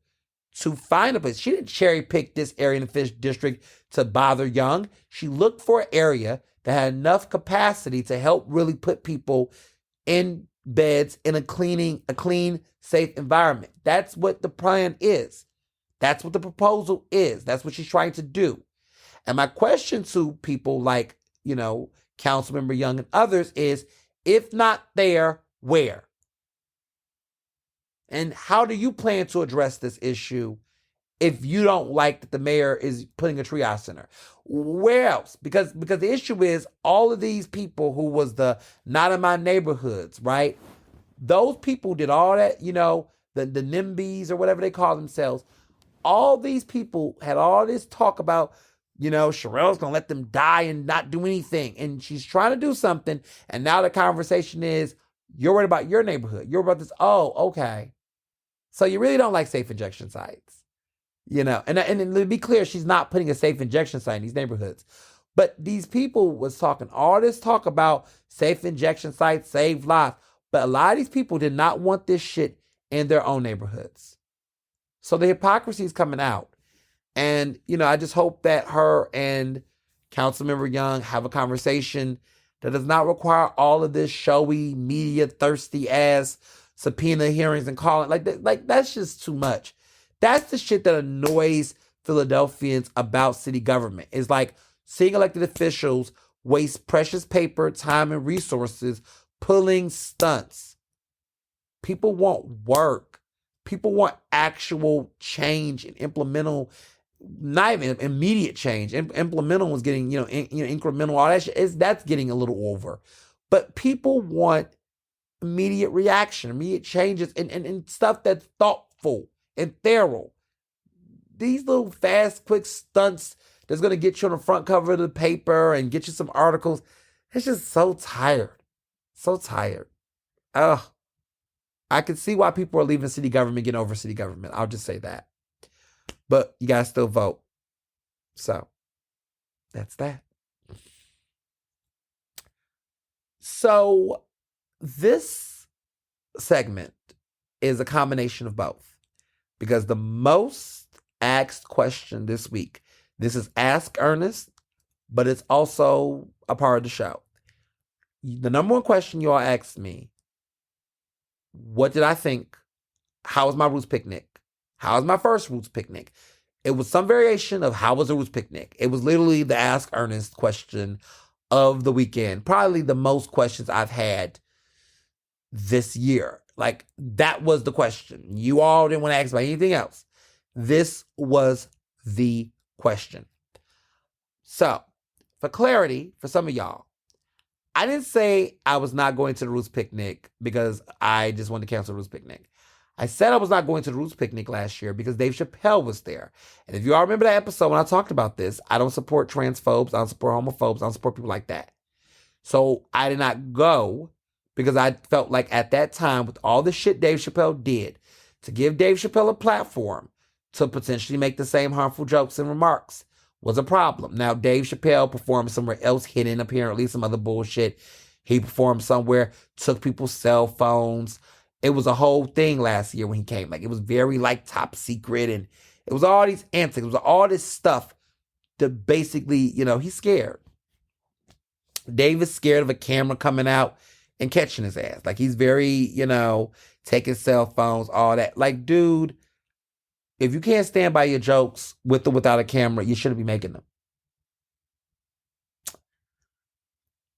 to find a place. She didn't cherry pick this area in the Fish District to bother Young. She looked for an area that had enough capacity to help really put people in beds in a clean, safe environment. That's what the plan is. That's what the proposal is. That's what she's trying to do. And my question to people like, Councilmember Young and others is, if not there, where? And how do you plan to address this issue if you don't like that the mayor is putting a triage center? Where else? Because the issue is all of these people who was the not in my neighborhoods, right? Those people did all that, the NIMBYs or whatever they call themselves. All these people had all this talk about, Sherelle's going to let them die and not do anything. And she's trying to do something. And now the conversation is, you're worried about your neighborhood. You're about this. Oh, okay. So you really don't like safe injection sites, And to be clear, she's not putting a safe injection site in these neighborhoods. But these people was talking all this talk about safe injection sites, save lives. But a lot of these people did not want this shit in their own neighborhoods. So the hypocrisy is coming out. And, I just hope that her and Councilmember Young have a conversation that does not require all of this showy, media, thirsty ass subpoena hearings and calling. Like that's just too much. That's the shit that annoys Philadelphians about city government. It's like seeing elected officials waste precious paper, time, and resources pulling stunts. People want work. People want actual change and implemental, not even immediate change. Implemental is getting, incremental, all that shit. That's getting a little over. But people want immediate reaction, immediate changes, and stuff that's thoughtful and thorough. These little fast, quick stunts that's going to get you on the front cover of the paper and get you some articles. It's just so tired. So tired. Ugh. I can see why people are leaving city government, getting over city government. I'll just say that. But you guys still vote. So that's that. So this segment is a combination of both. Because the most asked question this week, this is Ask Ernest, but it's also a part of the show. The number one question you all asked me, what did I think? How was my Roots picnic? How was my first Roots picnic? It was some variation of how was the Roots picnic. It was literally the Ask Ernest question of the weekend. Probably the most questions I've had this year. Like, that was the question. You all didn't want to ask about anything else. This was the question. So, for clarity, for some of y'all, I didn't say I was not going to the Roots picnic because I just wanted to cancel the Roots picnic. I said I was not going to the Roots picnic last year because Dave Chappelle was there. And if you all remember that episode when I talked about this, I don't support transphobes, I don't support homophobes, I don't support people like that. So I did not go because I felt like at that time, with all the shit Dave Chappelle did, to give Dave Chappelle a platform to potentially make the same harmful jokes and remarks was a problem. Now, Dave Chappelle performed somewhere else hidden, apparently, some other bullshit. He performed somewhere, took people's cell phones. It was a whole thing last year when he came. Like, it was very, top secret, and it was all these antics. It was all this stuff to basically, he's scared. Dave is scared of a camera coming out and catching his ass. Like, he's very, taking cell phones, all that. Like, dude, if you can't stand by your jokes with or without a camera, you shouldn't be making them.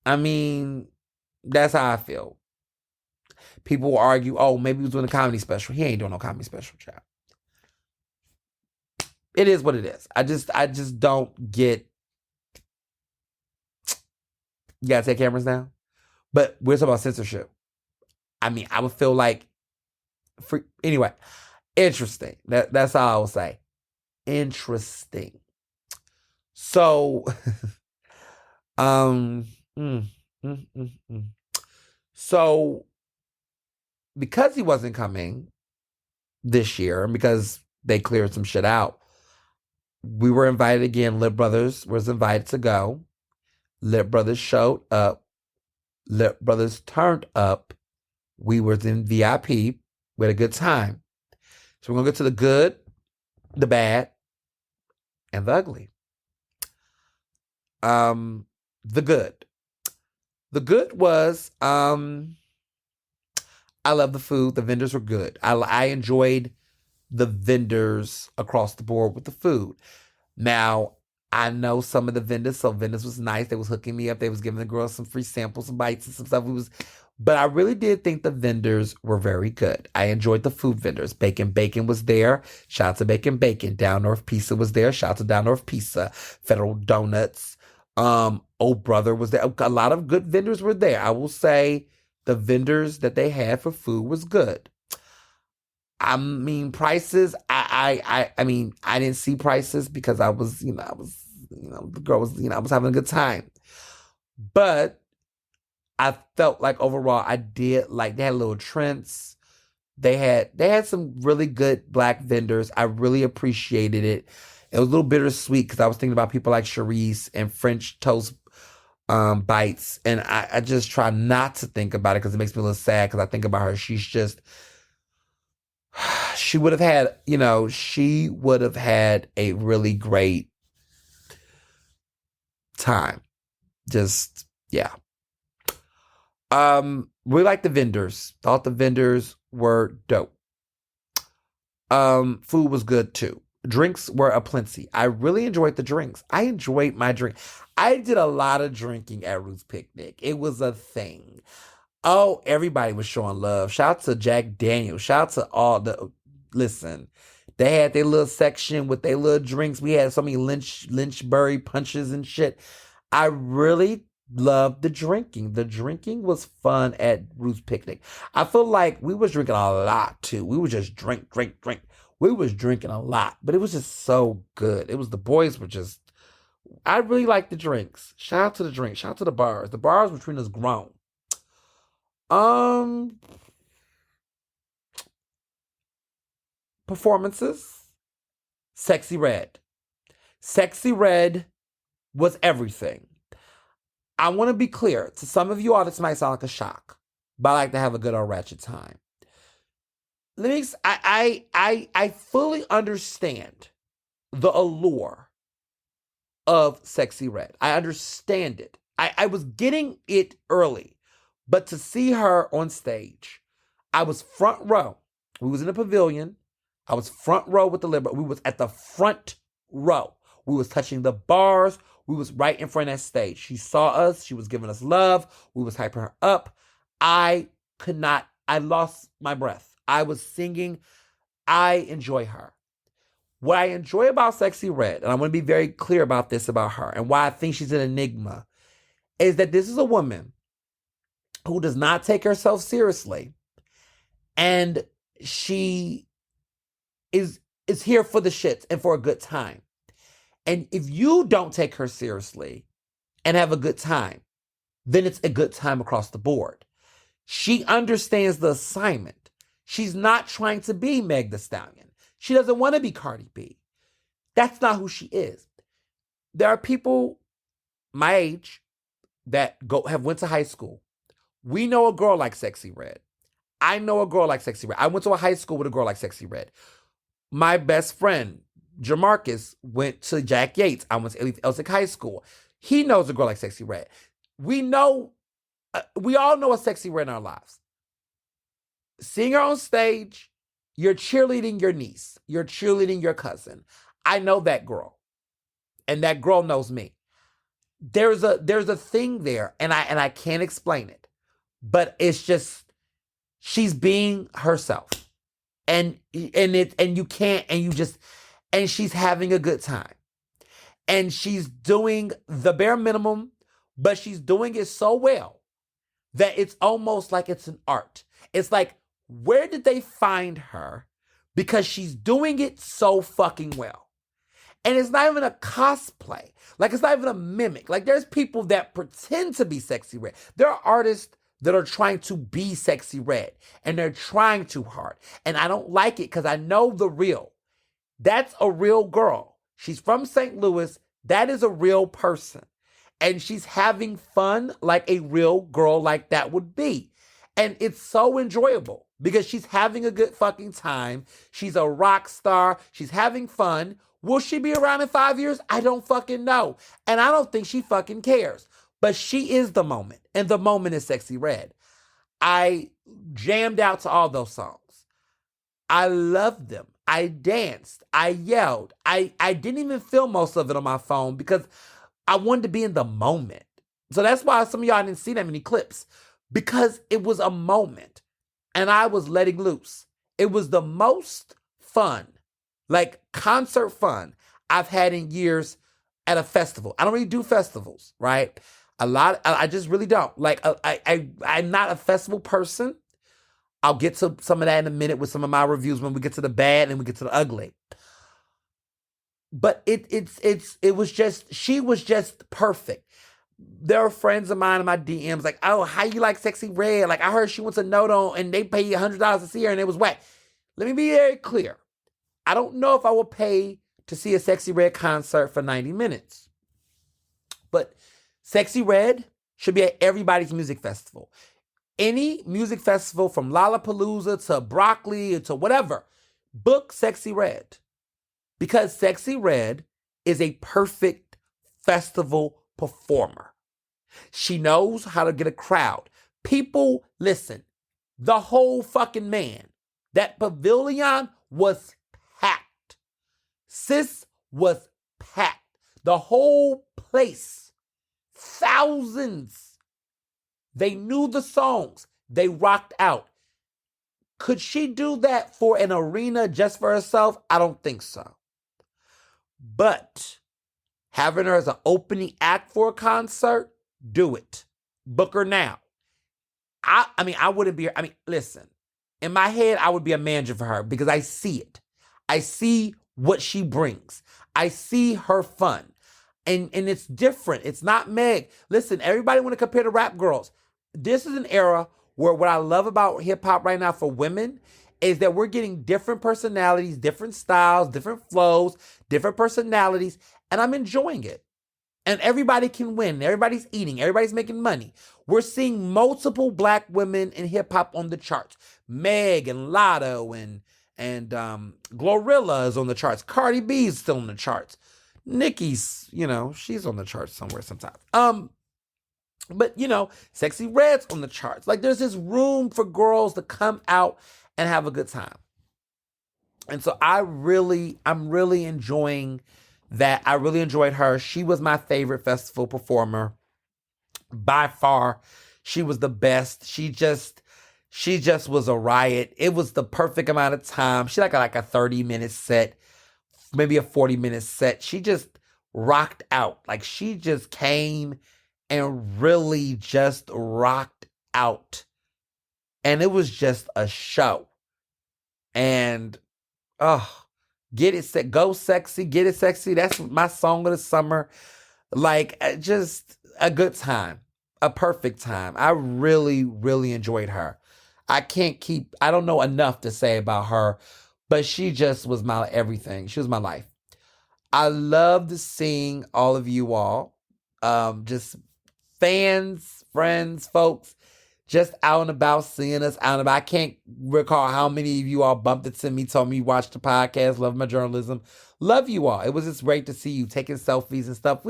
I mean, that's how I feel. People will argue, oh, maybe he was doing a comedy special. He ain't doing no comedy special, child. It is what it is. I just don't get. You gotta take cameras down. But we're talking about censorship. I mean, I would feel like, anyway, interesting. That's all I will say. Interesting. So, So, because he wasn't coming this year, and because they cleared some shit out, we were invited again. Lip Brothers was invited to go. Lip Brothers showed up. Lip Brothers turned up. We were in VIP. We had a good time. So we're going to get to the good, the bad, and the ugly. The good. The good was, I love the food. The vendors were good. I enjoyed the vendors across the board with the food. Now, I know some of the vendors, so vendors was nice. They was hooking me up. They was giving the girls some free samples, some bites and some stuff. But I really did think the vendors were very good. I enjoyed the food vendors. Bacon was there. Shout out to Bacon. Down North Pizza was there. Shout out to Down North Pizza. Federal Donuts. Old Brother was there. A lot of good vendors were there. I will say the vendors that they had for food was good. I mean, prices, I mean, I didn't see prices because I was, the girl was, I was having a good time. But I felt like overall I did like, they had little trends. They had some really good black vendors. I really appreciated it. It was a little bittersweet because I was thinking about people like Charisse and French Toast Bites. And I just try not to think about it because it makes me a little sad because I think about her. She would have had a really great time. Just, yeah. We like the vendors. Thought the vendors were dope. Food was good too. Drinks were aplenty. I really enjoyed the drinks. I enjoyed my drink. I did a lot of drinking at Ruth's Picnic. It was a thing. Oh, everybody was showing love. Shout out to Jack Daniels. Shout out to all the... Listen, they had their little section with their little drinks. We had so many Lynchburg punches and shit. I really loved the drinking. The drinking was fun at Ruth's Picnic. I feel like we was drinking a lot too. We would just drink. We was drinking a lot, but it was just so good. It was, the boys were just... I really liked the drinks. Shout out to the drinks. Shout out to the bars. The bars between us grown. Performances. Sexy Red. Sexy Red was everything. I want to be clear. To some of you all, this might sound like a shock, but I like to have a good old ratchet time. I fully understand the allure of Sexy Red. I understand it. I was getting it early, but to see her on stage, I was front row. We was in a pavilion. I was front row with the Liberal. We was at the front row. We was touching the bars. We was right in front of that stage. She saw us. She was giving us love. We was hyping her up. I lost my breath. I was singing. I enjoy her. What I enjoy about Sexy Red, and I want to be very clear about this about her, and why I think she's an enigma, is that this is a woman who does not take herself seriously. And she is here for the shits and for a good time. And if you don't take her seriously and have a good time, then it's a good time across the board. She understands the assignment. She's not trying to be Meg Thee Stallion. She doesn't want to be Cardi B. That's not who she is. There are people my age that have went to high school. We know a girl like Sexy Red. I know a girl like Sexy Red. I went to a high school with a girl like Sexy Red. My best friend, Jamarcus, went to Jack Yates. I went to Elsick High School. He knows a girl like Sexy Red. We all know a Sexy Red in our lives. Seeing her on stage, you're cheerleading your niece. You're cheerleading your cousin. I know that girl. And that girl knows me. There's a thing there, and I can't explain it. But it's just, she's being herself. And she's having a good time. And she's doing the bare minimum, but she's doing it so well that it's almost like it's an art. It's like, where did they find her? Because she's doing it so fucking well. And it's not even a cosplay. Like, it's not even a mimic. Like, there's people that pretend to be Sexy Red. There are artists that are trying to be Sexy Red, and they're trying too hard. And I don't like it because I know the real. That's a real girl. She's from St. Louis. That is a real person. And she's having fun like a real girl like that would be. And it's so enjoyable because she's having a good fucking time. She's a rock star. She's having fun. Will she be around in 5 years? I don't fucking know. And I don't think she fucking cares. But she is the moment. And the moment is Sexy Red. I jammed out to all those songs. I love them I danced. I yelled. I didn't even film most of it on my phone because I wanted to be in the moment. So that's why some of y'all didn't see that many clips, because it was a moment and I was letting loose. It was the most fun, like concert fun I've had in years at a festival. I don't really do festivals, right? I just really don't. Like, I'm not a festival person. I'll get to some of that in a minute with some of my reviews when we get to the bad and we get to the ugly. But it was just, she was just perfect. There are friends of mine in my DMs like, oh, how you like Sexy Red? Like, I heard she wants a note and they pay you $100 to see her and it was whack. Let me be very clear. I don't know if I will pay to see a Sexy Red concert for 90 minutes. But Sexy Red should be at everybody's music festival. Any music festival from Lollapalooza to Broccoli to whatever, book Sexy Red. Because Sexy Red is a perfect festival performer. She knows how to get a crowd. People, listen, the whole fucking man. That pavilion was packed. Sis was packed. The whole place. Thousands. They knew the songs. They rocked out. Could she do that for an arena just for herself? I don't think so. But having her as an opening act for a concert, do it. Book her now. I wouldn't be, listen, in my head, I would be a manager for her because I see it. I see what she brings. I see her fun. And it's different. It's not Meg. Listen, everybody want to compare to rap girls. This is an era where what I love about hip hop right now for women is that we're getting different personalities, different styles, different flows, different personalities, and I'm enjoying it. And everybody can win. Everybody's eating. Everybody's making money. We're seeing multiple black women in hip hop on the charts. Meg and Lotto and Glorilla is on the charts. Cardi B is still on the charts. Nicki's, she's on the charts somewhere sometimes. But Sexy Red's on the charts. Like, there's this room for girls to come out and have a good time. And so I'm really enjoying that. I really enjoyed her. She was my favorite festival performer. By far, she was the best. She just was a riot. It was the perfect amount of time. She like a 30-minute set, maybe a 40-minute set. She just rocked out. Like, she just came and really just rocked out. And it was just a show. And, get it set, go sexy, get it sexy. That's my song of the summer. Like, just a good time, a perfect time. I really, really enjoyed her. I don't know enough to say about her, but she just was my everything. She was my life. I loved seeing all of you all, just fans, friends, folks, just out and about, seeing us out and about. I can't recall how many of you all bumped into me, told me you watched the podcast, love my journalism. Love you all. It was just great to see you taking selfies and stuff.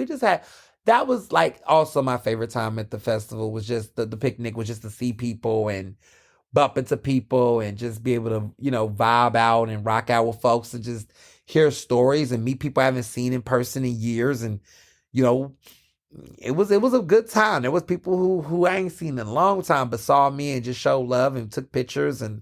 That was like also my favorite time at the festival, was just the picnic, was just to see people and bump into people and just be able to, vibe out and rock out with folks and just hear stories and meet people I haven't seen in person in years. And, it was a good time. There was people who I ain't seen in a long time, but saw me and just showed love and took pictures. And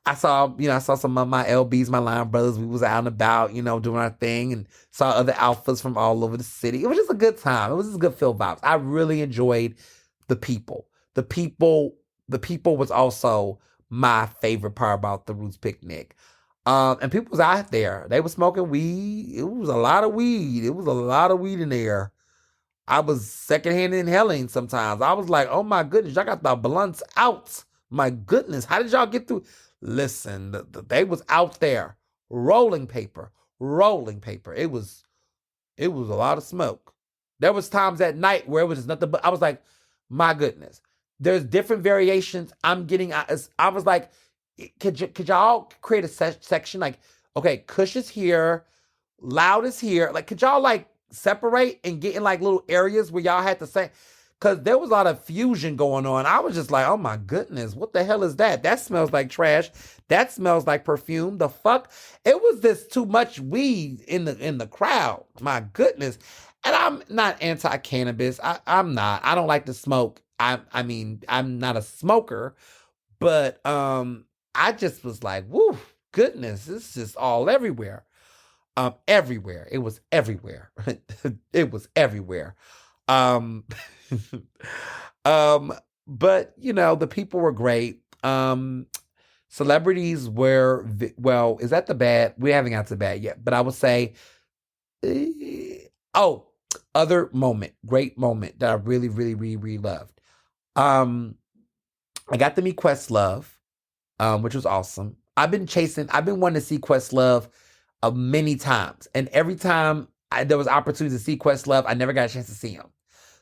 I saw some of my LBs, my line brothers. We was out and about, doing our thing, and saw other alphas from all over the city. It was just a good time. It was just good feel vibes. I really enjoyed the people. The people was also my favorite part about the Roots picnic. And people was out there. They were smoking weed. It was a lot of weed. It was a lot of weed in there. I was secondhand inhaling sometimes. I was like, oh my goodness, y'all got the blunts out. My goodness, how did y'all get through? Listen, they was out there rolling paper. It was a lot of smoke. There was times at night where it was just nothing but, I was like, my goodness. There's different variations I'm getting. I was like, could y'all create a section like, okay, Kush is here, Loud is here. Like, could y'all like separate and get in like little areas where y'all had to say, because there was a lot of fusion going on. I was just like, oh my goodness, what the hell is that? That smells like trash. That smells like perfume. The fuck? It was just too much weed in the crowd. My goodness. And I'm not anti-cannabis. I'm not. I don't like to smoke. I mean, I'm not a smoker, but I just was like, woo, goodness, it's just all everywhere. Everywhere. It was everywhere. It was everywhere. Um, but you know, the people were great. Celebrities were, well, is that the bad? We haven't got to bad yet, but I would say, other moment, great moment that I really, really, really, really loved. I got to meet Questlove, which was awesome. I've been wanting to see Questlove many times. And every time there was opportunity to see Questlove, I never got a chance to see him.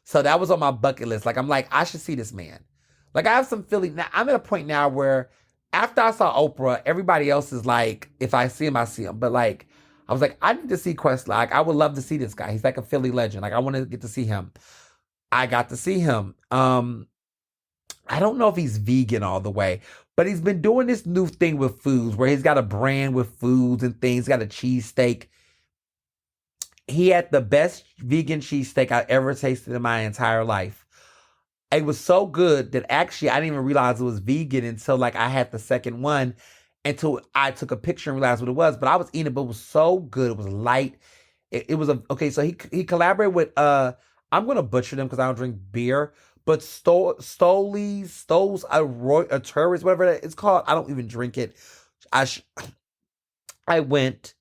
So that was on my bucket list. Like, I'm like, I should see this man. Like, I have some feeling. Now, I'm at a point now where after I saw Oprah, everybody else is like, if I see him, I see him. But like, I was like, I need to see Questlove. Like, I would love to see this guy. He's like a Philly legend. Like, I want to get to see him. I got to see him. I don't know if he's vegan all the way, but he's been doing this new thing with foods where he's got a brand with foods and things. He's got a cheesesteak. He had the best vegan cheesesteak I ever tasted in my entire life. It was so good that actually I didn't even realize it was vegan until like I had the second one, until I took a picture and realized what it was. But I was eating it, but it was so good. It was light. It was okay. So he collaborated with I'm gonna butcher them because I don't drink beer, but Stoles a tourist, whatever it's called. I don't even drink it. I went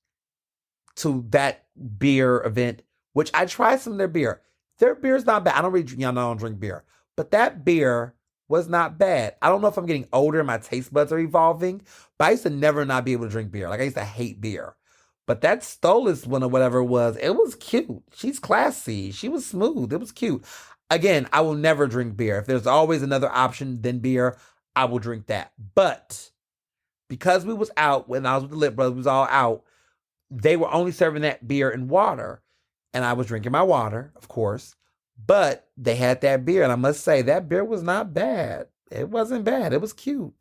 to that beer event, which I tried some of their beer. Their beer's not bad. Y'all know I don't drink beer, but that beer was not bad. I don't know if I'm getting older and my taste buds are evolving, but I used to never not be able to drink beer. Like, I used to hate beer. But that Stolas one or whatever it was cute. She's classy. She was smooth. It was cute. Again, I will never drink beer. If there's always another option than beer, I will drink that. But because we was out, when I was with the Lit Brothers, we was all out, they were only serving that beer and water. And I was drinking my water, of course. But they had that beer. And I must say, that beer was not bad. It wasn't bad. It was cute.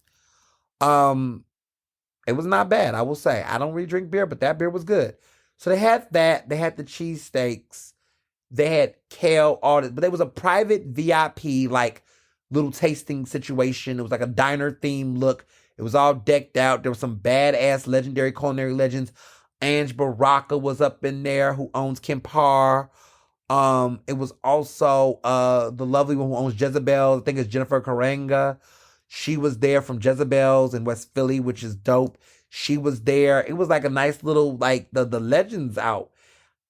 It was not bad, I will say. I don't really drink beer, but that beer was good. So they had that. They had the cheesesteaks. They had kale, all this. But there was a private VIP, like, little tasting situation. It was like a diner theme look. It was all decked out. There were some badass legendary culinary legends. Ange Baraka was up in there, who owns Kempar. It was also the lovely one who owns Jezebel. I think it's Jennifer Karanga. She was there from Jezebel's in West Philly, which is dope. She was there. It was like a nice little, like, the legends out.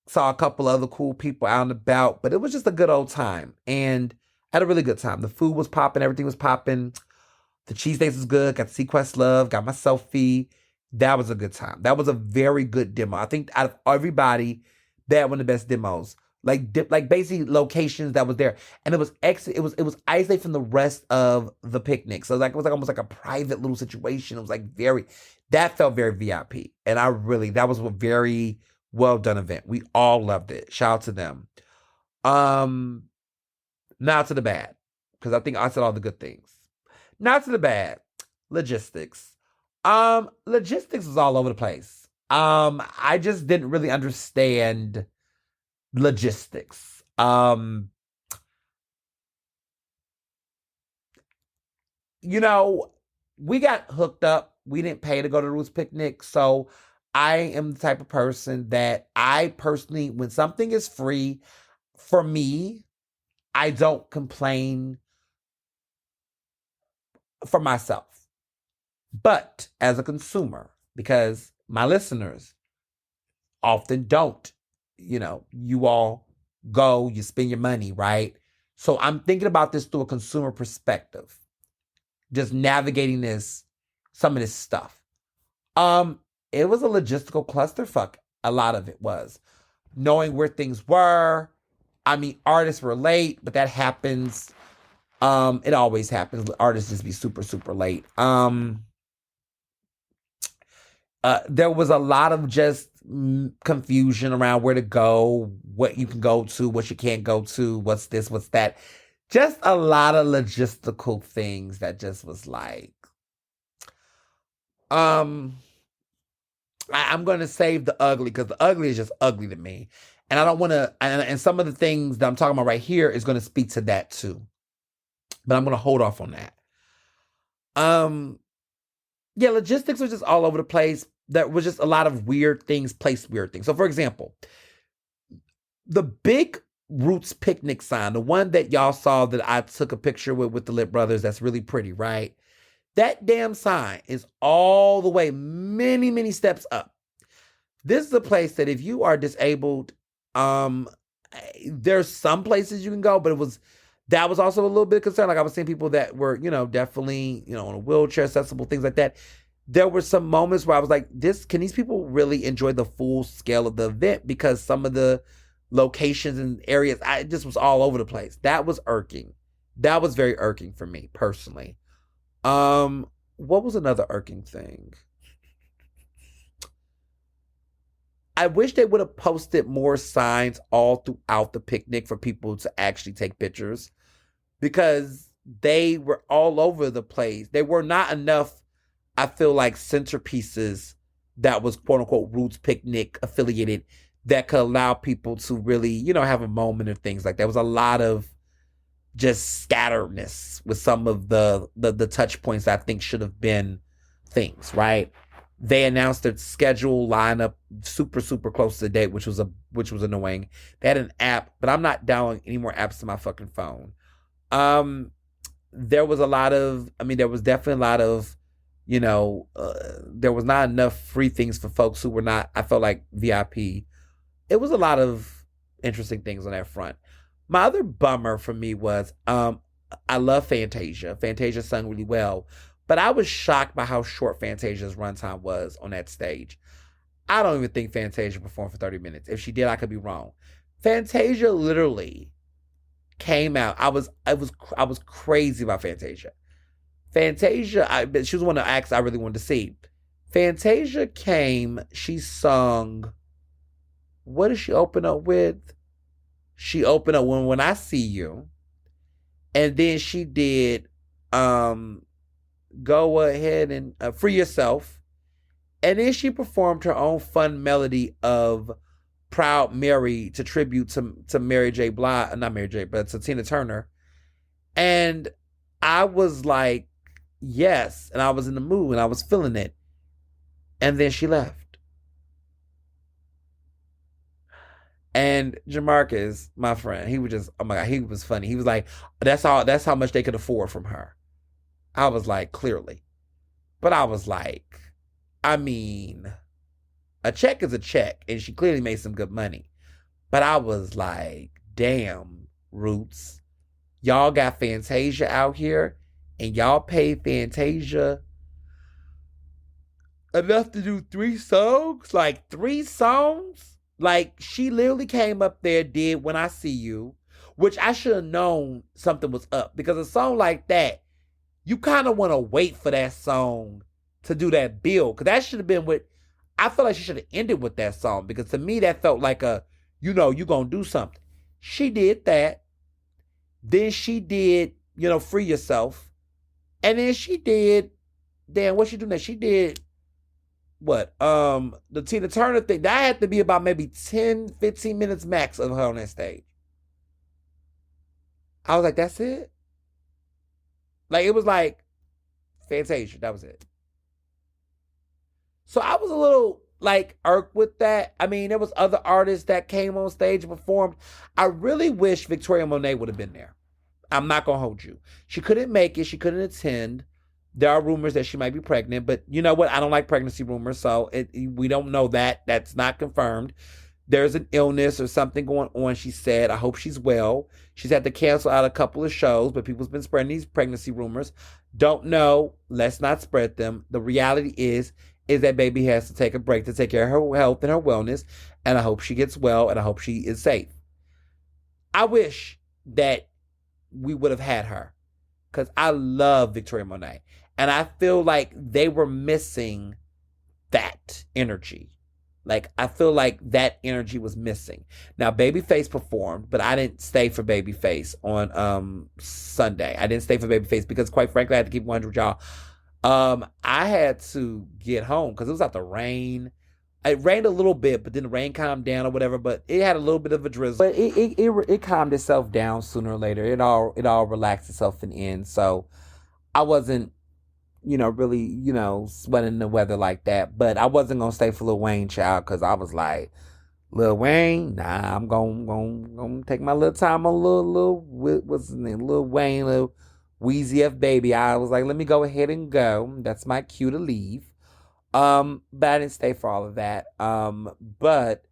Saw a couple other cool people out and about, but it was just a good old time. And I had a really good time. The food was popping. Everything was popping. The cheesesteaks was good. Got to see Questlove. Got my selfie. That was a good time. That was a very good demo. I think out of everybody, that one of the best demos. Like basically locations that was there, and it was it was isolated from the rest of the picnic. So it was like almost like a private little situation. It was like that felt very VIP, and that was a very well done event. We all loved it. Shout out to them. Now to the bad, because I think I said all the good things. Now to the bad, logistics. Logistics was all over the place. I just didn't really understand logistics. You know, we got hooked up. We didn't pay to go to the Roots picnic. So I am the type of person that I personally, when something is free, for me, I don't complain for myself. But as a consumer, because my listeners often don't, you all go, you spend your money, right? So I'm thinking about this through a consumer perspective, just navigating some of this stuff. It was a logistical clusterfuck. A lot of it was knowing where things were. I mean, artists were late, but that happens. It always happens. Artists just be super, super late. There was a lot of just confusion around where to go, what you can go to, what you can't go to, what's this, what's that. just a lot of logistical things that just was like, I'm going to save the ugly because the ugly is just ugly to me. And I don't want to, and some of the things that I'm talking about right here is going to speak to that too. But I'm going to hold off on that. Yeah, logistics was just all over the place. There was just a lot of weird things, placed weird things. So for example, the big Roots picnic sign, the one that y'all saw that I took a picture with the Lit Brothers, that's really pretty, right? That damn sign is all the way many, many steps up. This is a place that if you are disabled, there's some places you can go, but that was also a little bit of concern. Like I was seeing people that were, definitely, on a wheelchair accessible, things like that. There were some moments where I was like, can these people really enjoy the full scale of the event? Because some of the locations and areas, I just was all over the place. That was irking. That was very irking for me personally. What was another irking thing? I wish they would have posted more signs all throughout the picnic for people to actually take pictures, because they were all over the place. They were not enough, I feel like, centerpieces that was quote unquote Roots Picnic affiliated that could allow people to really, have a moment of things like that. There was a lot of just scatteredness with some of the touch points I think should have been things, right? They announced their schedule lineup super, super close to the date, which was annoying. They had an app, but I'm not downloading any more apps to my fucking phone. There was definitely a lot of, there was not enough free things for folks who were not, I felt like, VIP. It was a lot of interesting things on that front. My other bummer for me was, I love Fantasia. Fantasia sung really well, but I was shocked by how short Fantasia's runtime was on that stage. I don't even think Fantasia performed for 30 minutes. If she did, I could be wrong. Fantasia literally came out. I was crazy about Fantasia. Fantasia, she was one of the acts I really wanted to see. Fantasia came, she sung, what did she open up with? She opened up When I See You. And then she did Go Ahead and Free Yourself. And then she performed her own fun melody of Proud Mary to tribute to Mary J. Blige, not Mary J., but to Tina Turner. And I was like, yes. And I was in the mood and I was feeling it. And then she left. And Jamarcus, my friend, he was just, oh my God, he was funny. He was like, that's how much they could afford from her. I was like, clearly. But I was like, a check is a check, and she clearly made some good money. But I was like, damn, Roots. Y'all got Fantasia out here, and y'all paid Fantasia enough to do 3 songs? Like, 3 songs? Like, she literally came up there, did When I See You, which I should have known something was up. Because a song like that, you kind of want to wait for that song to do that build. Because that should have been I feel like she should have ended with that song. Because to me, that felt like you going to do something. She did that. Then she did, Free Yourself. And then she did, what she do next? She did, the Tina Turner thing. That had to be about maybe 10, 15 minutes max of her on that stage. I was like, that's it? Like, it was like Fantasia. That was it. So I was a little, like, irked with that. I mean, there was other artists that came on stage and performed. I really wish Victoria Monet would have been there. I'm not going to hold you. She couldn't make it. She couldn't attend. There are rumors that she might be pregnant, but you know what? I don't like pregnancy rumors, so we don't know that. That's not confirmed. There's an illness or something going on, she said. I hope she's well. She's had to cancel out a couple of shows, but people's been spreading these pregnancy rumors. Don't know. Let's not spread them. The reality is that baby has to take a break to take care of her health and her wellness, and I hope she gets well, and I hope she is safe. I wish that we would have had her, because I love Victoria Monet. And I feel like they were missing that energy Like, I feel like that energy was missing. Now, Babyface performed, but I didn't stay for Babyface on Sunday. I didn't stay for Babyface because, quite frankly, I had to keep 100 y'all. I had to get home because it was out the rain. It rained a little bit, but then the rain calmed down or whatever. But it had a little bit of a drizzle. But it calmed itself down sooner or later. It all relaxed itself in the end. So I wasn't, really, sweating the weather like that. But I wasn't gonna stay for Lil Wayne, child, because I was like, Lil Wayne, nah, I'm gonna take my little time on what's his name, Lil Wayne, Lil Weezy F Baby. I was like, let me go ahead and go. That's my cue to leave. But I didn't stay for all of that. But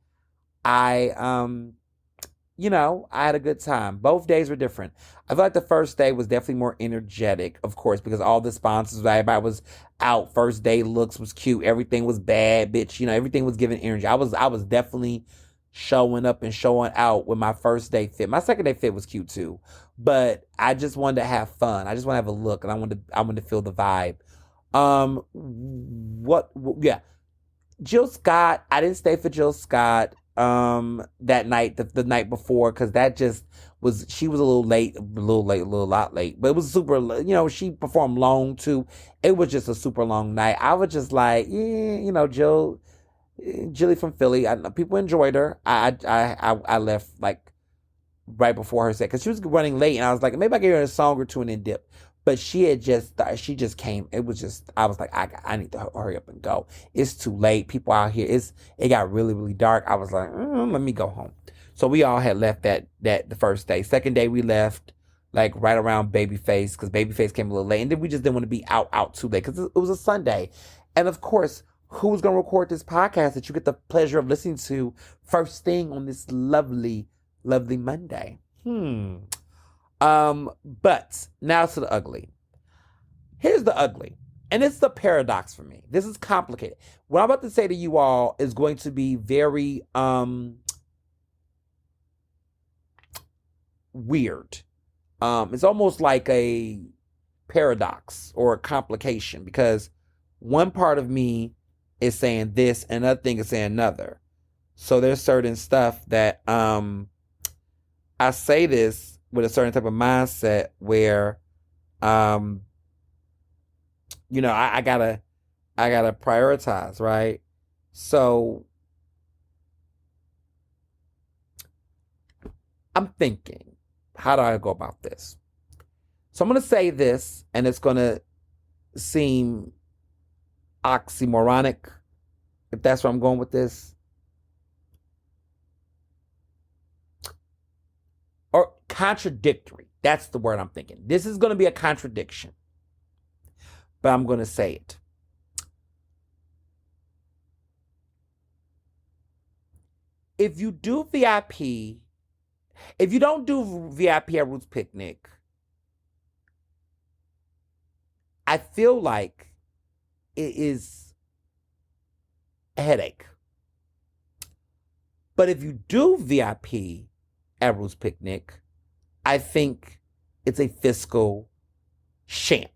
I, I had a good time. Both days were different. I feel like the first day was definitely more energetic, of course, because all the sponsors, everybody was out. First day looks was cute. Everything was bad, bitch. Everything was giving energy. I was definitely showing up and showing out with my first day fit. My second day fit was cute too, but I just wanted to have fun. I just want to have a look, and I wanted to feel the vibe. Yeah. Jill Scott, I didn't stay for Jill Scott, that night, the night before, because that just was, she was a little lot late, but it was super, she performed long too. It was just a super long night. I was just like, yeah, Jilly from Philly, people enjoyed her. I left like right before her set, because she was running late, and I was like, maybe I gave her a song or two and then dip. But she just came. It was just, I was like, I need to hurry up and go. It's too late. People out here, it got really, really dark. I was like, let me go home. So we all had left that the first day. Second day we left like right around Babyface, because Babyface came a little late. And then we just didn't want to be out too late, because it was a Sunday. And of course, who's going to record this podcast that you get the pleasure of listening to first thing on this lovely, lovely Monday? But now to the ugly. Here's the ugly. And it's the paradox for me. This is complicated. What I'm about to say to you all is going to be very weird. It's almost like a paradox or a complication, because one part of me is saying this and another thing is saying another. So there's certain stuff that I say this with a certain type of mindset where, I gotta prioritize, right? So I'm thinking, how do I go about this? So I'm going to say this, and it's going to seem oxymoronic, if that's where I'm going with this. Or contradictory. That's the word I'm thinking. This is going to be a contradiction, but I'm going to say it. If you do VIP, if you don't do VIP at Roots Picnic, I feel like it is a headache. But if you do VIP at Roots Picnic, I think it's a fiscal sham.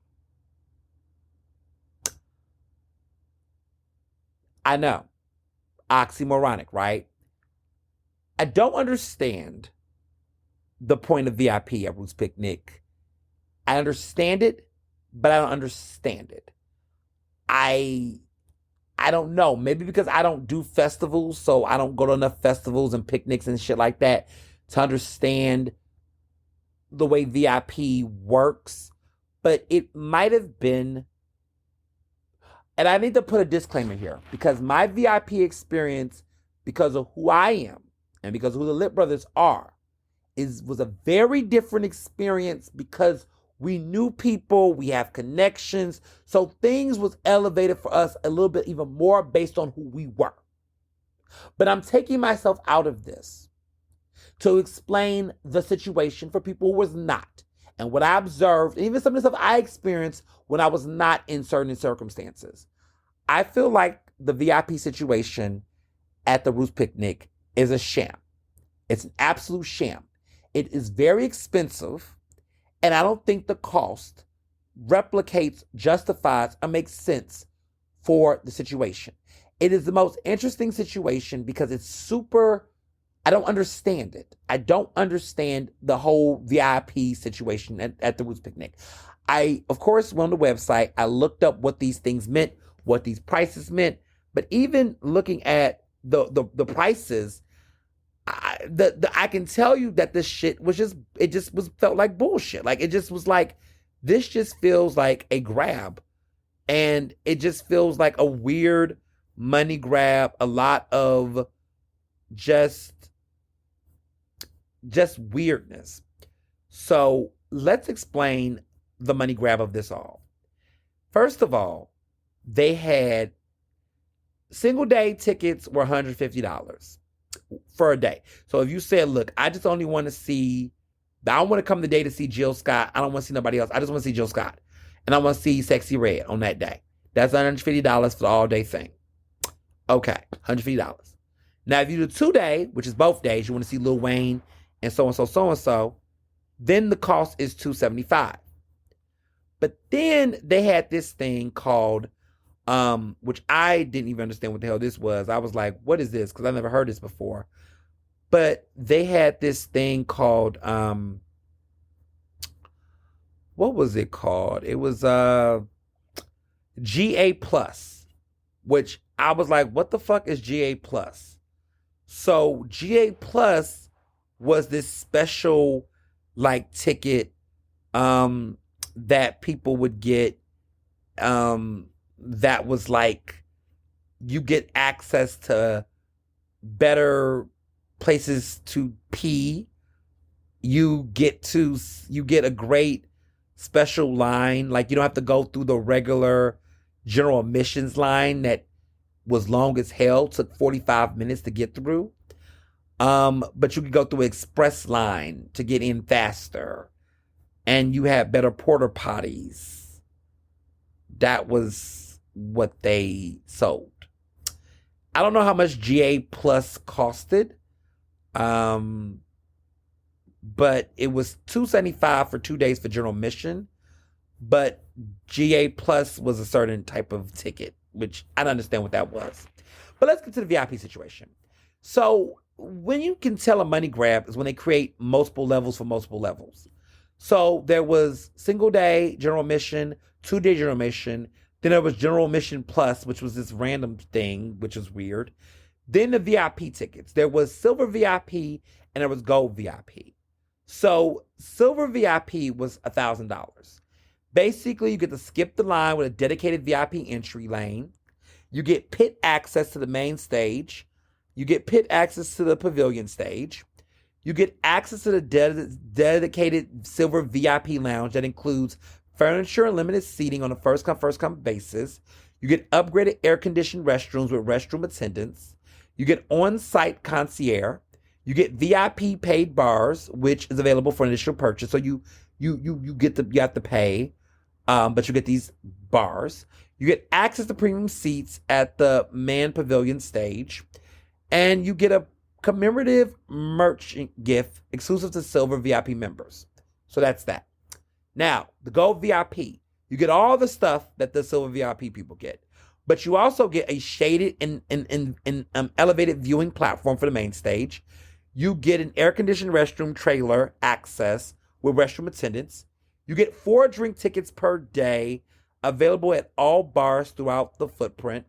I know. Oxymoronic, right? I don't understand the point of VIP at Roots Picnic. I understand it, but I don't understand it. I don't know. Maybe because I don't do festivals, so I don't go to enough festivals and picnics and shit like that to understand the way VIP works. But it might have been, and I need to put a disclaimer here, because my VIP experience, because of who I am and because of who the Lip Brothers are, was a very different experience, because we knew people, we have connections, so things was elevated for us a little bit even more based on who we were. But I'm taking myself out of this to explain the situation for people who was not, and what I observed, and even some of the stuff I experienced when I was not in certain circumstances. I feel like the VIP situation at the Roots Picnic is a sham. It's an absolute sham. It is very expensive, and I don't think the cost replicates, justifies, or makes sense for the situation. It is the most interesting situation because it's super, I don't understand it. I don't understand the whole VIP situation at the Roots Picnic. I, of course, went on the website. I looked up what these things meant, what these prices meant. But even looking at the prices, I can tell you that this shit was just, it just was felt like bullshit. Like, it just was like, this just feels like a grab. And it just feels like a weird money grab, a lot of just weirdness. So let's explain the money grab of this all. First of all, they had single day tickets were $150 for a day. So if you said, look, I just only want to see, I don't want to come today to see Jill Scott. I don't want to see nobody else. I just want to see Jill Scott. And I want to see Sexy Red on that day. That's $150 for the all day thing. Okay, $150. Now, if you do 2 day, which is both days, you want to see Lil Wayne and so, then the cost is $275. But then they had this thing called, which I didn't even understand what the hell this was. I was like, what is this? Because I never heard this before. But they had this thing called, what was it called? It was GA Plus, which I was like, what the fuck is GA Plus? So GA Plus was this special like ticket that people would get, that was like, you get access to better places to pee. You get a great special line. Like, you don't have to go through the regular general admissions line that was long as hell, took 45 minutes to get through. But you could go through an express line to get in faster. And you had better porta potties. That was what they sold. I don't know how much GA Plus costed. But it was $275 for 2 days for general admission. But GA Plus was a certain type of ticket, which I don't understand what that was. But let's get to the VIP situation. So when you can tell a money grab is when they create multiple levels for multiple levels. So there was single day general admission, 2 day general admission. Then there was general admission plus, which was this random thing, which was weird. Then the VIP tickets. There was silver VIP and there was gold VIP. So silver VIP was $1,000. Basically, you get to skip the line with a dedicated VIP entry lane. You get pit access to the main stage. You get pit access to the pavilion stage. You get access to the dedicated silver VIP lounge that includes furniture and limited seating on a first-come, first-come basis. You get upgraded air-conditioned restrooms with restroom attendants. You get on-site concierge. You get VIP paid bars, which is available for initial purchase. So you have to pay, but you get these bars. You get access to premium seats at the man pavilion stage, and you get a commemorative merch gift exclusive to silver VIP members. So that's that. Now, the gold VIP, you get all the stuff that the silver VIP people get, but you also get a shaded and elevated viewing platform for the main stage. You get an air-conditioned restroom trailer access with restroom attendants. You get 4 drink tickets per day available at all bars throughout the footprint.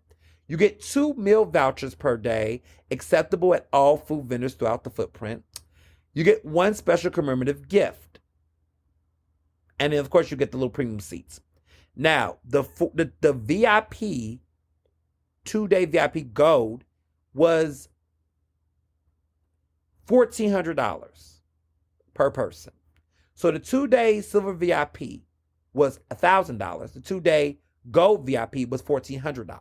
You get 2 meal vouchers per day acceptable at all food vendors throughout the footprint. You get 1 special commemorative gift. And then, of course, you get the little premium seats. Now, the VIP, 2-day VIP gold was $1,400 per person. So the 2-day silver VIP was $1,000. The 2-day gold VIP was $1,400.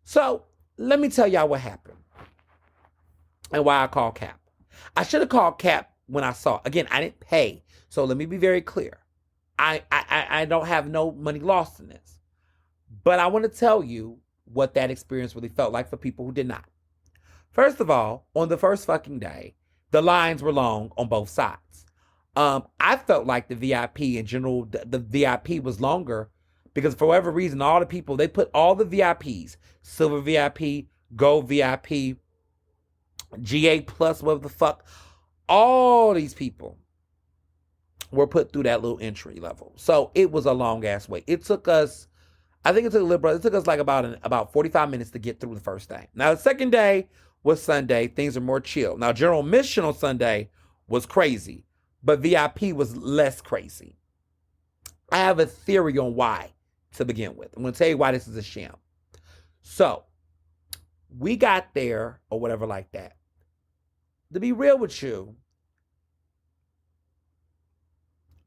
So let me tell y'all what happened and why I called Cap. I should have called Cap when I saw. Again, I didn't pay. So let me be very clear. I don't have no money lost in this. But I want to tell you what that experience really felt like for people who did not. First of all, on the first fucking day, the lines were long on both sides. I felt like the VIP in general, the VIP was longer because for whatever reason, all the people, they put all the VIPs, silver VIP, gold VIP, GA plus, whatever the fuck, all these people were put through that little entry level. So it was a long ass wait. It took us, I think it took us like about 45 minutes to get through the first day. Now the second day was Sunday. Things are more chill. Now general admission on Sunday was crazy, but VIP was less crazy. I have a theory on why to begin with. I'm going to tell you why this is a sham. So we got there or whatever like that. To be real with you,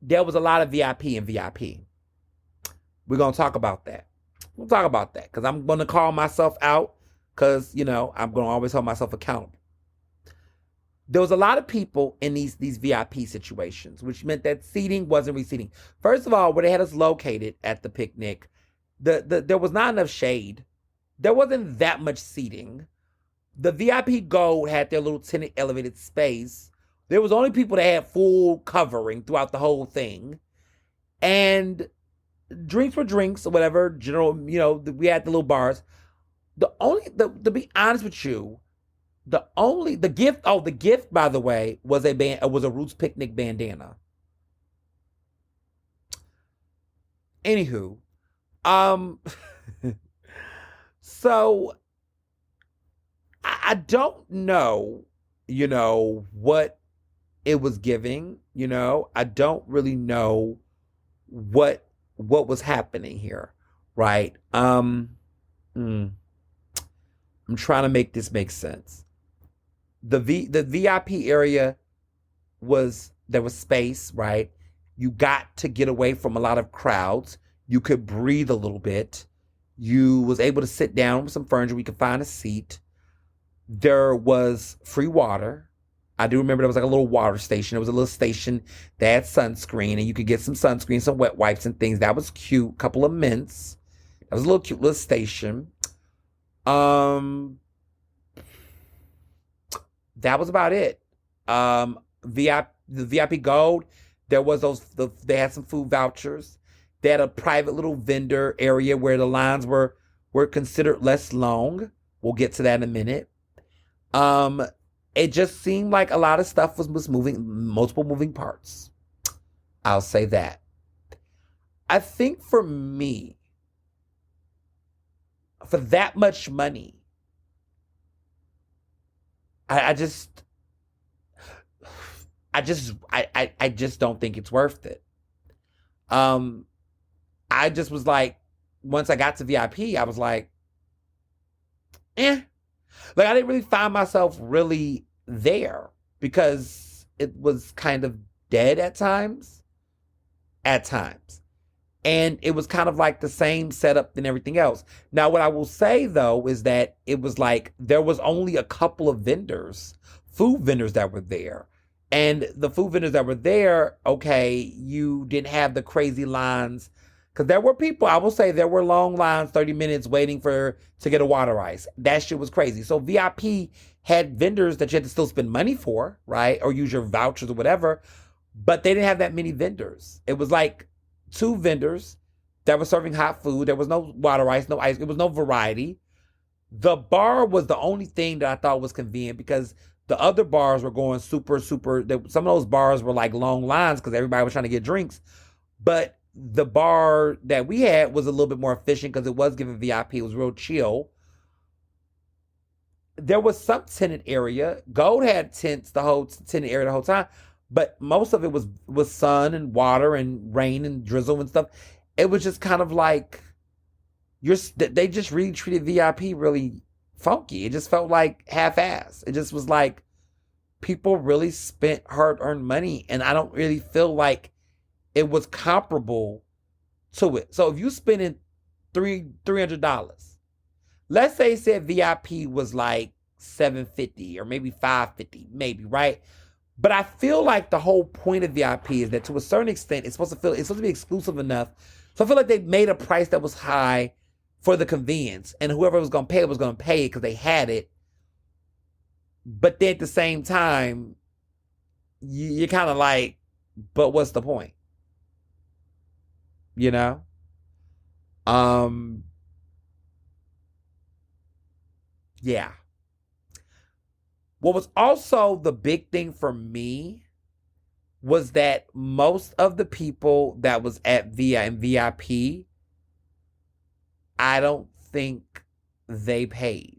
there was a lot of VIP and VIP. We're going to talk about that. We'll talk about that because I'm going to call myself out because, you know, I'm going to always hold myself accountable. There was a lot of people in these VIP situations, which meant that seating wasn't reseating. First of all, where they had us located at the picnic, there was not enough shade. There wasn't that much seating. The VIP Gold had their little tinted elevated space. There was only people that had full covering throughout the whole thing. And drinks were drinks or whatever. General, you know, we had the little bars. To be honest with you, the gift, by the way, was a Roots Picnic bandana. Anywho, so I don't know, you know, what it was giving, you know. I don't really know what was happening here, right? I'm trying to make this make sense. The VIP area there was space, right? You got to get away from a lot of crowds. You could breathe a little bit. You was able to sit down with some furniture. We could find a seat. There was free water. I do remember there was like a little water station. There was a little station that had sunscreen, and you could get some sunscreen, some wet wipes and things. That was cute. Couple of mints. That was a little cute little station. That was about it. The VIP Gold, there was they had some food vouchers. They had a private little vendor area where the lines were considered less long. We'll get to that in a minute. It just seemed like a lot of stuff was moving, multiple moving parts. I'll say that. I think for me, for that much money, I just don't think it's worth it. I just was like, once I got to VIP, I was like, like I didn't really find myself really there because it was kind of dead at times. And it was kind of like the same setup than everything else. Now, what I will say, though, is that it was like there was only a couple of food vendors that were there. And the food vendors that were there, okay, you didn't have the crazy lines. Because there were people, I will say, there were long lines, 30 minutes waiting to get a water ice. That shit was crazy. So VIP had vendors that you had to still spend money for, right? Or use your vouchers or whatever. But they didn't have that many vendors. It was like 2 vendors that were serving hot food. There was no water ice, no ice. It was no variety. The bar was the only thing that I thought was convenient because the other bars were going super. Some of those bars were like long lines because everybody was trying to get drinks. But the bar that we had was a little bit more efficient because it was giving VIP. It was real chill. There was some tenant area. Gold had tents, the whole tenant area the whole time. But most of it was sun and water and rain and drizzle and stuff. It was just kind of like they just really treated VIP really funky. It just felt like half-assed. It just was like people really spent hard-earned money, and I don't really feel like it was comparable to it. So if you spending $300, let's say it said VIP was like $750 or maybe $550, maybe, right? But I feel like the whole point of VIP is that to a certain extent, it's supposed to be exclusive enough. So I feel like they made a price that was high for the convenience, and whoever was going to pay it was going to pay it because they had it. But then at the same time, you're kind of like, but what's the point? You know? Um, yeah. What was also the big thing for me was that most of the people that was at VI and VIP, I don't think they paid.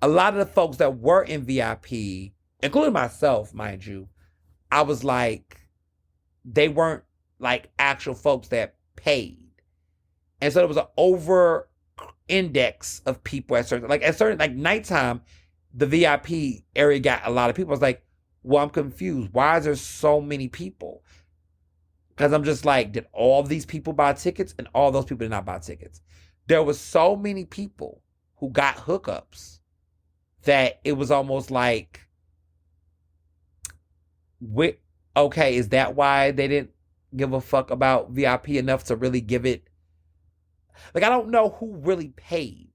A lot of the folks that were in VIP, including myself, mind you, I was like, they weren't like actual folks that paid. And so there was an over index of people at certain like nighttime, the VIP area got a lot of people. I was like, well, I'm confused. Why is there so many people? Because I'm just like, did all these people buy tickets? And all those people did not buy tickets. There was so many people who got hookups that it was almost like, okay, is that why they didn't give a fuck about VIP enough to really give it? Like, I don't know who really paid.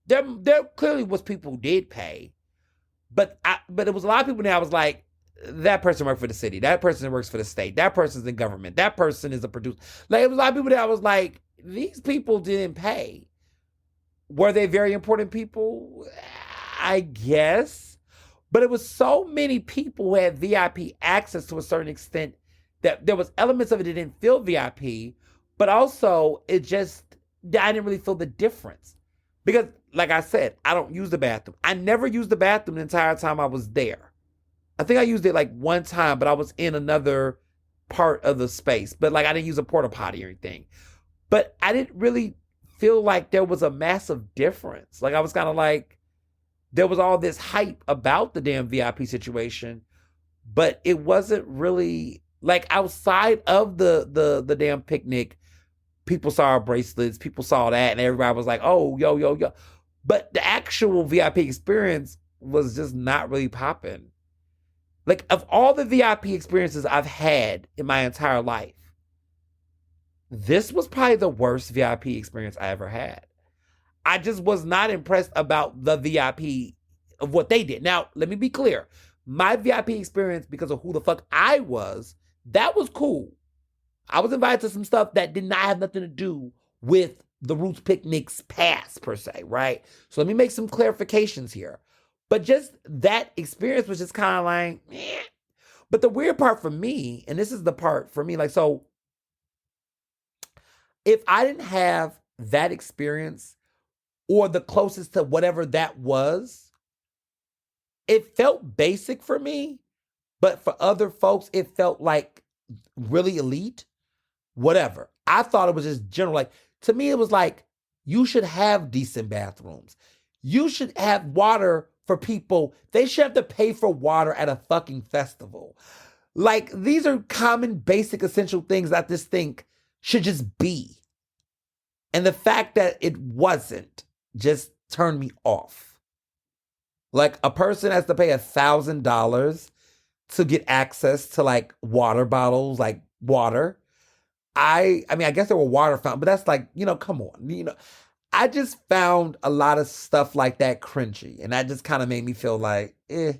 There clearly was people who did pay, but it was a lot of people there. I was like, that person worked for the city. That person works for the state. That person's in government. That person is a producer. Like, it was a lot of people there. I was like, these people didn't pay. Were they very important people? I guess. But it was so many people who had VIP access to a certain extent that there was elements of it that didn't feel VIP, but also I didn't really feel the difference. Because, like I said, I don't use the bathroom. I never used the bathroom the entire time I was there. I think I used it like one time, but I was in another part of the space. But like, I didn't use a porta potty or anything. But I didn't really feel like there was a massive difference. Like, I was kind of like, there was all this hype about the damn VIP situation, but it wasn't really like outside of the damn picnic. People saw our bracelets, people saw that, and everybody was like, oh, yo, yo, yo. But the actual VIP experience was just not really popping. Like, of all the VIP experiences I've had in my entire life, this was probably the worst VIP experience I ever had. I just was not impressed about the VIP of what they did. Now, let me be clear. My VIP experience, because of who the fuck I was, that was cool. I was invited to some stuff that did not have nothing to do with the Roots Picnic's past, per se, right? So let me make some clarifications here. But just that experience was just kind of like, eh. But the weird part for me, and this is the part for me, like, so if I didn't have that experience or the closest to whatever that was, it felt basic for me, but for other folks, it felt like really elite. Whatever. I thought it was just general. Like, to me, it was like, you should have decent bathrooms. You should have water for people. They should have to pay for water at a fucking festival. Like, these are common, basic, essential things that this think should just be. And the fact that it wasn't just turned me off. Like, a person has to pay $1,000 to get access to, like, water bottles, like water. I mean, I guess there were water fountains, but that's like, come on. I just found a lot of stuff like that cringy. And that just kind of made me feel like, eh.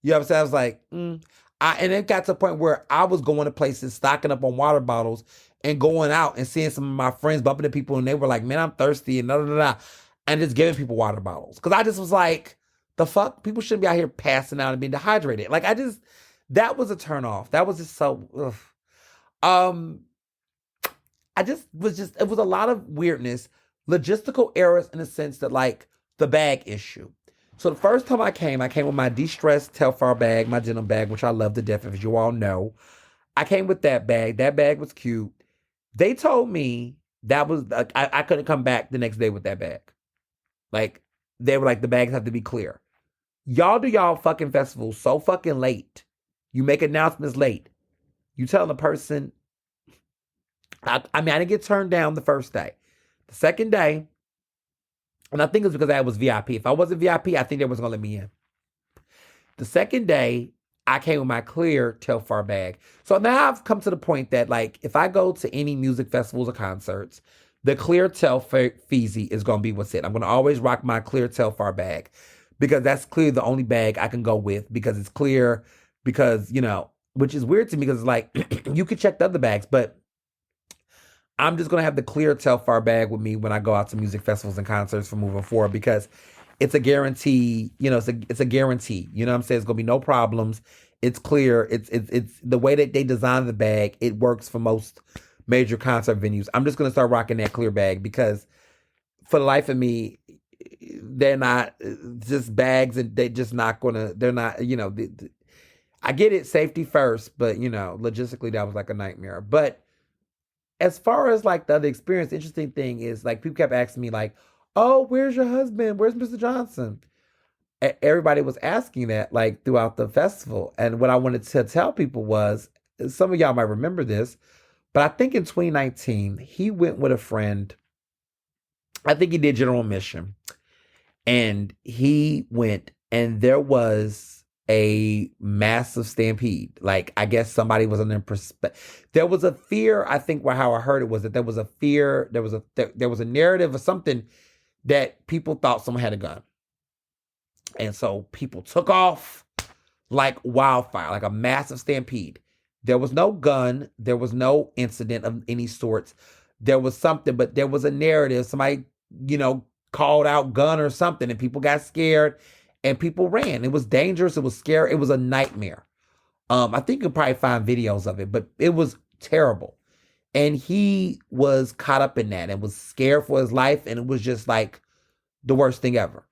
You know what I'm saying? I was like, and it got to the point where I was going to places, stocking up on water bottles and going out and seeing some of my friends bumping into people and they were like, man, I'm thirsty and and just giving people water bottles. Because I just was like, the fuck? People shouldn't be out here passing out and being dehydrated. Like, that was a turnoff. That was just so, ugh. It was a lot of weirdness, logistical errors in the sense that, like, the bag issue. So the first time I came with my de-stress Telfar bag, my denim bag, which I love to death, as you all know. I came with that bag. That bag was cute. They told me that was, I couldn't come back the next day with that bag. Like, they were like, the bags have to be clear. Y'all do y'all fucking festivals so fucking late. You make announcements late. You tell the person, I didn't get turned down the first day. The second day, and I think it's because I was VIP. If I wasn't VIP, I think they was going to let me in. The second day, I came with my clear Telfar bag. So now I've come to the point that, like, if I go to any music festivals or concerts, the clear Telfar Feezy is going to be what's it. I'm going to always rock my clear Telfar bag because that's clearly the only bag I can go with because it's clear because, which is weird to me because, like, you could check the other bags, but I'm just gonna have the clear Telfar bag with me when I go out to music festivals and concerts from moving forward because it's a guarantee. It's a guarantee. You know what I'm saying? It's gonna be no problems. It's clear. It's the way that they design the bag. It works for most major concert venues. I'm just gonna start rocking that clear bag because for the life of me, they're not just bags, and they just not gonna. They're not. I get it, safety first, but logistically that was like a nightmare. But as far as like the other experience, the interesting thing is like people kept asking me like, "Oh, where's your husband? Where's Mr. Johnson?" Everybody was asking that like throughout the festival, and what I wanted to tell people was, some of y'all might remember this, but I think in 2019 he went with a friend. I think he did general admission, and he went, and there was a massive stampede. Like, I guess somebody was under there was a fear. I think how I heard it was that there was a fear. There was a narrative or something that people thought someone had a gun, and so people took off like wildfire, like a massive stampede. There was no gun. There was no incident of any sorts. There was something, but there was a narrative. Somebody, called out gun or something, and people got scared and people ran. It was dangerous. It was scary. It was a nightmare. I think you could probably find videos of it, but it was terrible. And he was caught up in that and was scared for his life. And it was just like the worst thing ever.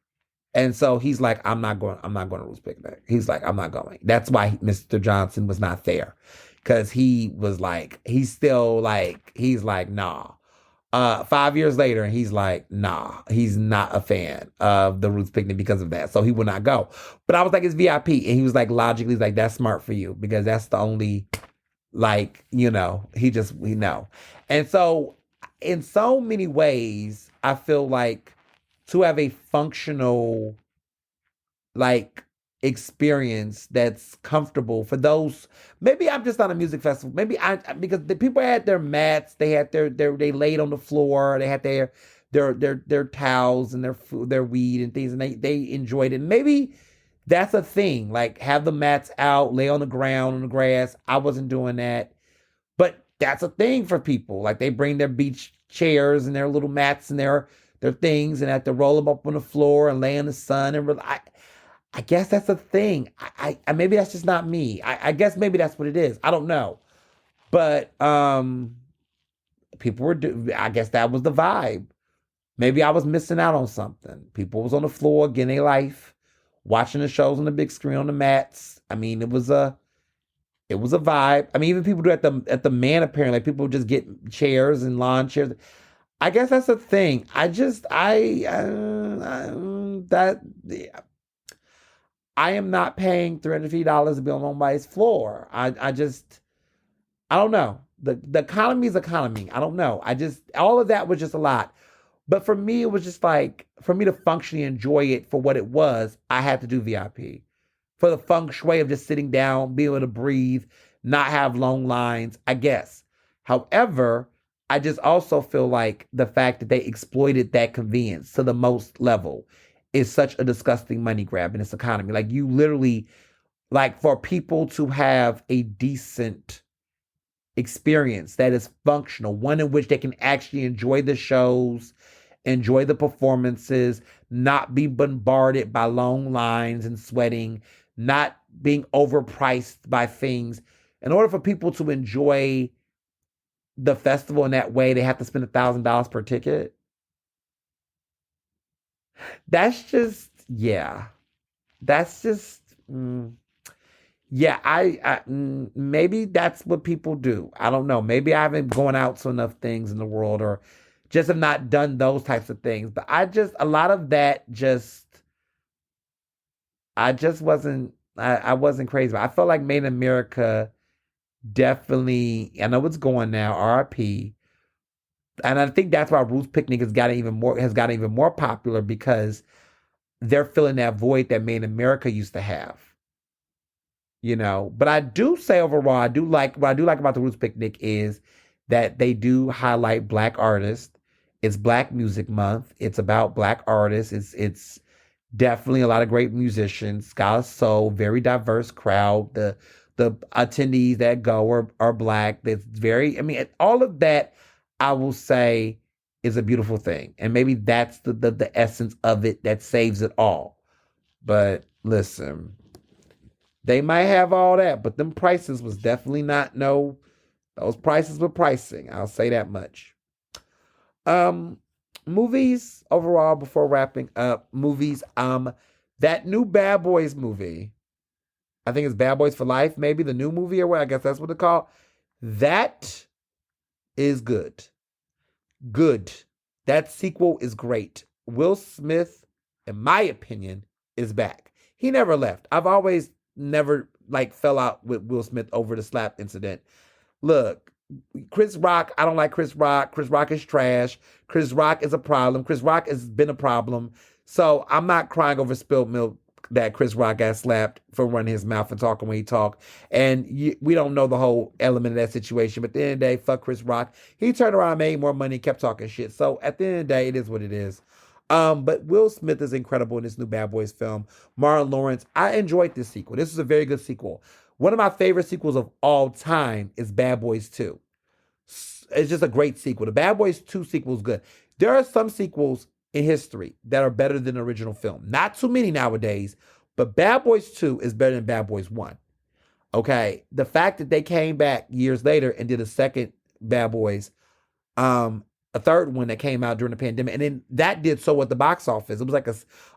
And so he's like, I'm not going to Ruth's picnic. He's like, I'm not going. That's why Mr. Johnson was not there. Cause he's like, nah. 5 years later, and he's like, nah, he's not a fan of the Roots picnic because of that. So he would not go. But I was like, it's VIP. And he was like, logically, he's like, that's smart for you because that's the only, we know. And so in so many ways, I feel like to have a functional, experience that's comfortable for those. Maybe I'm just not a music festival. Maybe because the people had their mats, they had they laid on the floor, they had their towels and their food, their weed and things, and they enjoyed it. Maybe that's a thing. Like, have the mats out, lay on the ground on the grass. I wasn't doing that, but that's a thing for people. Like, they bring their beach chairs and their little mats and their things, and have to roll them up on the floor and lay in the sun and I guess that's a thing. I maybe that's just not me. I guess maybe that's what it is. I don't know. But people I guess that was the vibe. Maybe I was missing out on something. People was on the floor getting a life, watching the shows on the big screen on the mats. I mean, it was a vibe. I mean, even people do at the Man, apparently, like, people just get chairs and lawn chairs. I guess that's a thing. I am not paying $350 to be on nobody's floor. I don't know. The economy is economy. I don't know. All of that was just a lot. But for me, it was just like, for me to functionally enjoy it for what it was, I had to do VIP. For the feng shui of just sitting down, being able to breathe, not have long lines, I guess. However, I just also feel like the fact that they exploited that convenience to the most level is such a disgusting money grab in this economy. Like, you literally, like, for people to have a decent experience that is functional, one in which they can actually enjoy the shows, enjoy the performances, not be bombarded by long lines and sweating, not being overpriced by things. In order for people to enjoy the festival in that way, they have to spend $1,000 per ticket. That's just, yeah. That's just, yeah, maybe that's what people do. I don't know. Maybe I haven't gone out to enough things in the world, or just have not done those types of things. But a lot of that I wasn't crazy about. I felt like Made in America definitely, I know it's going now, RIP. And I think that's why Ruth's Picnic has gotten even more popular, because they're filling that void that Made in America used to have. But I do say overall, what I do like about the Ruth's Picnic is that they do highlight Black artists. It's Black Music Month. It's about Black artists. It's definitely a lot of great musicians. Scholar Soul, very diverse crowd. The attendees that go are Black. That's very, all of that I will say is a beautiful thing. And maybe that's the essence of it that saves it all. But listen, they might have all that, but them prices was definitely not no, those prices were pricing. I'll say that much. Um, Movies overall before wrapping up, movies, that new Bad Boys movie, I think it's Bad Boys for Life, maybe the new movie or what, I guess that's what it's called. That is good. Good. That sequel is great. Will Smith, in my opinion, is back. He never left. I've always never like fell out with Will Smith over the slap incident. Look, Chris Rock, I don't like Chris Rock. Chris Rock is trash. Chris Rock is a problem. Chris Rock has been a problem. So I'm not crying over spilled milk that Chris Rock got slapped for running his mouth and talking when he talked. And we don't know the whole element of that situation. But at the end of the day, fuck Chris Rock. He turned around, made more money, kept talking shit. So at the end of the day, it is what it is. But Will Smith is incredible in this new Bad Boys film. Martin Lawrence, I enjoyed this sequel. This is a very good sequel. One of my favorite sequels of all time is Bad Boys 2. It's just a great sequel. The Bad Boys 2 sequel is good. There are some sequels in history that are better than the original film. Not too many nowadays, but Bad Boys 2 is better than Bad Boys 1. Okay? The fact that they came back years later and did a second Bad Boys, a third one that came out during the pandemic, and then that did so at the box office. It was like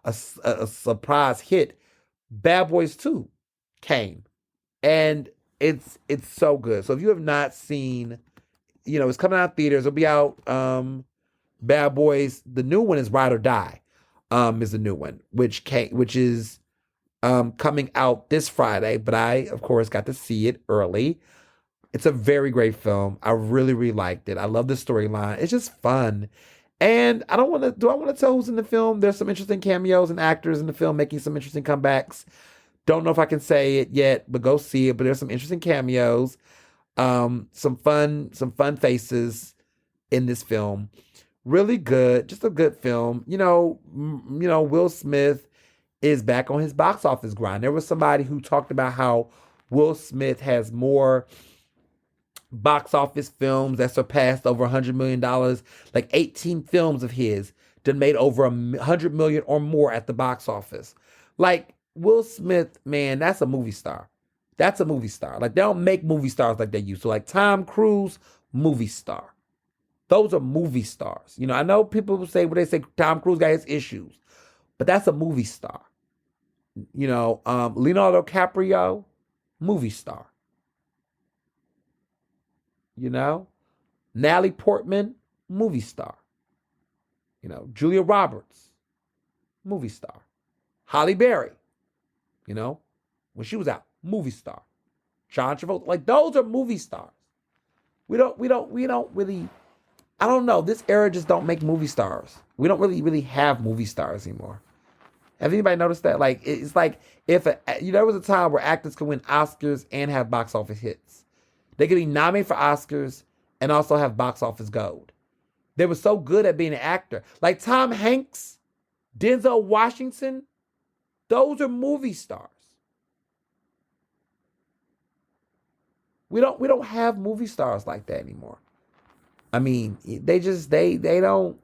a surprise hit. Bad Boys 2 came. And it's so good. So if you have not seen, it's coming out in theaters. It'll be out. Bad Boys. The new one is Ride or Die. Is the new one, which is coming out this Friday. But I, of course, got to see it early. It's a very great film. I really, really liked it. I love the storyline. It's just fun. And I want to tell who's in the film? There's some interesting cameos and actors in the film making some interesting comebacks. Don't know if I can say it yet, but go see it. But there's some interesting cameos, some fun faces in this film. Really good, just a good film. Will Smith is back on his box office grind. There was somebody who talked about how Will Smith has more box office films that surpassed over $100 million. Like 18 films of his that made over $100 million or more at the box office. Like, Will Smith, man, that's a movie star. That's a movie star. Like, they don't make movie stars like they used to. Like, Tom Cruise, movie star. Those are movie stars. I know people will say, they say Tom Cruise got his issues, but that's a movie star. Leonardo DiCaprio, movie star. Natalie Portman, movie star. Julia Roberts, movie star. Halle Berry, when she was out, movie star. John Travolta, like, those are movie stars. We don't really, I don't know, this era just don't make movie stars. We don't really have movie stars anymore. Have anybody noticed that? Like, it's like, there was a time where actors could win Oscars and have box office hits. They could be nominated for Oscars and also have box office gold. They were so good at being an actor. Like Tom Hanks, Denzel Washington, those are movie stars. We don't have movie stars like that anymore. I mean, they don't.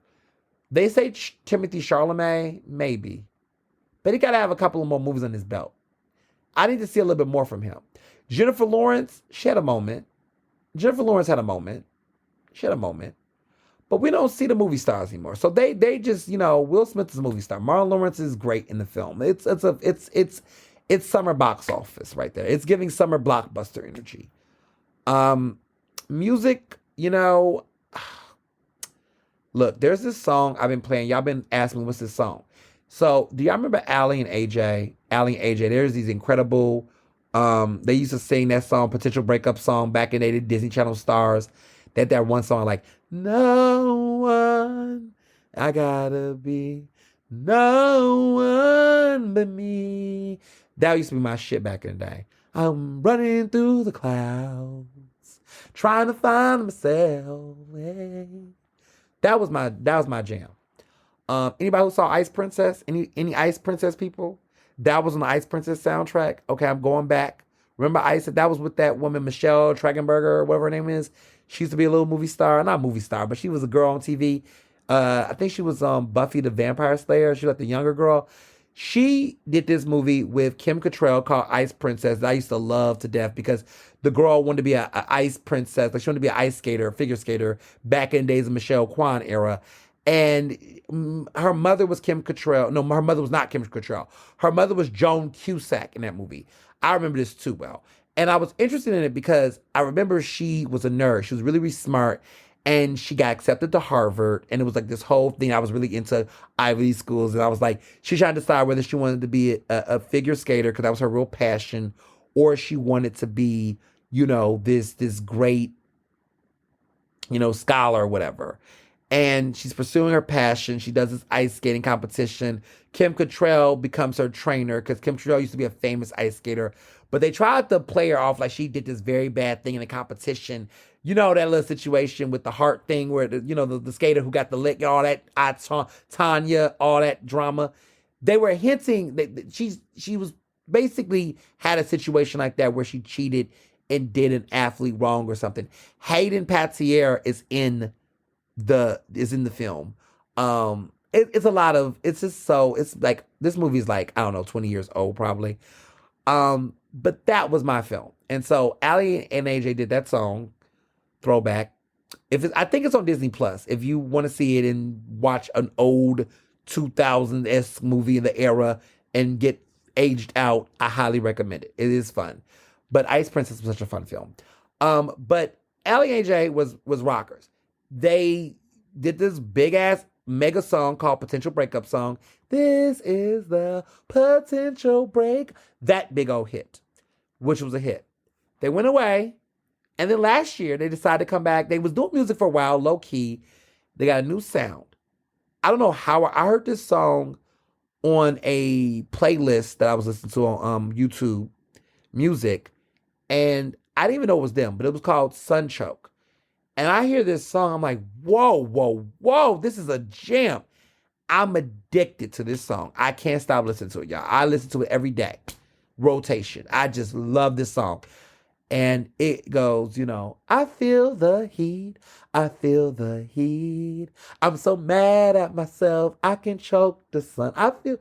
They say Timothy Chalamet, maybe, but he got to have a couple of more movies on his belt. I need to see a little bit more from him. Jennifer Lawrence, she had a moment. Jennifer Lawrence had a moment. She had a moment. But we don't see the movie stars anymore. So they just, Will Smith is a movie star. Martin Lawrence is great in the film. It's summer box office right there. It's giving summer blockbuster energy. Music, look, there's this song I've been playing. Y'all been asking me what's this song. So do y'all remember Allie and AJ? Allie and AJ, there's these incredible, they used to sing that song, Potential Breakup Song, back in the Disney Channel stars. That one song like, no one, I gotta be, no one but me. That used to be my shit back in the day. I'm running through the clouds, trying to find myself. Hey. That was my jam. Anybody who saw Ice Princess? Any Ice Princess people? That was on the Ice Princess soundtrack. Okay, I'm going back. Remember Ice? That was with that woman, Michelle Trachtenberger, or whatever her name is. She used to be a little movie star, not movie star, but she was a girl on TV. I think she was Buffy the Vampire Slayer. She was like the younger girl. She did this movie with Kim Cattrall called Ice Princess that I used to love to death because the girl wanted to be a ice princess. Like she wanted to be an ice skater, a figure skater back in the days of Michelle Kwan era. And her mother was Kim Cattrall. No, her mother was not Kim Cattrall. Her mother was Joan Cusack in that movie. I remember this too well. And I was interested in it because I remember she was a nerd. She was really, really smart. And she got accepted to Harvard. And it was like this whole thing. I was really into Ivy League schools. And I was like, she was trying to decide whether she wanted to be a figure skater because that was her real passion. Or she wanted to be, this great, scholar or whatever. And she's pursuing her passion. She does this ice skating competition. Kim Cattrall becomes her trainer because Kim Cattrall used to be a famous ice skater. But they tried to play her off like she did this very bad thing in the competition. You know that little situation with the heart thing where, the skater who got the lick, all that, Tanya, all that drama. They were hinting that she was basically had a situation like that where she cheated and did an athlete wrong or something. Hayden Panettiere is in the film. It's a lot of, it's like, this movie's like, I don't know, 20 years old probably. But that was my film. And so Ali and AJ did that song, Throwback. I think it's on Disney Plus. If you want to see it and watch an old 2000s movie in the era and get aged out, I highly recommend it. It is fun. But Ice Princess was such a fun film. But Ali and AJ was rockers. They did this big ass mega song called Potential Breakup Song. This is the potential break. That big old hit, which was a hit. They went away. And then last year, they decided to come back. They was doing music for a while, low key. They got a new sound. I don't know how. I heard this song on a playlist that I was listening to on YouTube Music. And I didn't even know it was them, but it was called Sunchoke. And I hear this song, I'm like, whoa, whoa, whoa, this is a jam. I'm addicted to this song. I can't stop listening to it, y'all. I listen to it every day. Rotation. I just love this song. And it goes, I feel the heat. I feel the heat. I'm so mad at myself. I can choke the sun. I think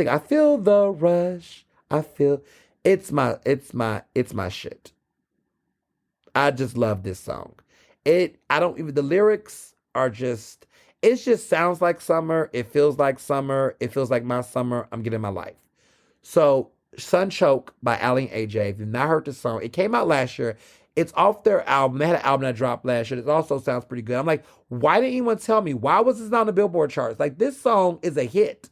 I feel the rush. It's my shit. I just love this song. The lyrics are just, it just sounds like summer. It feels like summer. It feels like my summer. I'm getting my life. So Sunchoke by Ali and AJ. If you've not heard this song, it came out last year. It's off their album. They had an album that dropped last year. It also sounds pretty good. I'm like, why didn't anyone tell me? Why was this on the Billboard charts? Like, this song is a hit.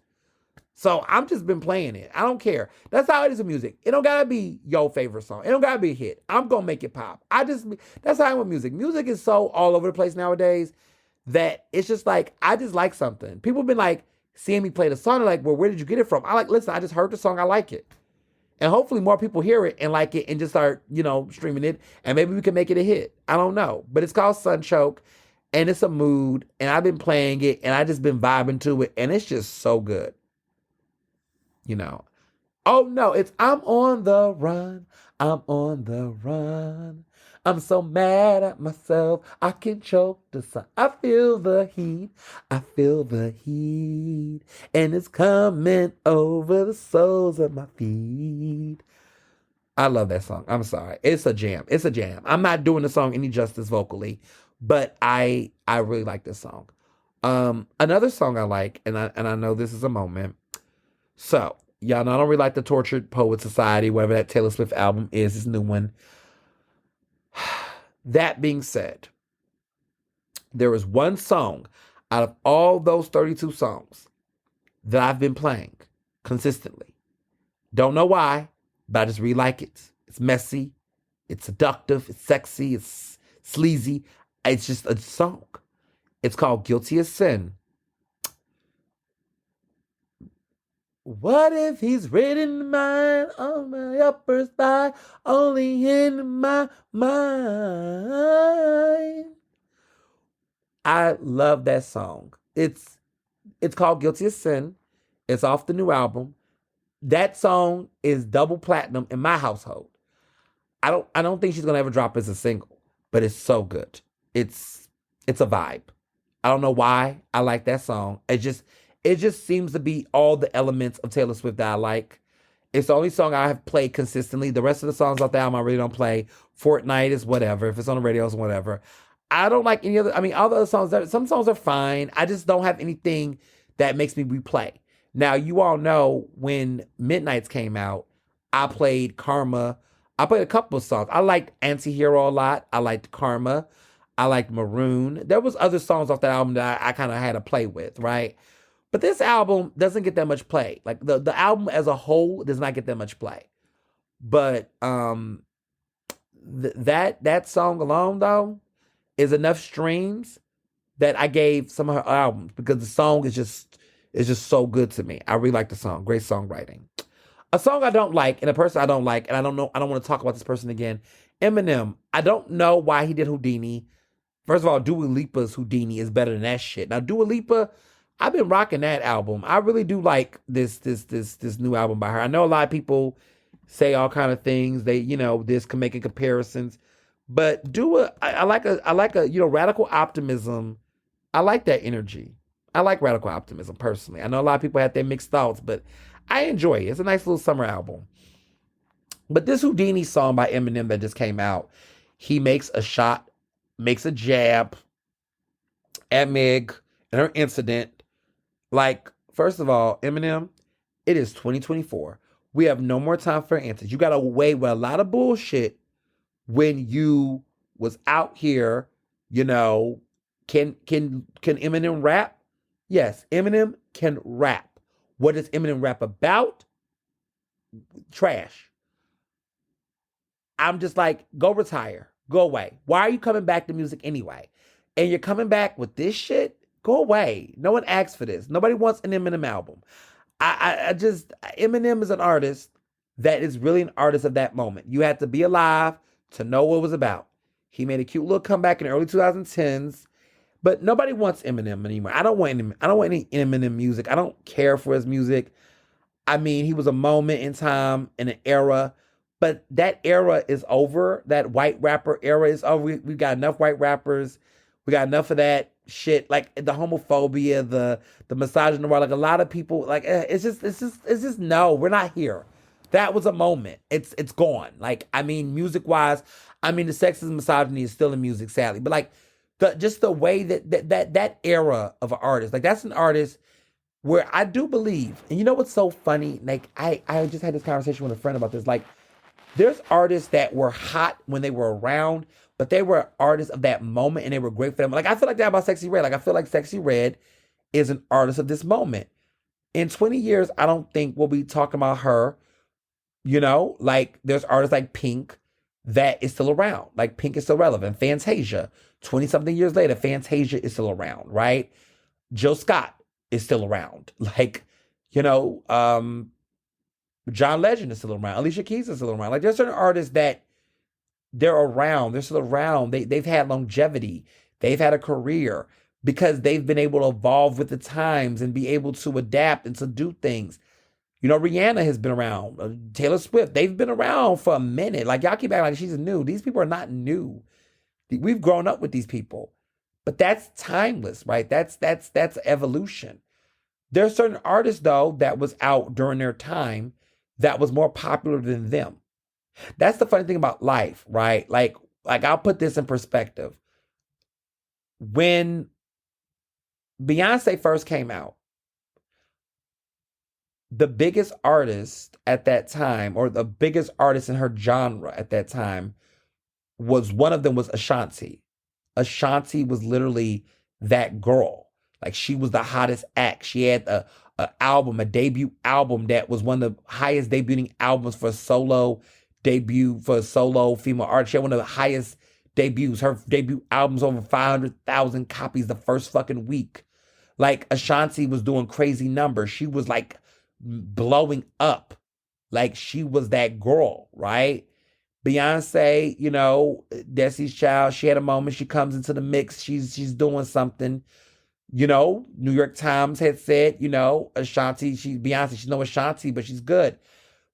So I'm just been playing it. I don't care. That's how it is with music. It don't gotta be your favorite song. It don't gotta be a hit. I'm gonna make it pop. That's how I am with music. Music is so all over the place nowadays that it's just like, I just like something. People have been like, seeing me play the song, they're like, well, where did you get it from? Listen, I just heard the song. I like it. And hopefully more people hear it and like it and just start, streaming it. And maybe we can make it a hit. I don't know. But it's called Sunchoke. And it's a mood. And I've been playing it. And I just been vibing to it. And it's just so good. Oh, no. It's I'm on the run. I'm on the run. I'm so mad at myself. I can choke the sun. I feel the heat. I feel the heat. And it's coming over the soles of my feet. I love that song. I'm sorry. It's a jam. It's a jam. I'm not doing the song any justice vocally, but I really like this song. Another song I like, and I know this is a moment. So, y'all know I don't really like the Tortured Poet Society, whatever that Taylor Swift album is, this new one. That being said, there is one song out of all those 32 songs that I've been playing consistently. Don't know why, but I just really like it. It's messy, it's seductive, it's sexy, it's sleazy. It's just a song. It's called Guilty as Sin. What if he's written mine on my upper thigh, only in my mind? I love that song. It's called Guilty as Sin. It's off the new album. That song is double platinum in my household. I don't think she's gonna ever drop as a single, but it's so good. It's it's a vibe. I don't know why I like that song. It just seems to be all the elements of Taylor Swift that I like. It's the only song I have played consistently. The rest of the songs off the album I really don't play. Fortnite is whatever. If it's on the radio, it's whatever. I don't like any other. I mean, all the other songs. Some songs are fine. I just don't have anything that makes me replay. Now, you all know when Midnight's came out, I played Karma. I played a couple of songs. I liked Antihero a lot. I liked Karma. I liked Maroon. There was other songs off that album that I kind of had to play with, right? But this album doesn't get that much play. Like the album as a whole does not get that much play. But that song alone though is enough streams that I gave some of her albums because the song is just so good to me. I really like the song. Great songwriting. A song I don't like and a person I don't like, and I don't know, I don't want to talk about this person again. Eminem. I don't know why he did Houdini. First of all, Dua Lipa's Houdini is better than that shit. Now, Dua Lipa, I've been rocking that album. I really do like this new album by her. I know a lot of people say all kind of things. They, this can make comparisons. But Dua, I like a radical optimism. I like that energy. I like radical optimism personally. I know a lot of people have their mixed thoughts, but I enjoy it. It's a nice little summer album. But this Houdini song by Eminem that just came out, he makes a shot, makes a jab at Meg and her incident. Like, first of all, Eminem, it is 2024. We have no more time for answers. You got away with a lot of bullshit when you was out here, Can Eminem rap? Yes, Eminem can rap. What does Eminem rap about? Trash. I'm just like, go retire. Go away. Why are you coming back to music anyway? And you're coming back with this shit? Go away. No one asked for this. Nobody wants an Eminem album. Eminem is an artist that is really an artist of that moment. You had to be alive to know what it was about. He made a cute little comeback in the early 2010s, but nobody wants Eminem anymore. I don't want any Eminem music. I don't care for his music. I mean, he was a moment in time, in an era, but that era is over. That white rapper era is over. We've got enough white rappers. We got enough of that shit, like the homophobia, the misogyny, like a lot of people, like it's just no, we're not here. That was a moment. It's gone. Like, I mean, music wise, I mean, the sexism, misogyny is still in music, sadly, but like the way that era of an artist, like that's an artist where I do believe, and you know what's so funny? Like I just had this conversation with a friend about this. Like, there's artists that were hot when they were around, but they were artists of that moment and they were great for them. Like, I feel like that about Sexy Red. Like, I feel like Sexy Red is an artist of this moment. In 20 years, I don't think we'll be talking about her. Like, there's artists like Pink that is still around. Like, Pink is still relevant. Fantasia, 20-something years later, Fantasia is still around, right? Jill Scott is still around. Like, John Legend is still around. Alicia Keys is still around. Like, there's certain artists that they're around. They're still around. They've had longevity. They've had a career because they've been able to evolve with the times and be able to adapt and to do things. Rihanna has been around. Taylor Swift, they've been around for a minute. Like, y'all keep acting like she's new. These people are not new. We've grown up with these people. But that's timeless, right? That's evolution. There are certain artists, though, that was out during their time that was more popular than them. That's the funny thing about life, right? Like I'll put this in perspective. When Beyonce first came out, the biggest artist at that time, or the biggest artist in her genre at that time, one of them was Ashanti. Ashanti was literally that girl. Like, she was the hottest act. She had a debut album that was one of the highest debuting albums for a solo female artist. She had one of the highest debuts. Her debut album's over 500,000 copies the first fucking week. Like, Ashanti was doing crazy numbers. She was like blowing up. Like, she was that girl, right? Beyonce, Destiny's Child, she had a moment. She comes into the mix. She's doing something. New York Times had said, Ashanti, Beyonce, she's no Ashanti, but she's good.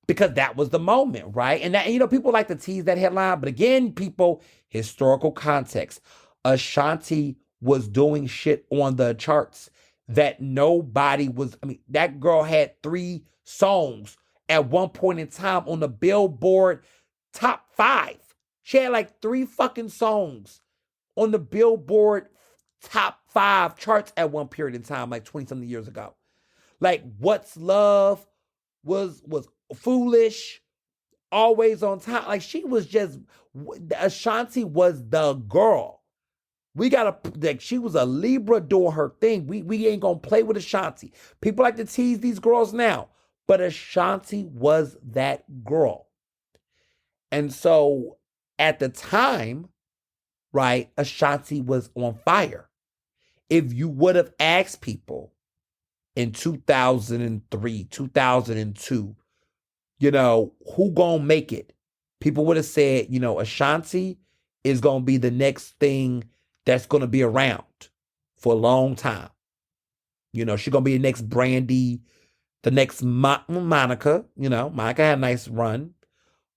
because that was the moment, right? And that, people like to tease that headline, but again, people, historical context. Ashanti was doing shit on the charts that nobody was. I mean, that girl had 3 songs at one point in time on the Billboard top 5. She had like 3 fucking songs on the Billboard top 5 charts at one period in time, like 20 something years ago. Like What's Love was Foolish, Always on Time. Like she was just, Ashanti was the girl. We gotta, like, she was a Libra doing her thing. We ain't gonna play with Ashanti. People like to tease these girls now, but Ashanti was that girl. And so at the time, right, Ashanti was on fire. If you would have asked people in 2003, 2002, who gonna make it? People would have said, Ashanti is gonna be the next thing that's gonna be around for a long time. She's gonna be the next Brandy, the next Monica. Monica had a nice run.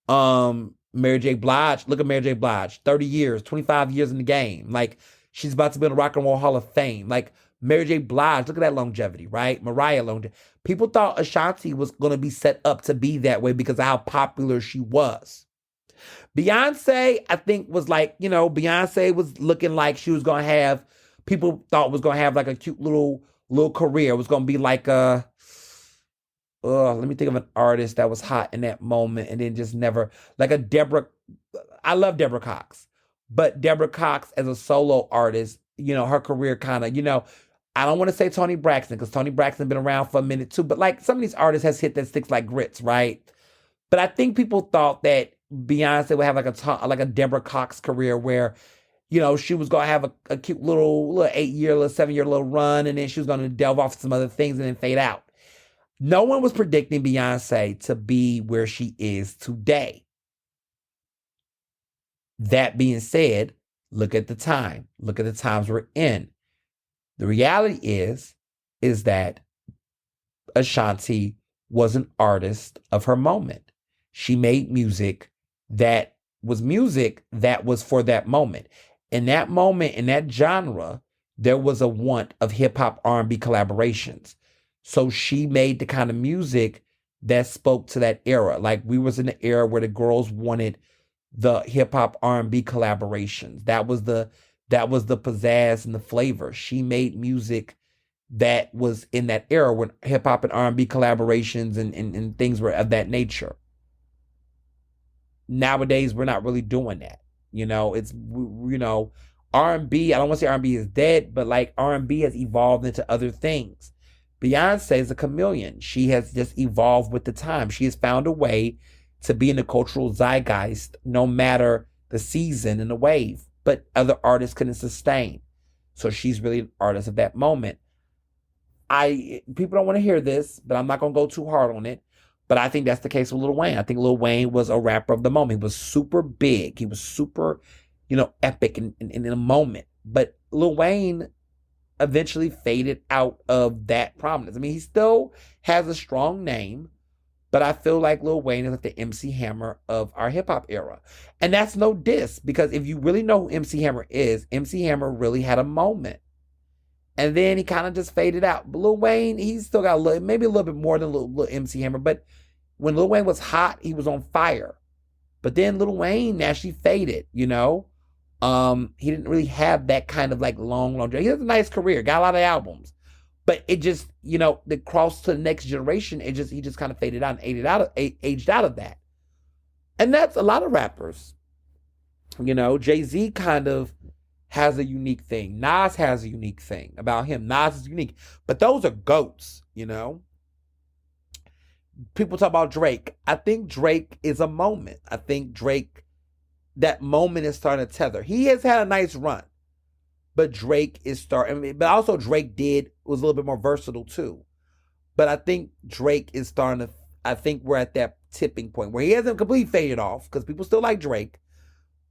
Mary J. Blige, look at Mary J. Blige, 30 years, 25 years in the game. Like, she's about to be in the Rock and Roll Hall of Fame. Like, Mary J. Blige, look at that longevity, right? Mariah longevity. People thought Ashanti was going to be set up to be that way because of how popular she was. Beyonce, I think, was like, Beyonce was looking like she was going to have, people thought was going to have like a cute little career. It was going to be like let me think of an artist that was hot in that moment and then just never, like a Deborah. I love Deborah Cox, but Deborah Cox as a solo artist, her career kind of, I don't want to say Toni Braxton because Toni Braxton been around for a minute too, but like some of these artists has hit that sticks like grits, right? But I think people thought that Beyonce would have like a Deborah Cox career where, she was going to have a cute little 8-year, 7-year little run, and then she was going to delve off some other things and then fade out. No one was predicting Beyonce to be where she is today. That being said, look at the time. Look at the times we're in. The reality is that Ashanti was an artist of her moment. She made music that was for that moment. In that moment, in that genre, there was a want of hip-hop R&B collaborations. So she made the kind of music that spoke to that era. Like, we was in the era where the girls wanted the hip hop R&B collaborations. That was the pizzazz and the flavor. She made music that was in that era when hip hop and R&B collaborations and things were of that nature. Nowadays, we're not really doing that. It's, R&B, I don't want to say R&B is dead, but like R&B has evolved into other things. Beyonce is a chameleon. She has just evolved with the time. She has found a way to be in the cultural zeitgeist no matter the season and the wave. But other artists couldn't sustain. So she's really an artist of that moment. People don't want to hear this, but I'm not going to go too hard on it. But I think that's the case with Lil Wayne. I think Lil Wayne was a rapper of the moment. He was super big. He was super, epic in a moment. But Lil Wayne eventually faded out of that prominence. I mean, he still has a strong name, but I feel like Lil Wayne is like the MC Hammer of our hip-hop era. And that's no diss, because if you really know who MC Hammer is, MC Hammer really had a moment. And then he kind of just faded out. But Lil Wayne, he's still got maybe a little bit more than Lil MC Hammer, but when Lil Wayne was hot, he was on fire. But then Lil Wayne actually faded, He didn't really have that kind of like long. He has a nice career, got a lot of albums, but it just, the cross to the next generation, he just kind of faded out and aged out of that. And that's a lot of rappers. Jay-Z kind of has a unique thing. Nas has a unique thing about him. Nas is unique, but those are GOATs, People talk about Drake. I think Drake is a moment. I think Drake, that moment is starting to tether. He has had a nice run, but Drake is starting. But also Drake was a little bit more versatile too. But I think Drake is starting to. I think we're at that tipping point where he hasn't completely faded off because people still like Drake,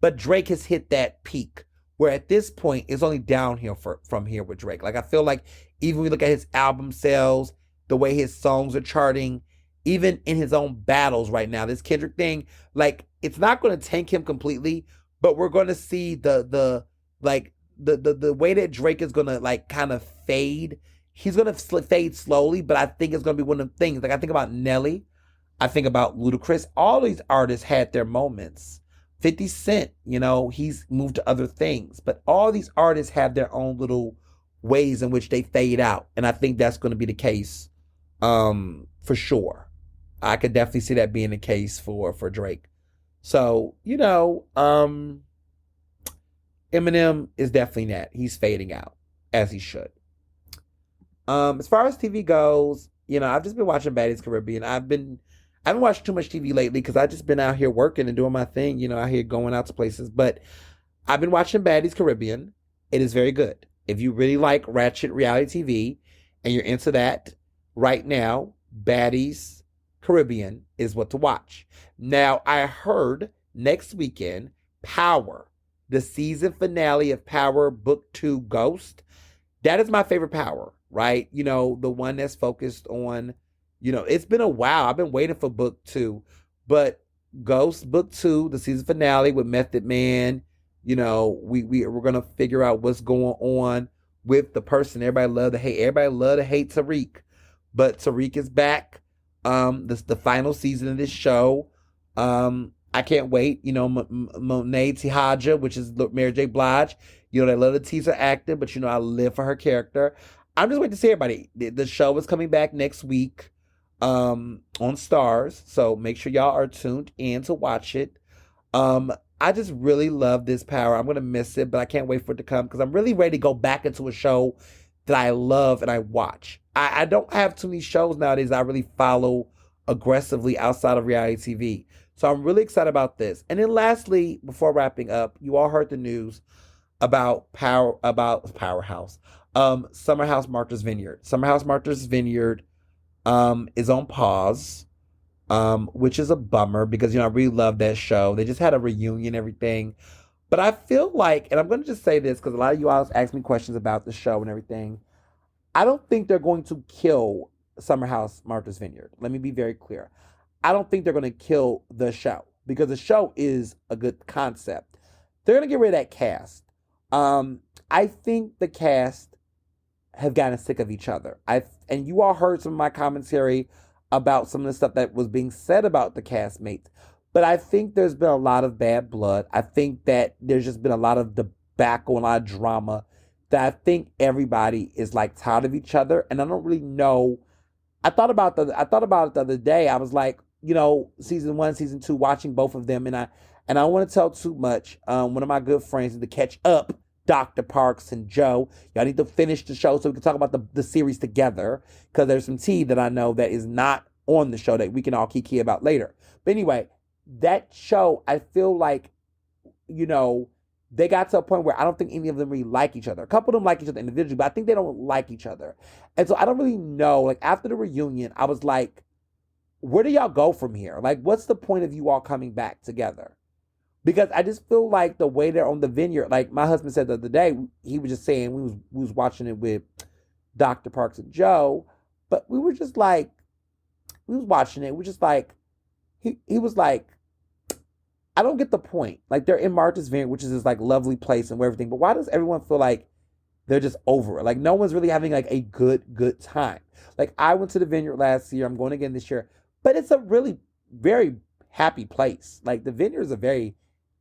but Drake has hit that peak where at this point it's only downhill from here with Drake. Like, I feel like even when we look at his album sales, the way his songs are charting, even in his own battles right now. This Kendrick thing, like, it's not going to tank him completely, but we're going to see the way that Drake is going to like kind of fade. He's going to fade slowly, but I think it's going to be one of the things. Like, I think about Nelly, I think about Ludacris. All these artists had their moments. 50 Cent, he's moved to other things, but all these artists have their own little ways in which they fade out, and I think that's going to be the case, for sure. I could definitely see that being the case for Drake. So, Eminem is definitely that. He's fading out, as he should. As far as TV goes, I've just been watching Baddies Caribbean. I haven't watched too much TV lately because I've just been out here working and doing my thing, out here going out to places. But I've been watching Baddies Caribbean. It is very good. If you really like ratchet reality TV and you're into that right now, Baddies Caribbean is what to watch. Now, I heard next weekend, Power, the season finale of Power Book 2 Ghost, that is my favorite Power, right? The one that's focused on, it's been a while. I've been waiting for Book 2, but Ghost Book 2, the season finale with Method Man, we're going to figure out what's going on with the person everybody love to hate. Everybody love to hate Tariq, but Tariq is back. This the final season of this show. I can't wait. Monet Tihaja, which is Mary J. Blige. They love to tease her acting, but I live for her character. I'm just waiting to see everybody. The show is coming back next week, on Stars, so make sure y'all are tuned in to watch it. I just really love this Power. I'm gonna miss it, but I can't wait for it to come because I'm really ready to go back into a show that I love and I watch. I don't have too many shows nowadays I really follow aggressively outside of reality TV. So I'm really excited about this. And then lastly, before wrapping up, you all heard the news about Powerhouse. Summer House Martha's Vineyard. Summer House Martha's Vineyard is on pause, which is a bummer because, I really love that show. They just had a reunion and everything. But I feel like, and I'm going to just say this because a lot of you all ask me questions about the show and everything. I don't think they're going to kill Summer House Martha's Vineyard. Let me be very clear. I don't think they're going to kill the show because the show is a good concept. They're going to get rid of that cast. I think the cast have gotten sick of each other. And you all heard some of my commentary about some of the stuff that was being said about the castmates. But I think there's been a lot of bad blood. I think that there's just been a lot of debacle and a lot of drama that I think everybody is like tired of each other. And I don't really know. I thought about it the other day. I was like, season 1, season 2, watching both of them. And I don't want to tell too much. One of my good friends is to catch up, Dr. Parks and Joe. Y'all need to finish the show so we can talk about the series together. Because there's some tea that I know that is not on the show that we can all kiki about later. But anyway, that show, I feel like, they got to a point where I don't think any of them really like each other. A couple of them like each other individually, but I think they don't like each other. And so I don't really know. Like, after the reunion, I was like, where do y'all go from here? Like, what's the point of you all coming back together? Because I just feel like the way they're on the vineyard, like my husband said the other day, he was just saying, we was watching it with Dr. Parks and Joe, but we were just like, we was watching it, we just like, he was like, I don't get the point. Like, they're in Martha's Vineyard, which is this like lovely place and everything, but why does everyone feel like they're just over it? Like, no one's really having like a good time. Like, I went to the vineyard last year, I'm going again this year, but it's a really very happy place. Like, the vineyard is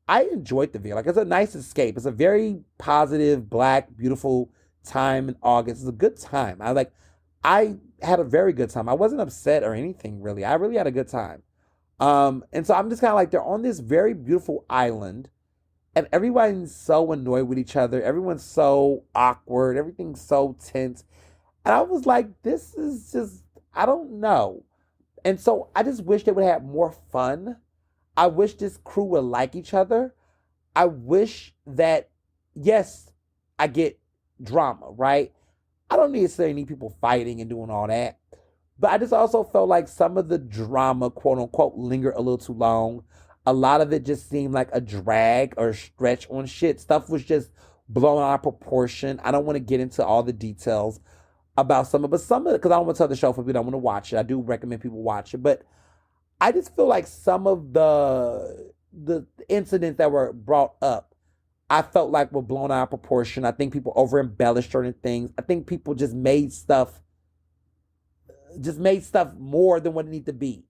I enjoyed the vineyard. Like, it's a nice escape. It's a very positive, black, beautiful time in August. It's a good time. I had a very good time. I wasn't upset or anything, really. I really had a good time. And so I'm just kind of like, they're on this very beautiful island and everyone's so annoyed with each other. Everyone's so awkward. Everything's so tense. And I was like, this is just, I don't know. And so I just wish they would have more fun. I wish this crew would like each other. I wish that, yes, I get drama, right? I don't necessarily need people fighting and doing all that. But I just also felt like some of the drama, quote unquote, lingered a little too long. A lot of it just seemed like a drag or a stretch on shit. Stuff was just blown out of proportion. I don't want to get into all the details. about because I don't want to tell the show for people that want to watch it. I do recommend people watch it, but I just feel like some of the incidents that were brought up, I felt like were blown out of proportion. I think people over embellished certain things. I think people just made stuff more than what it needed to be.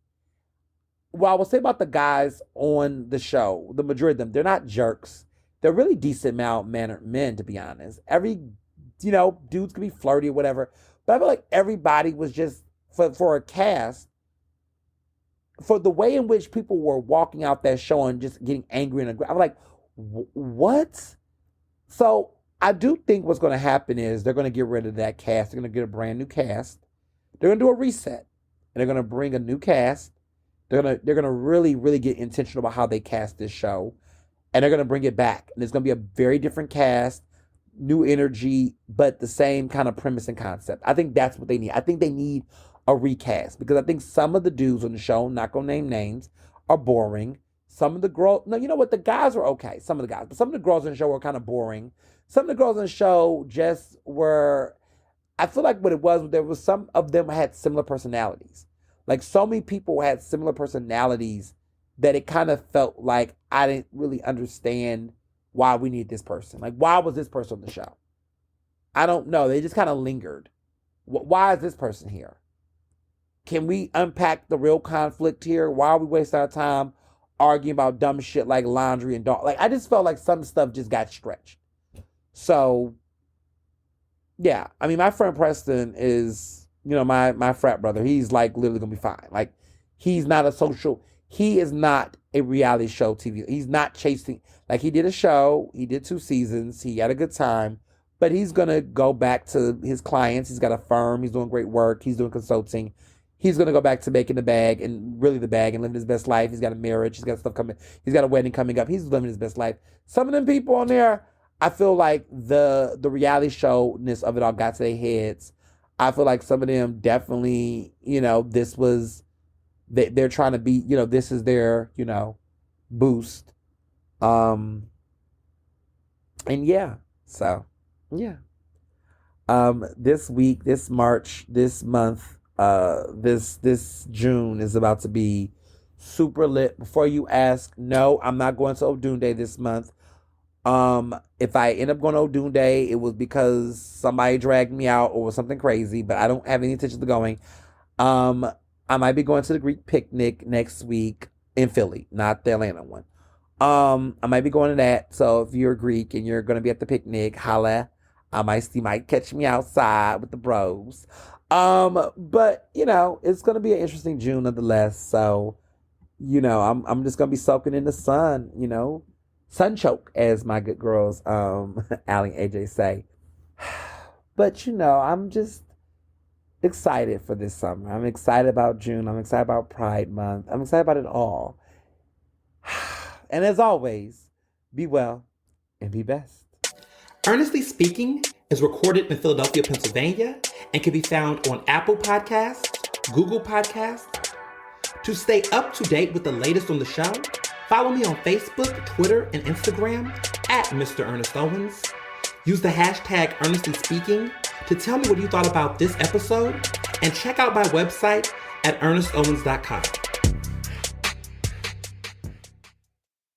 Well, I will say about the guys on the show, the majority of them, they're not jerks. They're really decent mannered men, to be honest. Every, dudes can be flirty or whatever. But I feel like everybody was just, for a cast, for the way in which people were walking out that show and just getting angry and aggressive. I'm like, what? So I do think what's going to happen is they're going to get rid of that cast. They're going to get a brand new cast. They're going to do a reset. And they're going to bring a new cast. They're gonna really, really get intentional about how they cast this show. And they're going to bring it back. And it's going to be a very different cast, new energy, but the same kind of premise and concept. I think that's what they need. I think they need a recast. Because I think some of the dudes on the show, not going to name names, are boring. Some of the girls, no, you know what? The guys were okay. Some of the guys. But some of the girls on the show were kind of boring. Some of the girls on the show just were, I feel like what it was, there was some of them had similar personalities. Like so many people had similar personalities that it kind of felt like I didn't really understand why we need this person. Like, why was this person on the show? I don't know. They just kind of lingered. Why is this person here? Can we unpack the real conflict here? Why are we wasting our time arguing about dumb shit like laundry and dog? Like, I just felt like some stuff just got stretched. So, yeah. I mean, my friend Preston is, my frat brother. He's like literally gonna be fine. Like, he is not a reality show TV. He's not chasing, like he did a show, he did 2 seasons, he had a good time, but he's gonna go back to his clients. He's got a firm, he's doing great work, he's doing consulting. He's gonna go back to making the bag and living his best life. He's got a marriage, he's got stuff coming, he's got a wedding coming up, he's living his best life. Some of them people on there, I feel like the reality show-ness of it all got to their heads. I feel like some of them definitely, this was, they're trying to be, this is their, boost. And yeah, so, yeah. This week, this March, this month, this June is about to be super lit. Before you ask, no, I'm not going to Odun Day this month. If I end up going to Odun Day, it was because somebody dragged me out or something crazy, but I don't have any intention of going. I might be going to the Greek picnic next week in Philly, not the Atlanta one. I might be going to that. So if you're Greek and you're going to be at the picnic, holla. You might catch me outside with the bros. But it's going to be an interesting June nonetheless. So, I'm just going to be soaking in the sun, sun choke, as my good girls, Allie and AJ say. But, I'm just excited for this summer. I'm excited about June. I'm excited about Pride Month. I'm excited about it all. And as always, be well and be best.
Ernestly Speaking is recorded in Philadelphia, Pennsylvania, and can be found on Apple Podcasts, Google Podcasts. To stay up to date with the latest on the show, follow me on Facebook, Twitter, and Instagram at Mr. Ernest Owens. Use the hashtag Ernestly Speaking to tell me what you thought about this episode, and check out my website at ernestowens.com.